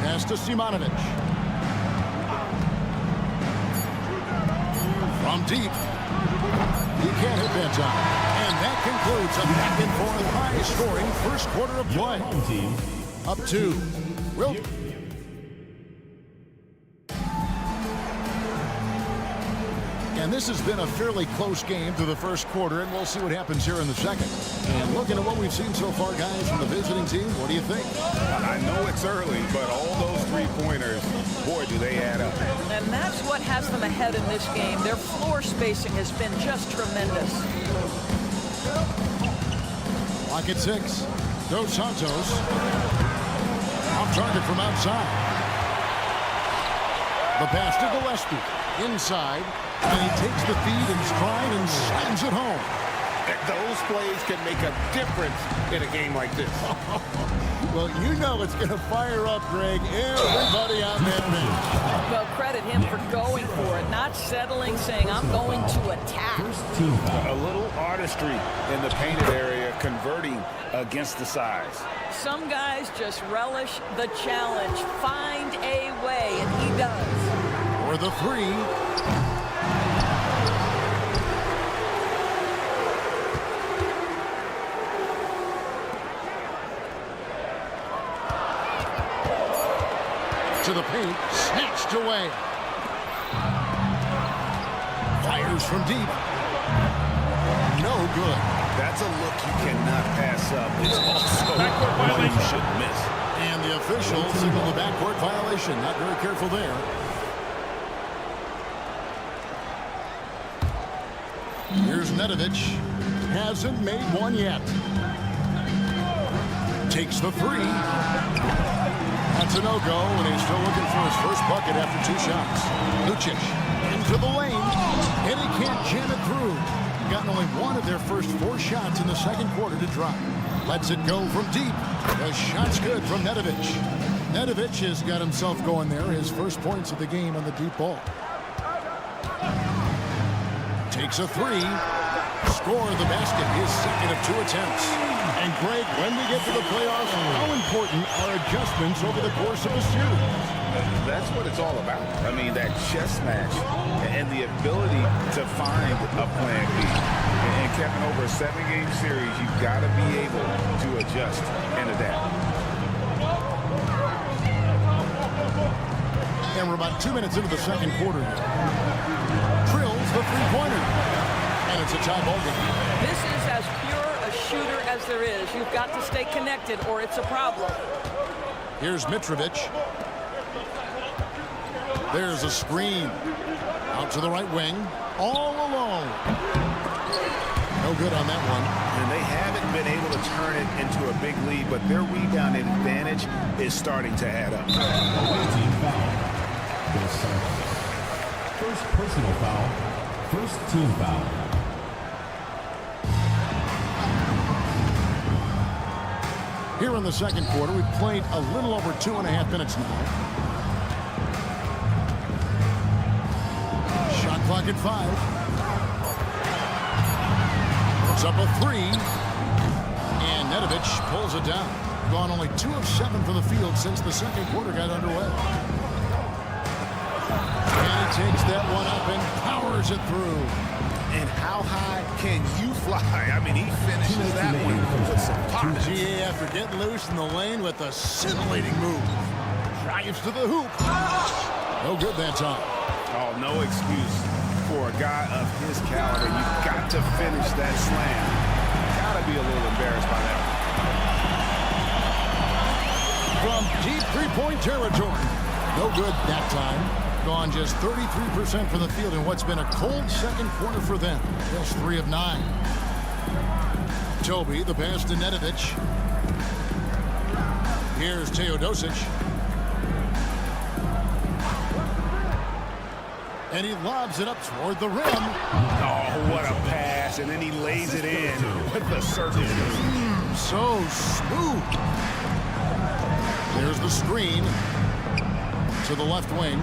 Pass to Simonovic. From deep. He can't hit that time. And that concludes a back-and-forth high-scoring first quarter of play. Up 2. Wilt. And this has been a fairly close game through the first quarter, and we'll see what happens here in the second. And looking at what we've seen so far, guys, from the visiting team, what do you think? I know it's early, but all those three-pointers, boy, do they add up. And that's what has them ahead in this game. Their floor spacing has been just tremendous. Lock at 6. Dos Santos. Off target from outside. The pass to Gillespie. Inside. And he takes the feed in stride and slams it home. Those plays can make a difference in a game like this. Well, you know it's going to fire up, Greg. Everybody on that bench. Well, credit him for going for it, not settling, saying, I'm going to attack. A little artistry in the painted area, converting against the size. Some guys just relish the challenge. Find a way, and he does. For the 3. To the paint, snatched away. fires from deep. No good. That's a look you cannot pass up. It's also one you shouldn't miss. And the official signaled the backcourt violation. Not very careful there. Here's Nedovic. Hasn't made one yet. Takes the three. That's a no-go, and he's still looking for his first bucket after 2 shots. Lucic into the lane, and he can't jam it through. Gotten only one of their first 4 shots in the second quarter to drop. Lets it go from deep. The shot's good from Nedovic. Nedovic has got himself going there. His first points of the game on the deep ball. Takes a three. Score the basket, his second of 2 attempts. And Greg, when we get to the playoffs, how important are adjustments over the course of a series? That's what it's all about. I mean, that chess match and the ability to find a plan B. And Kevin, over a 7-game series, you've got to be able to adjust and adapt. And we're about 2 minutes into the second quarter. Drills the three-pointer. And it's a tie ball game. This is as pure a shooter as there is. You've got to stay connected or it's a problem. Here's Mitrovic. There's a screen. Out to the right wing. All alone. No good on that one. And they haven't been able to turn it into a big lead, but their rebound advantage is starting to add up. Team foul. First personal foul. First team foul. Here in the second quarter, we've played a little over 2.5 minutes now. Shot clock at 5. Puts up a 3. And Nedovic pulls it down. Gone only 2 of 7 from the field since the second quarter got underway. And he takes that one up and powers it through. And how high can you fly? I mean, he finishes that one with some pop. GA after getting loose in the lane with a scintillating move. Drives to the hoop. No good that time. Oh, no excuse for a guy of his caliber. You've got to finish that slam. Got to be a little embarrassed by that. From deep three-point territory. No good that time. Gone just 33% from the field in what's been a cold second quarter for them. Just 3 of 9. Toby, the pass to Nedovic. Here's Teodosic. And he lobs it up toward the rim. Oh, what a pass. And then he lays it in with the circle. So smooth. There's the screen to the left wing.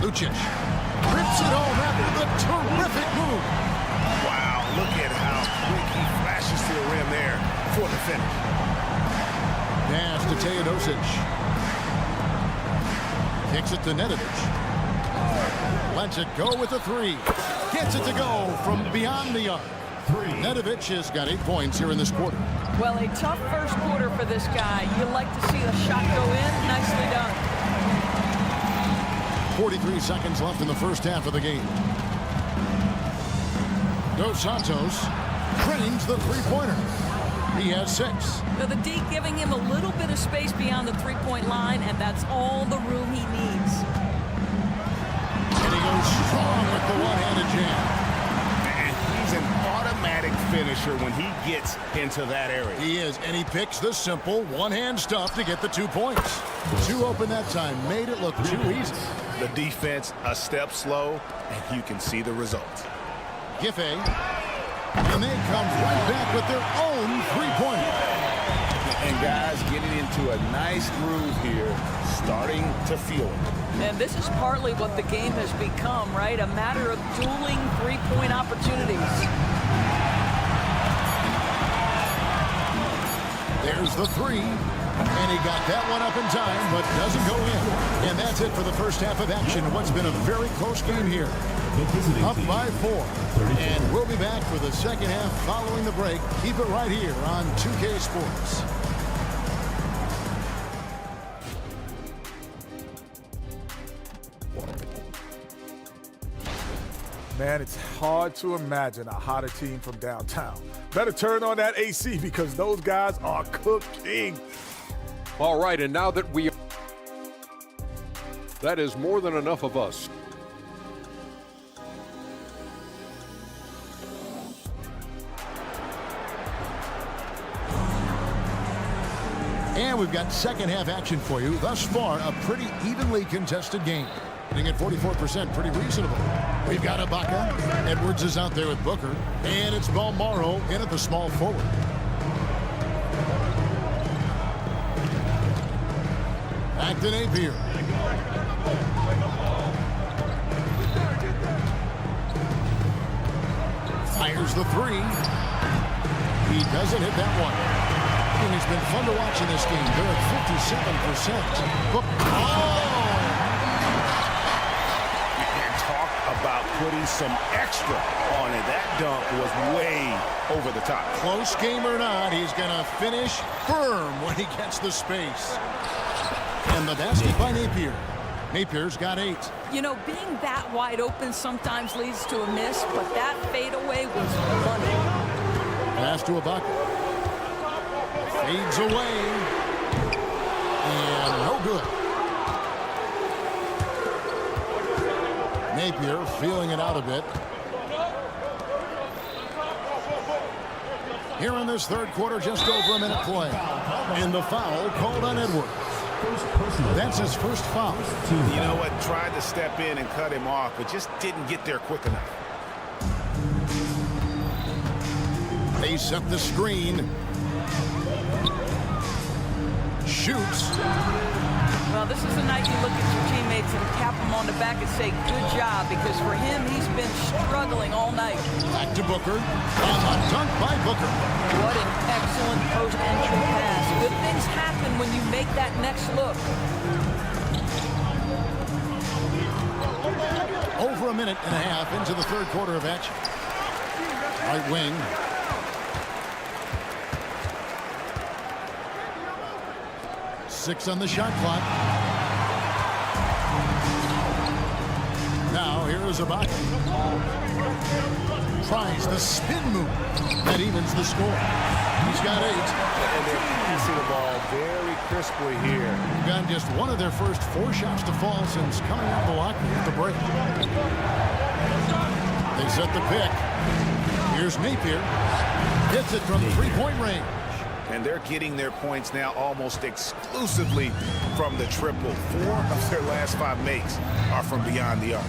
Lucic rips it home after the terrific move. Wow, look at how quick he flashes to the rim there for the finish. Pass to Teodosic. Kicks it to Nedovic. Lets it go with a 3. Gets it to go from beyond the arc. Nedovic has got 8 points here in this quarter. Well, a tough first quarter for this guy. You like to see a shot go in. Nicely done. 43 seconds left in the first half of the game. Dos Santos trains the three-pointer. He has 6. Now the D giving him a little bit of space beyond the three-point line, and that's all the room he needs. And he goes strong with the one-handed jam. And he's an automatic finisher when he gets into that area. He is, and he picks the simple one-hand stuff to get the 2 points. 2 open that time, made it look too easy. The defense a step slow, and you can see the results. Giffey, and they come right back with their own three-pointer. And guys getting into a nice groove here, starting to feel it. And this is partly what the game has become, right? A matter of dueling three-point opportunities. There's the 3. And he got that one up in time, but doesn't go in. And that's it for the first half of action. What's been a very close game here. Up by 4. And we'll be back for the second half following the break. Keep it right here on 2K Sports. Man, it's hard to imagine a hotter team from downtown. Better turn on that AC because those guys are cooking. All right, and now that that is more than enough of us. And we've got second half action for you. Thus far, a pretty evenly contested game. Hitting at 44%, pretty reasonable. We've got Ibaka. Edwards is out there with Booker. And it's Balmaro in at the small forward. Back to Napier. Fires the three. He doesn't hit that one. And it's been fun to watch in this game. They're at 57%. Book. Talk about putting some extra on it. That dunk was way over the top. Close game or not, he's going to finish firm when he gets the space. And the basket by Napier. Napier's got 8. You know, being that wide open sometimes leads to a miss, but that fadeaway was money. Pass to Ibaka. Fades away. And no good. Napier feeling it out a bit. Here in this third quarter, just over a minute play. And the foul called on Edwards. That's his first foul. You know what? Tried to step in and cut him off, but just didn't get there quick enough. They set the screen. Shoots. Well, this is the night you look at your teammates and tap them on the back and say, good job, because for him, he's been struggling all night. Back to Booker. A dunk by Booker. What an excellent post-entry pass. Good things happen when you make that next look. Over a minute and a half into the third quarter of action. Right wing. Six on the shot clock. Now here is Ibaka. Tries the spin move. That evens the score. He's got 8. And they're passing the ball very crisply here. They've gotten just one of their first 4 shots to fall since coming out of the locker room at the break. They set the pick. Here's Napier. Hits it from 3-point range. And they're getting their points now almost exclusively from the triple. 4 of their last 5 makes are from beyond the arc.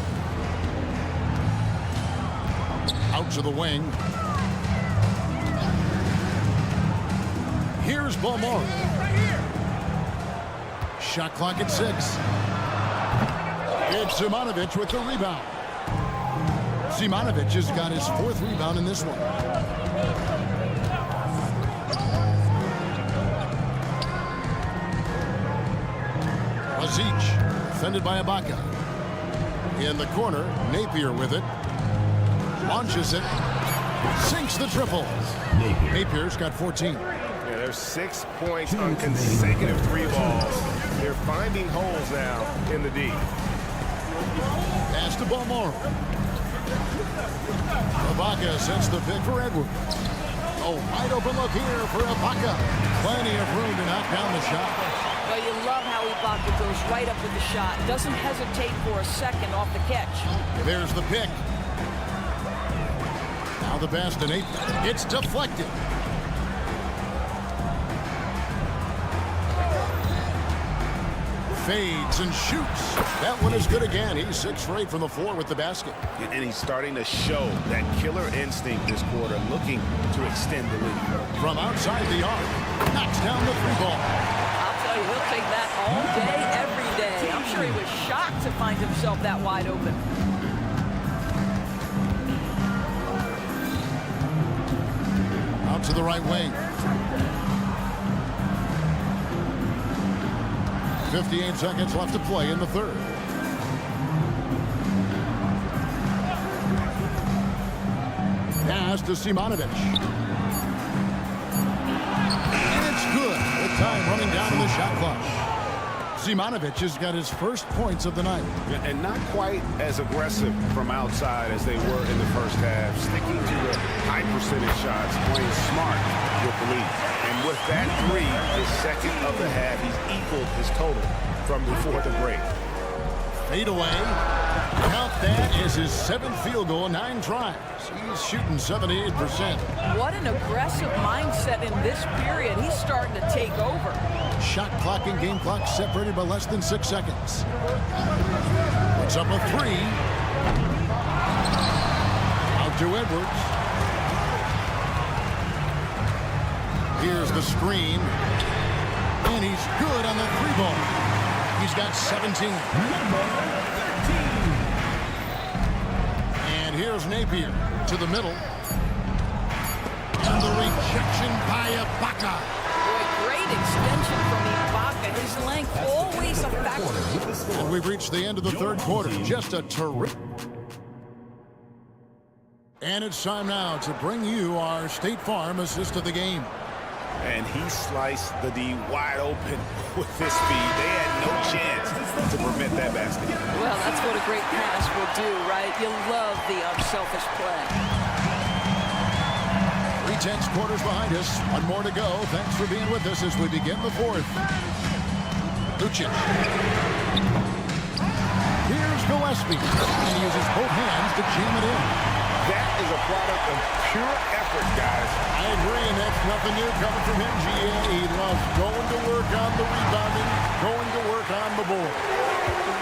Out to the wing. Here's Balmaro. Shot clock at 6. It's Simonovic with the rebound. Simonovic has got his 4th rebound in this one. Zic, defended by Ibaka. In the corner, Napier with it. Launches it. Sinks the triple. Napier's got 14. Yeah, there's 6 points on consecutive 3 balls. They're finding holes now in the D. Pass to Balmaro. Ibaka sets the pick for Edwards. A wide open look here for Ibaka. Plenty of room to knock down the shot. Well, you love how Ibaka goes right up with the shot. Doesn't hesitate for a second off the catch. There's the pick. Now the pass to Napier. It's deflected. Fades and shoots. That one is good again. He's 6 for 8 from the floor with the basket. And he's starting to show that killer instinct this quarter, looking to extend the lead. From outside the arc, knocks down the 3 ball. I'll tell you, he'll take that all day, every day. I'm sure he was shocked to find himself that wide open. Out to the right wing. 58 seconds left to play in the third. Pass to Simonovic. And it's good. With time running down to the shot clock. Zimanovich has got his first points of the night. And not quite as aggressive from outside as they were in the first half. Sticking to the high percentage shots, playing smart with the lead. And with that three, his second of the half, he's equaled his total from before the break. Fade away. Count that as his 7th field goal, 9 tries. He's shooting 78%. What an aggressive mindset in this period. He's starting to take over. Shot clock and game clock separated by less than 6 seconds. Puts up a 3. Out to Edwards. Here's the screen. And he's good on the 3-ball. He's got 17. And here's Napier to the middle. And the rejection by Ibaka. Boy, great extension from Ibaka. His length always a factor. And we've reached the end of the third quarter. Just a terrific. And it's time now to bring you our State Farm assist of the game. And he sliced the D wide open with his speed. They had no chance to prevent that basket. Well, that's what a great pass will do, right? You love the unselfish play. 3/10 quarters behind us. One more to go. Thanks for being with us as we begin the fourth. Lucic. Here's Gillespie. And he uses both hands to jam it in. That is a product of pure effort, guys. I agree, and that's nothing new coming from him, GA. He loves going to work on the rebounding, going to work on the board.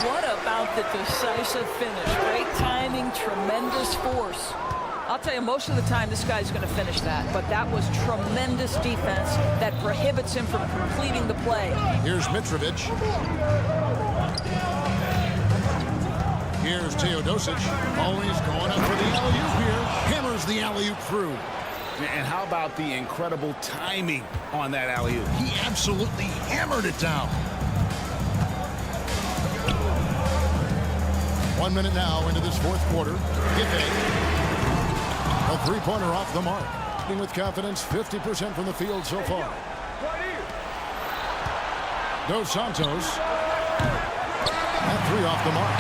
What about the decisive finish? Great timing, tremendous force. I'll tell you, most of the time this guy's going to finish that, but that was tremendous defense that prohibits him from completing the play. Here's Mitrovic. Here's Teodosic. Always going up for the alley-oop here. Hammers the alley-oop through. And how about the incredible timing on that alley-oop? He absolutely hammered it down. 1 minute now into this fourth quarter. A three-pointer off the mark. With confidence, 50% from the field so far. Dos Santos. That 3 off the mark.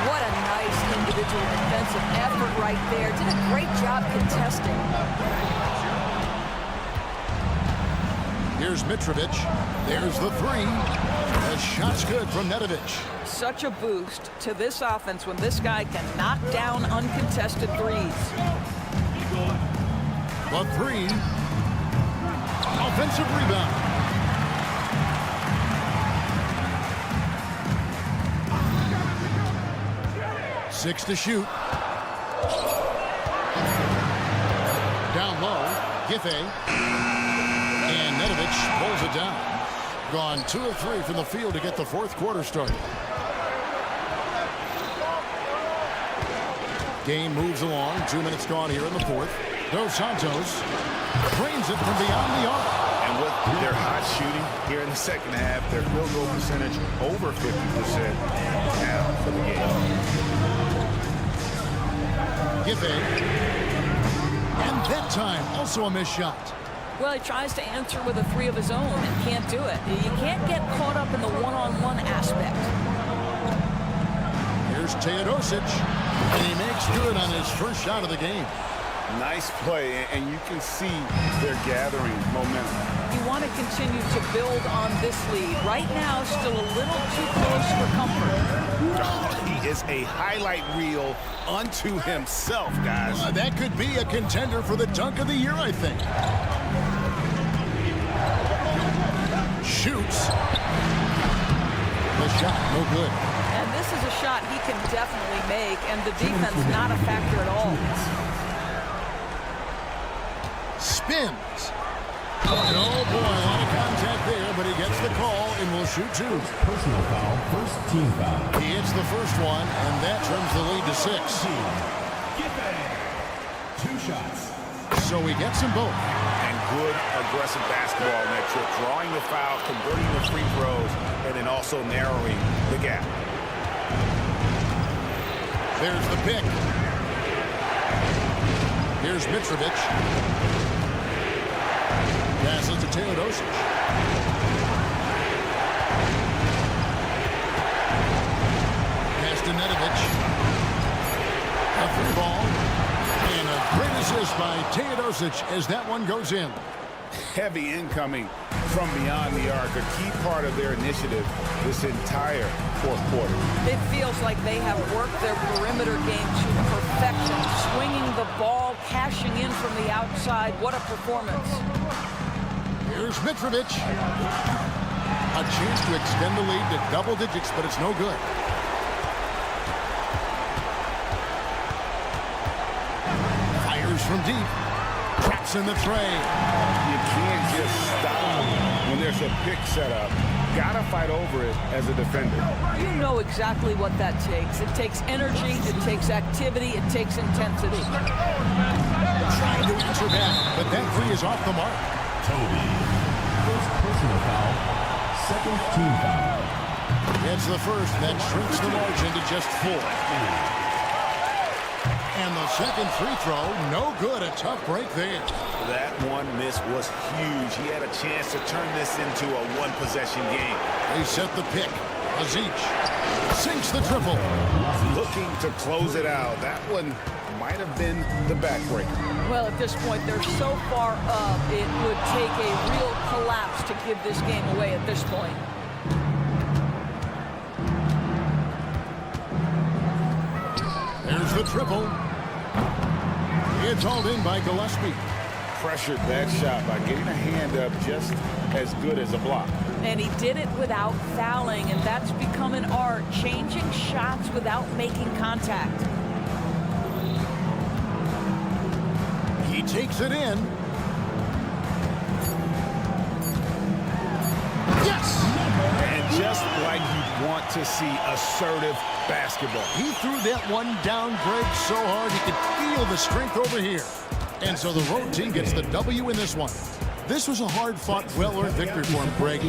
What a nice individual defensive effort right there. Did a great job contesting. Here's Mitrovic. There's the 3. The shot's good from Nedovic. Such a boost to this offense when this guy can knock down uncontested threes. The 3. Offensive rebound. Six to shoot. Down low, Giffey. And Nedovic pulls it down. Gone 2 of 3 from the field to get the fourth quarter started. Game moves along. 2 minutes gone here in the fourth. Dos Santos drains it from beyond the arc. And with their hot shooting here in the second half, their field goal percentage over 50% now for the game. Giffey. And that time, also a missed shot. Well, he tries to answer with a 3 of his own and can't do it. You can't get caught up in the one-on-one aspect. Here's Teodosic, and he makes good on his first shot of the game. Nice play, and you can see they're gathering momentum. You want to continue to build on this lead. Right now, still a little too close for comfort. Oh, he is a highlight reel unto himself, guys. That could be a contender for the dunk of the year, I think. Shoots. The shot, no good. And this is a shot he can definitely make, and the defense not a factor at all. Spins. And oh boy, a lot of contact there, but he gets the call and will shoot 2. Personal foul, first team foul. He hits the first one, and that trims the lead to 6. 2 shots. So he gets them both. And good aggressive basketball on that trip, drawing the foul, converting the free throws, and then also narrowing the gap. There's the pick. Here's Mitrovic. Passes to Teodosic. Teodosic as that one goes in. Heavy incoming from beyond the arc, a key part of their initiative this entire fourth quarter. It feels like they have worked their perimeter game to perfection, swinging the ball, cashing in from the outside. What a performance. Here's Mitrovic. A chance to extend the lead to double digits, but it's no good. Fires from deep. Traps in the tray. You can't just stop when there's a pick set up. Gotta fight over it as a defender. You know exactly what that takes. It takes energy, it takes activity, it takes intensity. Trying to answer back, but that three is off the mark. Toby. First personal foul. Second team foul. It's the first that shrinks the margin to just 4. And the second free throw, no good. A tough break there. That one miss was huge. He had a chance to turn this into a one-possession game. They set the pick. Azic sinks the triple. Looking to close it out. That one might have been the backbreaker. Well, at this point, they're so far up, it would take a real collapse to give this game away at this point. There's the triple. It's hauled in by Gillespie. Pressured that shot by getting a hand up just as good as a block. And he did it without fouling, and that's become an art, changing shots without making contact. He takes it in. Yes! And just like you want to see, assertive basketball. He threw that one down, Greg, so hard you could feel the strength over here. And so the road team gets the W in this one. This was a hard-fought, well-earned victory for him, Greg.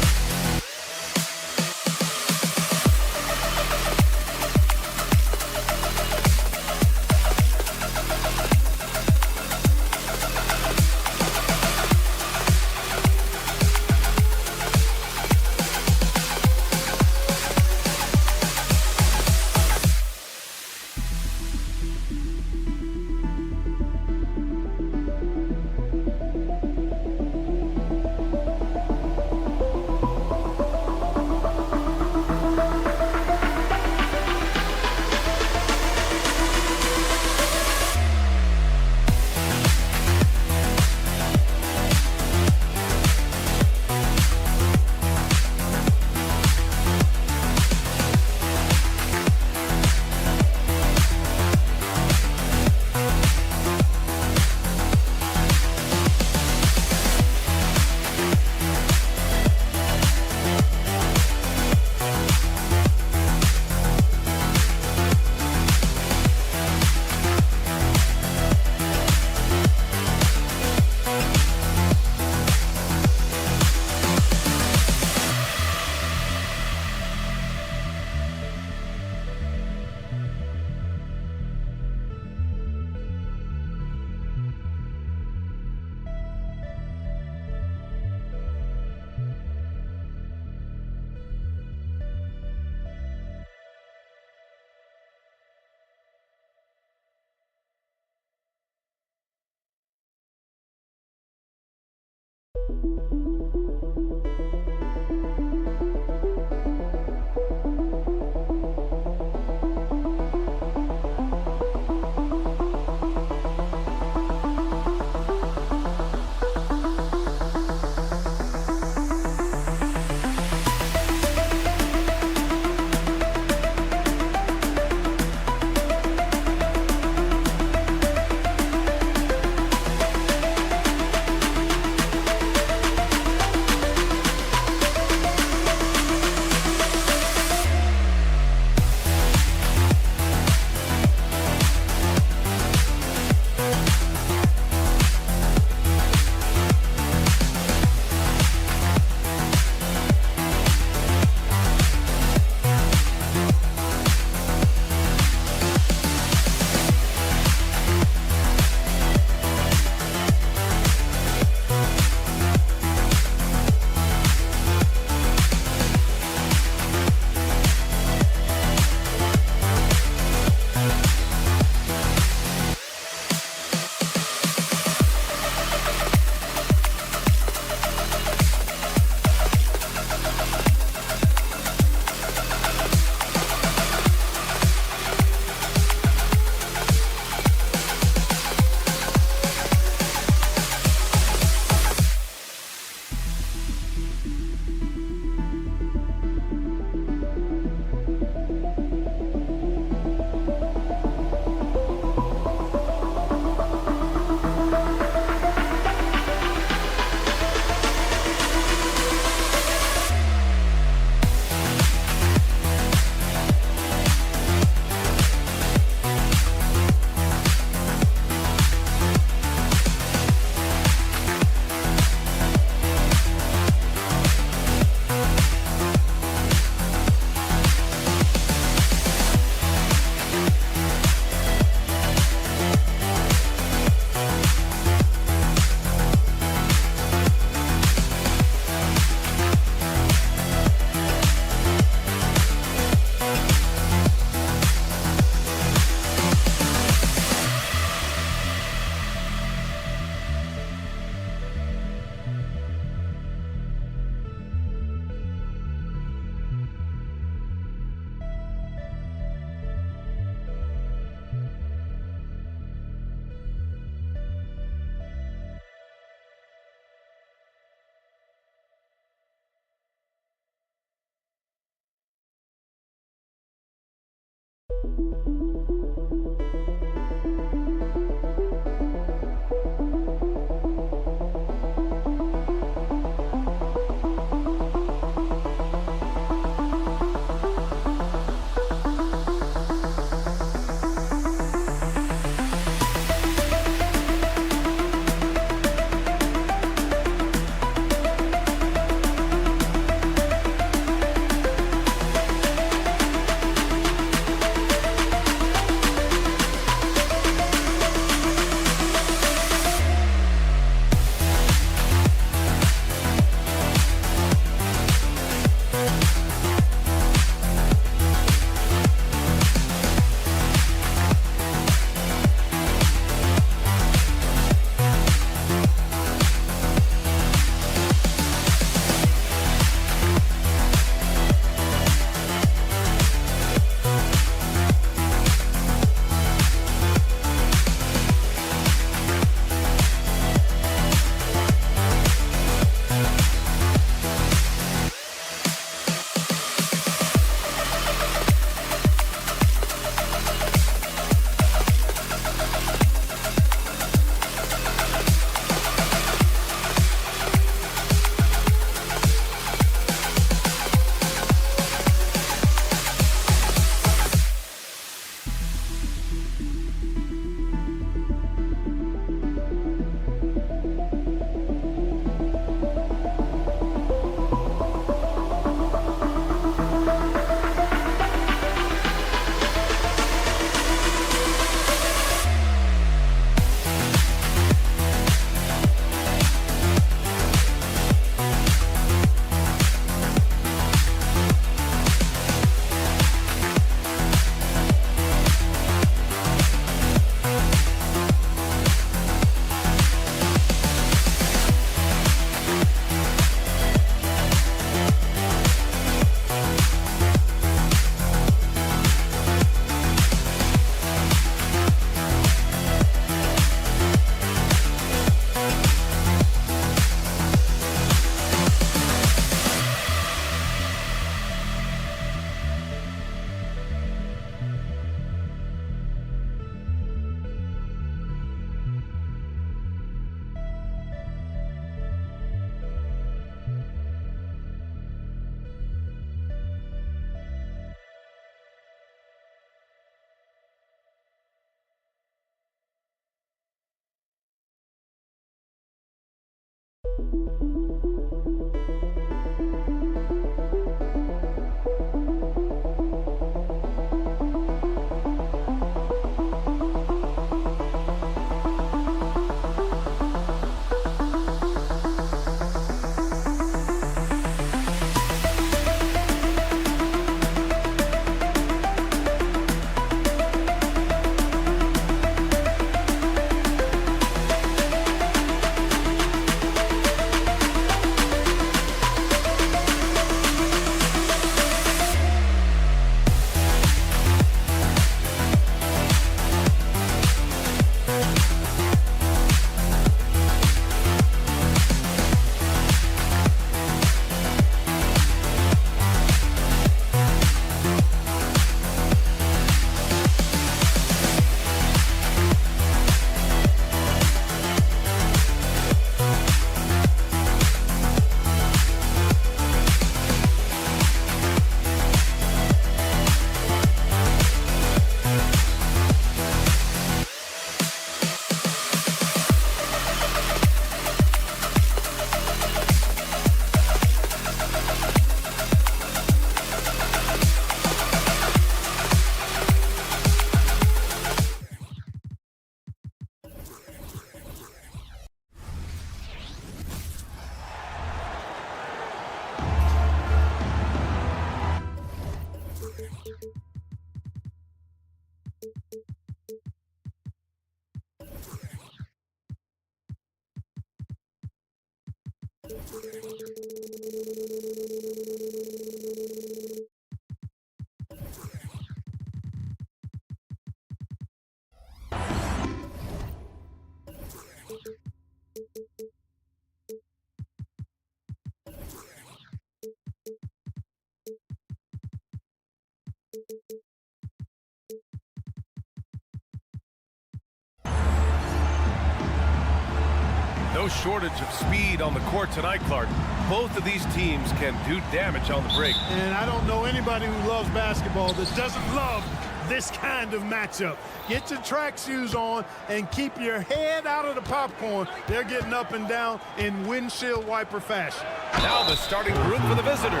No shortage of speed on the court tonight, Clark. Both of these teams can do damage on the break. And I don't know anybody who loves basketball that doesn't love this kind of matchup. Get your track shoes on and keep your head out of the popcorn. They're getting up and down in windshield wiper fashion. Now the starting group for the visitors.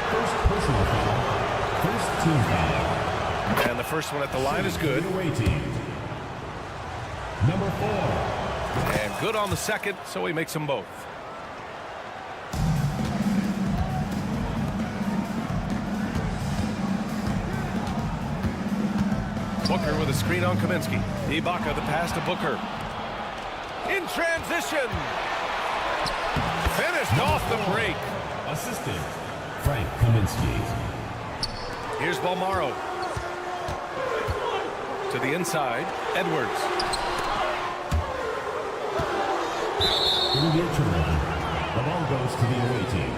First personal foul. First team foul. And the first one at the line is good. Away team. Number 4. And good on the second, so he makes them both. Booker with a screen on Kaminsky. Ibaka the pass to Booker. In transition. Finished off the break. Assistant, Frank Kaminsky. Here's Bolmaro. To the inside, Edwards. Immediate turnover. The ball goes to the away team.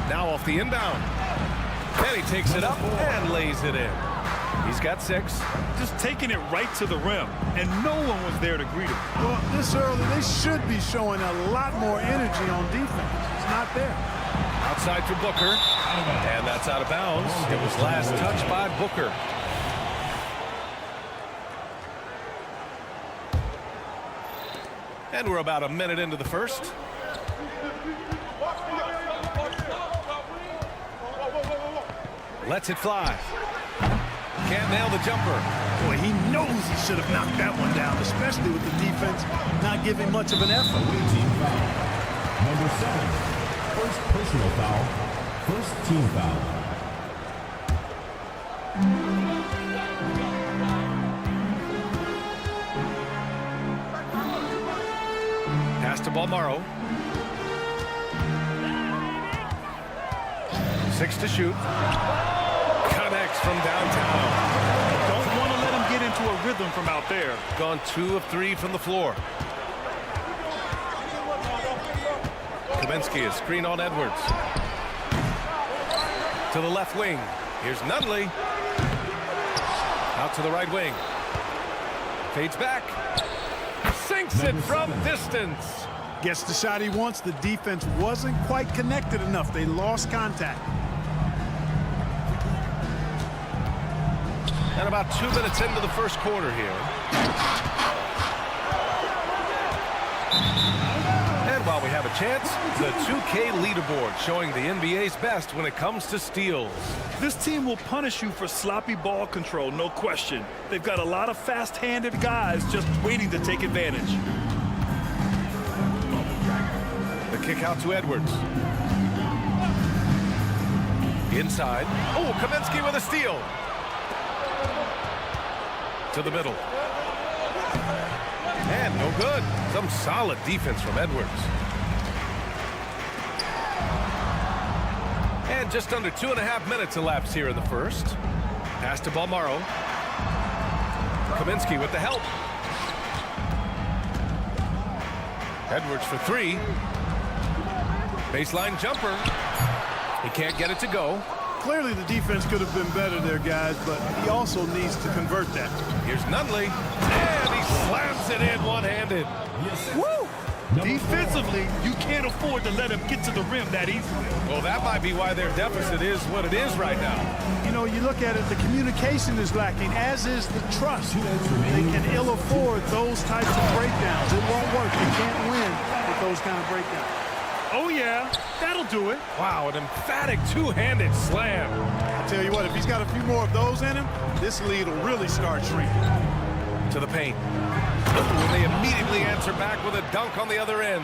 Now off the inbound. And he takes it up and lays it in. He's got 6. Just taking it right to the rim, and no one was there to greet him. Well, this early, they should be showing a lot more energy on defense. It's not there. Outside for Booker. And that's out of bounds. It was last touched by Booker. And we're about a minute into the first. Lets it fly. Can't nail the jumper. Boy, he knows he should have knocked that one down, especially with the defense not giving much of an effort. Away team foul. Number 7. First personal foul. First team foul. Pass to Bolmaro. 6 to shoot. Connects from downtown. Don't want to let him get into a rhythm from out there. Gone 2 of 3 from the floor. Kaminsky is screen on Edwards. To the left wing. Here's Nunley. Out to the right wing. Fades back. Sinks it from distance. Gets the shot he wants. The defense wasn't quite connected enough. They lost contact. And about 2 minutes into the first quarter here. And while we have a chance, the 2K leaderboard showing the NBA's best when it comes to steals. This team will punish you for sloppy ball control, no question. They've got a lot of fast-handed guys just waiting to take advantage. The kick out to Edwards. Inside. Oh, Kaminsky with a steal. To the middle. And no good. Some solid defense from Edwards. And just under 2.5 minutes elapsed here in the first. Pass to Balmaro. Kaminsky with the help. Edwards for three. Baseline jumper. He can't get it to go. Clearly the defense could have been better there, guys, but he also needs to convert that. Here's Nunley, and he slams it in one-handed. Woo! Defensively, you can't afford to let him get to the rim that easily. Well, that might be why their deficit is what it is right now. You know, you look at it, the communication is lacking, as is the trust. They can ill afford those types of breakdowns. It won't work. You can't win with those kind of breakdowns. Oh, yeah, that'll do it. Wow, an emphatic two-handed slam. I'll tell you what, if he's got a few more of those in him, this lead will really start shrinking. To the paint. And they immediately answer back with a dunk on the other end.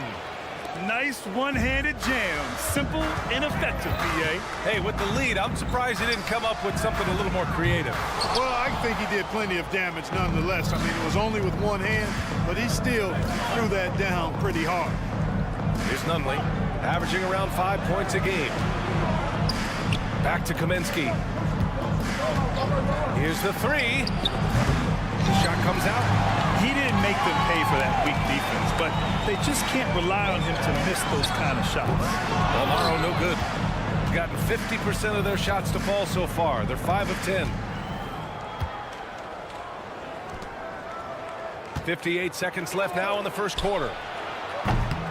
Nice one-handed jam. Simple and effective, PA. Hey, with the lead, I'm surprised he didn't come up with something a little more creative. Well, I think he did plenty of damage nonetheless. I mean, it was only with one hand, but he still threw that down pretty hard. Here's Nunley, averaging around 5 points a game. Back to Kaminsky. Here's the three. The shot comes out. He didn't make them pay for that weak defense, but they just can't rely on him to miss those kind of shots. Balmaro, no good. Gotten 50% of their shots to fall so far. They're 5 of 10. 58 seconds left now in the first quarter.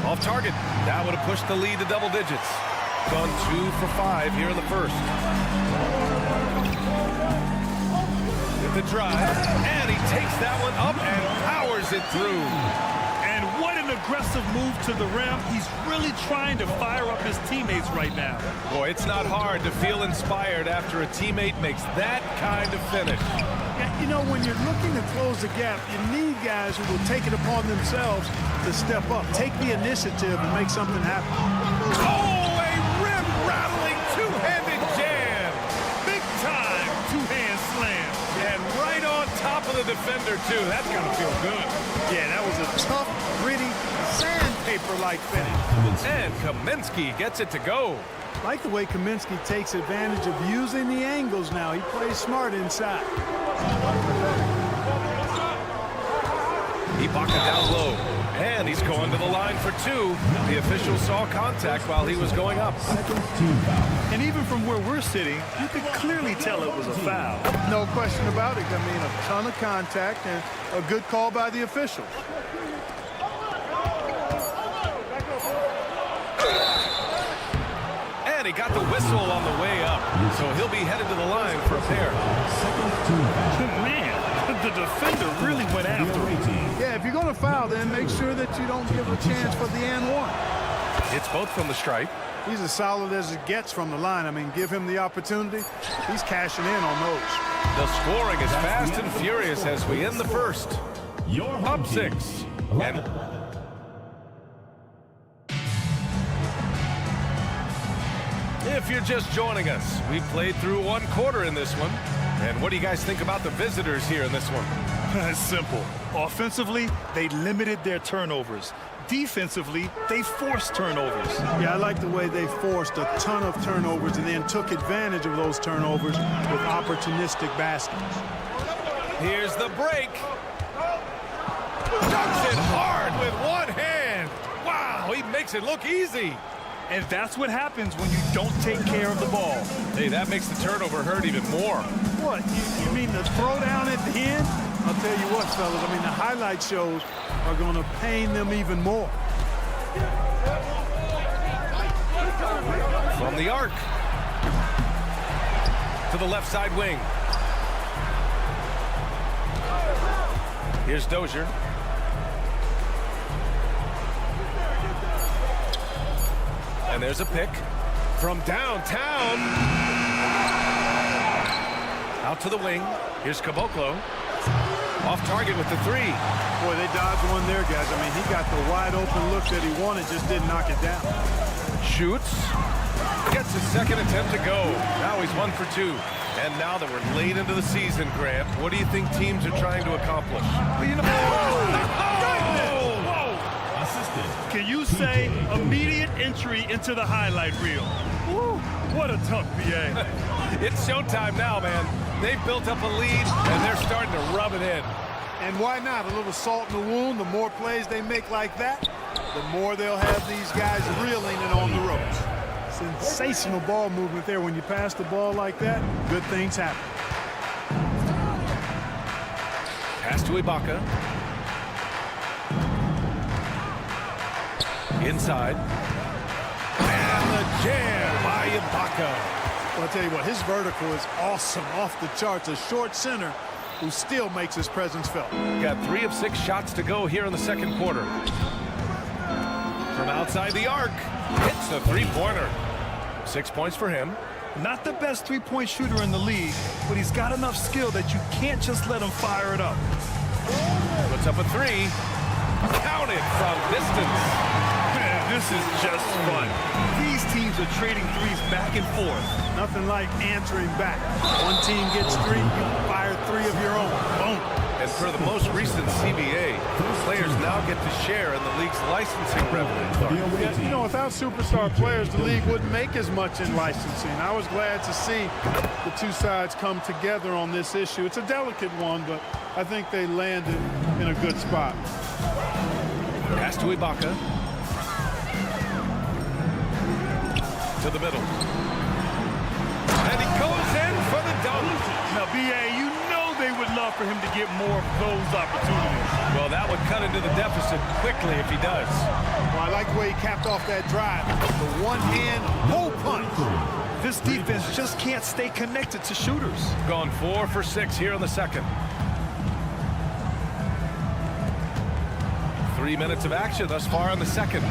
Off target. That would have pushed the lead to double digits. Gone 2 for 5 here in the first. With the drive, and he takes that one up and powers it through. And what an aggressive move to the rim. He's really trying to fire up his teammates right now. Boy, it's not hard to feel inspired after a teammate makes that kind of finish. Yeah, you know, when you're looking to close the gap, you need guys who will take it upon themselves to step up, take the initiative, and make something happen. Oh, a rim-rattling two-handed jam. Big-time two-hand slam. And right on top of the defender, too. That's got to feel good. Yeah, that was a tough, gritty, sandpaper-like finish. And Kaminsky gets it to go. I like the way Kaminsky takes advantage of using the angles now. He plays smart inside. Ibaka down low. And he's going to the line for two. The official saw contact while he was going up. And even from where we're sitting, you could clearly tell it was a foul. No question about it. I mean, a ton of contact and a good call by the officials. And he got the whistle on the way up. So he'll be headed to the line for a pair. Man, the defender really went after him. Yeah, if you're going to foul, then make sure that you don't give a chance for the and one. It's both from the stripe. He's as solid as it gets from the line. I mean, give him the opportunity. He's cashing in on those. The scoring is fast and furious as we end the first. Up 6. And if you're just joining us, we played through one quarter in this one. And what do you guys think about the visitors here in this one? It's simple. Offensively, they limited their turnovers. Defensively, they forced turnovers. Yeah, I like the way they forced a ton of turnovers and then took advantage of those turnovers with opportunistic baskets. Here's the break. Dunks it hard with one hand. Wow, he makes it look easy. And that's what happens when you don't take care of the ball. Hey, that makes the turnover hurt even more. What, you mean the throwdown at the end? I'll tell you what, fellas, I mean, the highlight shows are going to pain them even more. From the arc to the left side wing. Here's Dozier. And there's a pick from downtown. Out to the wing. Here's Caboclo. Off target with the three. Boy, they dodged one there, guys. I mean, he got the wide open look that he wanted, just didn't knock it down. Shoots. Gets his second attempt to go. Now he's 1 for 2. And now that we're late into the season, Grant, what do you think teams are trying to accomplish? Well, you know, can you say immediate entry into the highlight reel? Woo, what a tough PA. It's showtime now, man. They've built up a lead, and they're starting to rub it in. And why not? A little salt in the wound. The more plays they make like that, the more they'll have these guys reeling and on the ropes. Sensational ball movement there. When you pass the ball like that, good things happen. Pass to Ibaka. Inside. And the jam by Ibaka. Well, I'll tell you what, his vertical is awesome, off the charts. A short center who still makes his presence felt. Got 3 of 6 shots to go here in the second quarter. From outside the arc, hits the three-pointer. 6 points for him. Not the best three-point shooter in the league, but he's got enough skill that you can't just let him fire it up. Puts up a 3. Counted from distance. Man, this is just fun. These teams are trading threes back and forth. Nothing like answering back. One team gets 3, you fire 3 of your own. Boom. And for the most recent CBA, players now get to share in the league's licensing revenue. Yeah, you know, without superstar players, the league wouldn't make as much in licensing. I was glad to see the two sides come together on this issue. It's a delicate one, but I think they landed in a good spot. Pass to Ibaka. To the middle. And he goes in for the dunk. Now, B.A., you know they would love for him to get more of those opportunities. Well, that would cut into the deficit quickly if he does. Well, I like the way he capped off that drive. The one-hand hole punch. This defense just can't stay connected to shooters. Gone 4 for 6 here in the second. 3 minutes of action thus far in the second.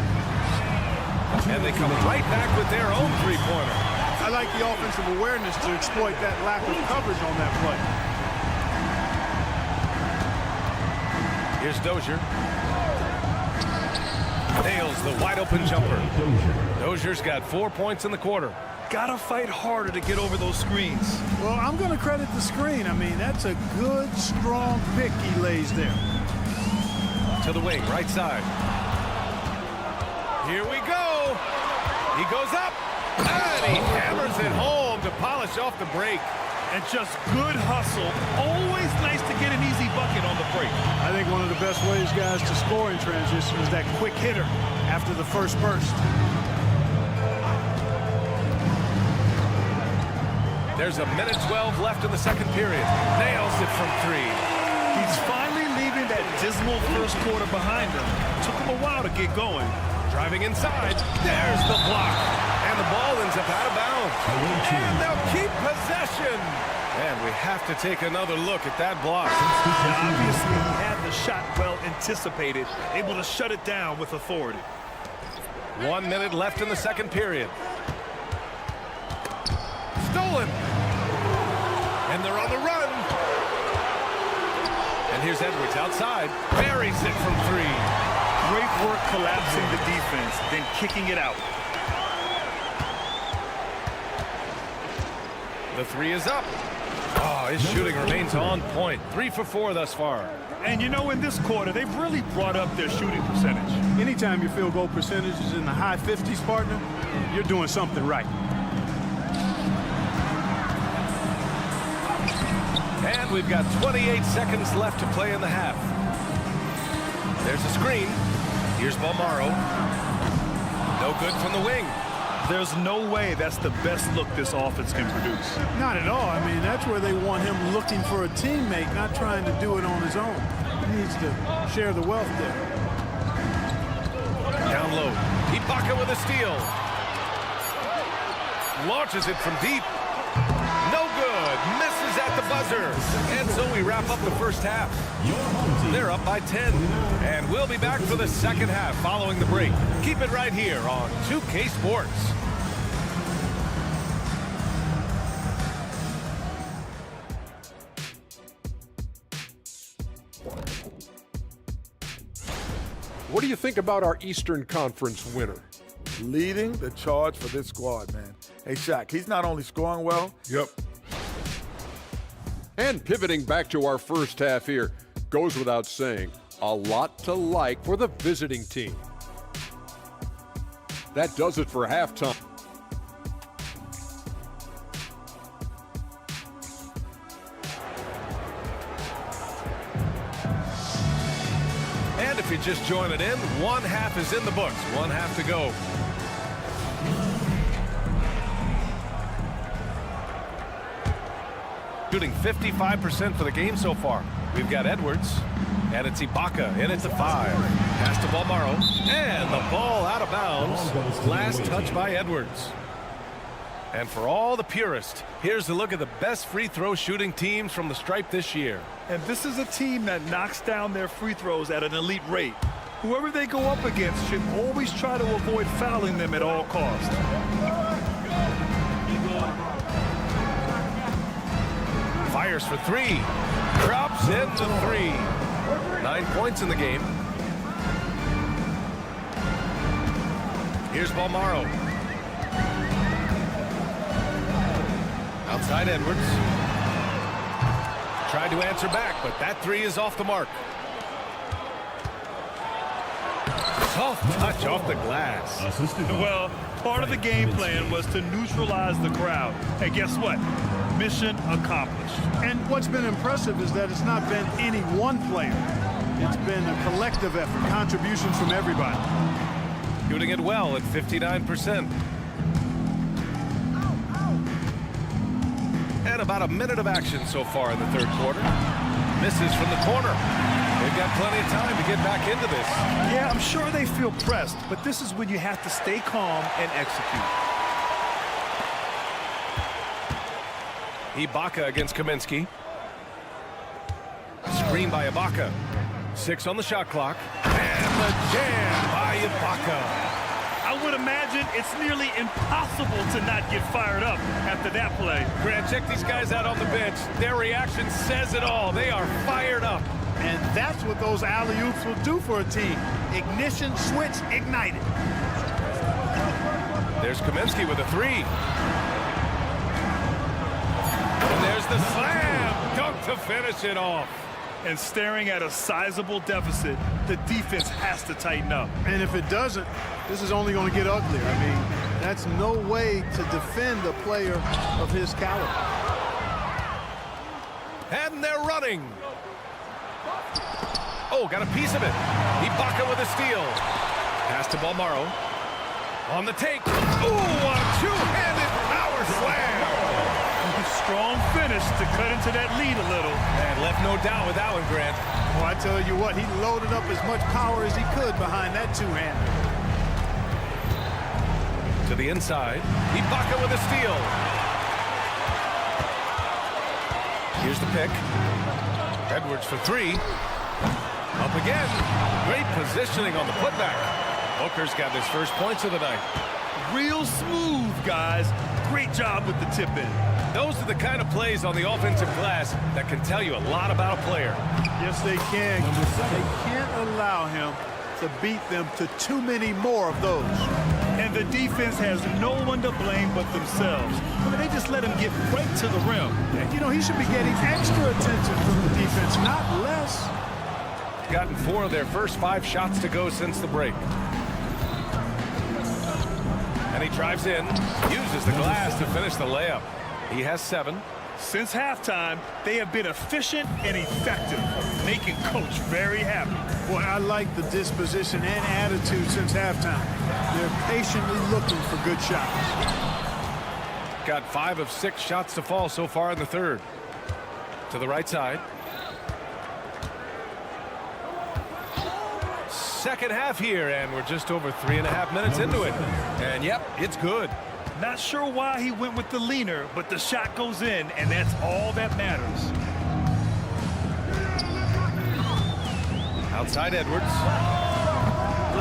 And they come right back with their own three-pointer. I like the offensive awareness to exploit that lack of coverage on that play. Here's Dozier. Nails the wide-open jumper. Dozier's got 4 points in the quarter. Gotta fight harder to get over those screens. Well, I'm going to credit the screen. I mean, that's a good, strong pick he lays there. To the wing, right side. Here we go. He goes up, and he hammers it home to polish off the break. And just good hustle. Always nice to get an easy bucket on the break. I think one of the best ways, guys, to score in transition is that quick hitter after the first burst. There's a minute 12 left in the second period. Nails it from 3. He's finally leaving that dismal first quarter behind him. Took him a while to get going. Driving inside. There's the block. And the ball ends up out of bounds. And they'll keep possession. And we have to take another look at that block. Obviously, he had the shot well anticipated, able to shut it down with authority. 1 minute left in the second period. Stolen. And they're on the run. And here's Edwards outside. Buries it from 3. Great work collapsing the defense, then kicking it out. The 3 is up. Oh, his shooting remains on point. 3 for 4 thus far. And you know, in this quarter, they've really brought up their shooting percentage. Anytime your field goal percentage is in the high 50s, partner, you're doing something right. And we've got 28 seconds left to play in the half. There's a screen. Here's Balmaro. No good from the wing. There's no way that's the best look this offense can produce. Not at all. I mean, that's where they want him looking for a teammate, not trying to do it on his own. He needs to share the wealth there. Down low. Ibaka with a steal. Launches it from deep. No good. Misses at the buzzer. And so we wrap up the first half. They're up by 10. And we'll be back for the second half following the break. Keep it right here on 2K Sports. What do you think about our Eastern Conference winner? Leading the charge for this squad, man. Hey, Shaq, he's not only scoring well. Yep. And pivoting back to our first half here, goes without saying, a lot to like for the visiting team. That does it for halftime. And if you're just joining in, one half is in the books. One half to go. Shooting 55% for the game so far. We've got Edwards, and it's Ibaka in at the 5. Pass to Balmaro, and the ball out of bounds. Last touch by Edwards. And for all the purists, here's a look at the best free throw shooting teams from the stripe this year. And this is a team that knocks down their free throws at an elite rate. Whoever they go up against should always try to avoid fouling them at all costs. Fires for 3. Drops into 3. 9 points in the game. Here's Balmaro. Outside Edwards. Tried to answer back, but that 3 is off the mark. Soft touch off the glass. Well, part of the game plan was to neutralize the crowd. And guess what? Mission accomplished. And what's been impressive is that it's not been any one player. It's been a collective effort, contributions from everybody. Shooting it well at 59%. And about a minute of action so far in the third quarter. Misses from the corner. They've got plenty of time to get back into this. Yeah, I'm sure they feel pressed, but this is when you have to stay calm and execute. Ibaka against Kaminsky. Screen by Ibaka. 6 on the shot clock. And the jam by Ibaka. I would imagine it's nearly impossible to not get fired up after that play. Grant, check these guys out on the bench. Their reaction says it all. They are fired up. And that's what those alley-oops will do for a team. Ignition, switch, ignited. There's Kaminsky with a 3. And there's the slam dunk to finish it off. And staring at a sizable deficit, the defense has to tighten up. And if it doesn't, this is only going to get uglier. I mean, that's no way to defend a player of his caliber. And they're running. Oh, got a piece of it. Ibaka with a steal. Pass to Balmaro. On the take. Ooh, a two-handed power slam. Strong finish to cut into that lead a little. And left no doubt with that one, Grant. Well, I tell you what, he loaded up as much power as he could behind that two-hander. To the inside. Ibaka with a steal. Here's the pick. Edwards for 3. Up again. Great positioning on the putback. Booker's got his first points of the night. Real smooth, guys. Great job with the tip-in. Those are the kind of plays on the offensive glass that can tell you a lot about a player. Yes, they can. They can't allow him to beat them to too many more of those. And the defense has no one to blame but themselves. I mean, they just let him get right to the rim. And, you know, he should be getting extra attention from the defense, not less. Gotten 4 of their first 5 shots to go since the break. And he drives in, uses the glass to finish the layup. He has 7. Since halftime, they have been efficient and effective, making Coach very happy. Boy, I like the disposition and attitude since halftime. They're patiently looking for good shots. Got 5 of 6 shots to fall so far in the third. To the right side. Second half here, and we're just over 3.5 minutes into it. And yep, it's good. Not sure why he went with the leaner, but the shot goes in, and that's all that matters. Outside Edwards.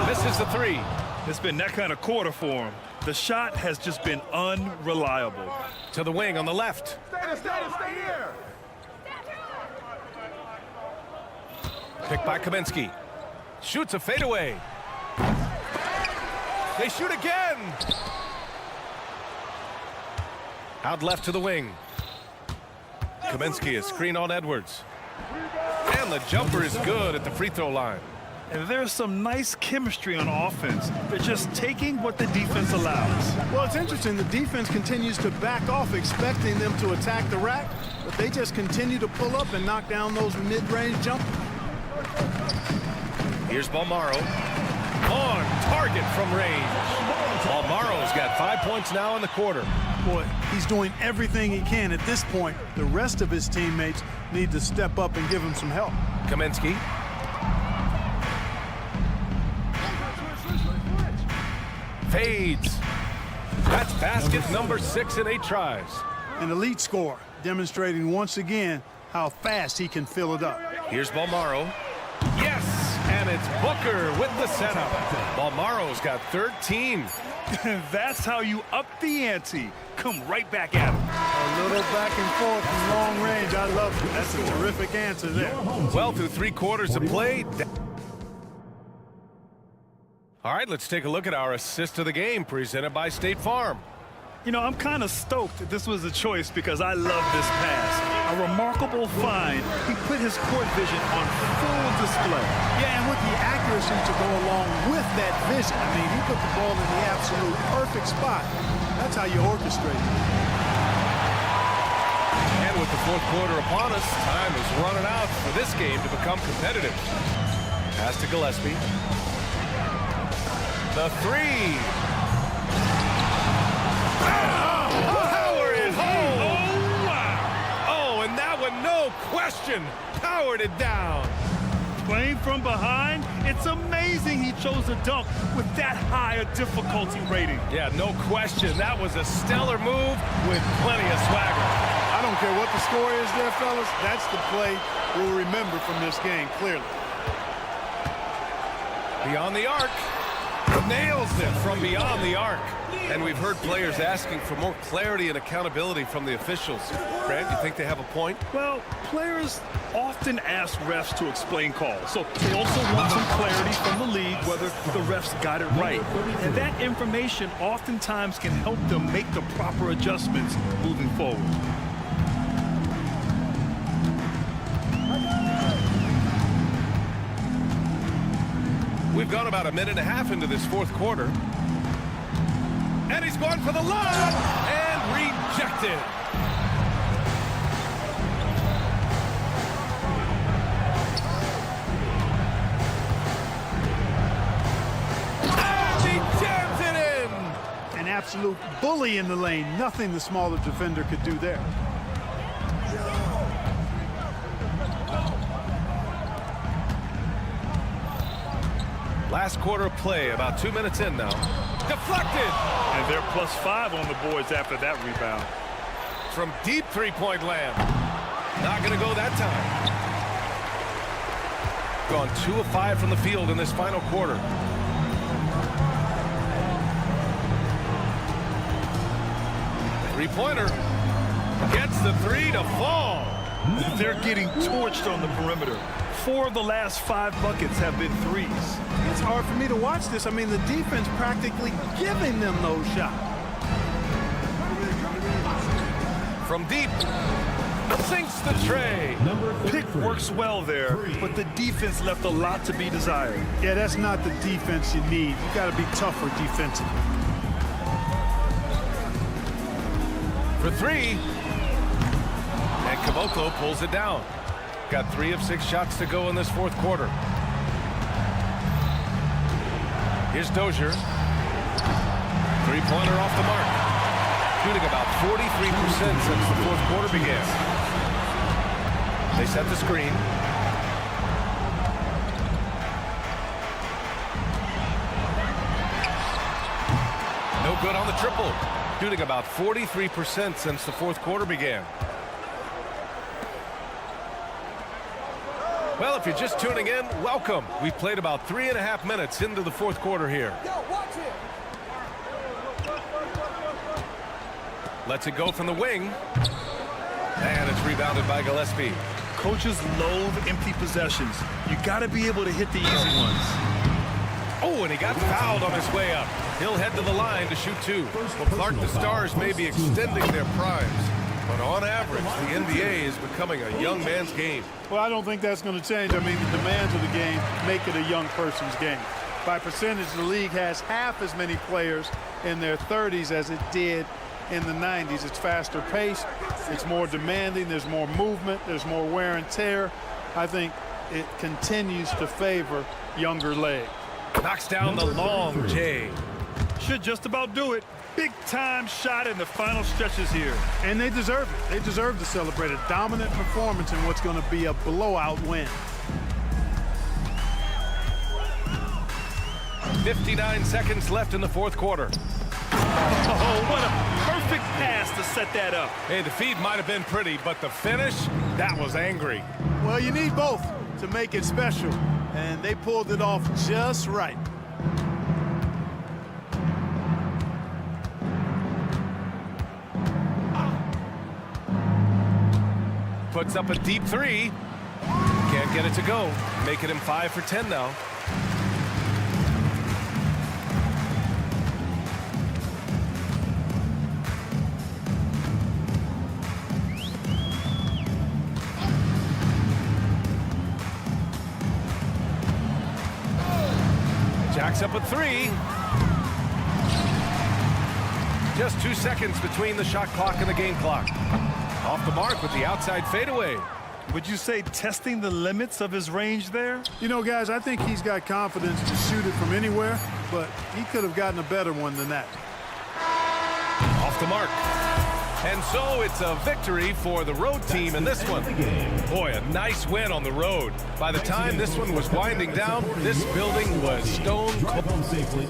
Misses the three. It's been that kind of quarter for him. The shot has just been unreliable. To the wing on the left. Stay here. Picked by Kaminsky. Shoots a fadeaway. They shoot again. Out left to the wing. Kaminsky is screen on Edwards. And the jumper is good at the free throw line. And there's some nice chemistry on offense. They're just taking what the defense allows. Well, it's interesting. The defense continues to back off, expecting them to attack the rack, but they just continue to pull up and knock down those mid-range jumpers. Here's Balmaro. On target from range. Balmaro's got 5 points now in the quarter. Boy, he's doing everything he can at this point. The rest of his teammates need to step up and give him some help. Kaminsky. Fades. That's basket number 6 in 8 tries. An elite scorer, demonstrating once again how fast he can fill it up. Here's Balmaro. Yes, and it's Booker with the setup. Balmaro's got 13. That's how you up the ante. Come right back at him. A little back and forth from long range. I love it. That's a terrific answer there. Well, through 3 quarters of play. All right, let's take a look at our assist of the game presented by State Farm. You know, I'm kind of stoked that this was a choice because I love this pass. A remarkable find. He put his court vision on full display. Yeah, and with the accuracy to go along with that vision. I mean, he put the ball in the absolute perfect spot. That's how you orchestrate it. And with the 4th quarter upon us, time is running out for this game to become competitive. Pass to Gillespie. The three. Powered it home. Oh, wow. Oh, and that one, no question, powered it down. Playing from behind, it's amazing he chose a dunk with that high a difficulty rating. Yeah, no question. That was a stellar move with plenty of swagger. I don't care what the score is there, fellas. That's the play we'll remember from this game, clearly. Beyond the arc. Nails it from beyond the arc. And we've heard players asking for more clarity and accountability from the officials. Grant, you think they have a point? Well, players often ask refs to explain calls. So they also want some clarity from the league whether the refs got it right. And that information oftentimes can help them make the proper adjustments moving forward. We've gone about a minute and a half into this 4th quarter. And he's going for the lob and rejected. And he jams it in. An absolute bully in the lane. Nothing the smaller defender could do there. Last quarter of play, about 2 minutes in now. Deflected. And they're +5 on the boards after that rebound. From deep 3-point land. Not going to go that time. Gone 2 of 5 from the field in this final quarter. Three-pointer. Gets the 3 to fall. They're getting torched on the perimeter. 4 of the last 5 buckets have been threes. It's hard for me to watch this. I mean, the defense practically giving them those shots. From deep, sinks the tray. Pick works well there, but the defense left a lot to be desired. Yeah, that's not the defense you need. You got to be tougher defensively. For 3. And Caboclo pulls it down. Got 3 of 6 shots to go in this 4th quarter. Here's Dozier. Three-pointer off the mark. Shooting about 43% since the 4th quarter began. They set the screen. No good on the triple. shooting about 43% since the fourth quarter began. Well, if you're just tuning in, welcome. We've played about 3.5 minutes into the fourth quarter here. Lets it go from the wing. And it's rebounded by Gillespie. Coaches loathe empty possessions. You got to be able to hit the easy ones. Oh, and he got fouled on his way up. He'll head to the line to shoot two. Well, Clark, the Stars may be extending their primes, but on average, the NBA is becoming a young man's game. Well, I don't think that's going to change. I mean, the demands of the game make it a young person's game. By percentage, the league has half as many players in their 30s as it did in the 90s. It's faster paced. It's more demanding. There's more movement. There's more wear and tear. I think it continues to favor younger legs. Knocks down the long J. Should just about do it. Big time shot in the final stretches here. And they deserve it. They deserve to celebrate a dominant performance in what's going to be a blowout win. 59 seconds left in the fourth quarter. Oh, what a perfect pass to set that up. Hey, the feed might have been pretty, but the finish, that was angry. Well, you need both to make it special, and they pulled it off just right. Puts up a deep three. Can't get it to go. Making him 5 for 10 now. Jacks up a three. Just 2 seconds between the shot clock and the game clock. Off the mark with the outside fadeaway. Would you say testing the limits of his range there? You know, guys, I think he's got confidence to shoot it from anywhere, but he could have gotten a better one than that. Off the mark. And so it's a victory for the road team in this one. Boy, a nice win on the road. By the time this one was winding down, this building was stone cold. Safely.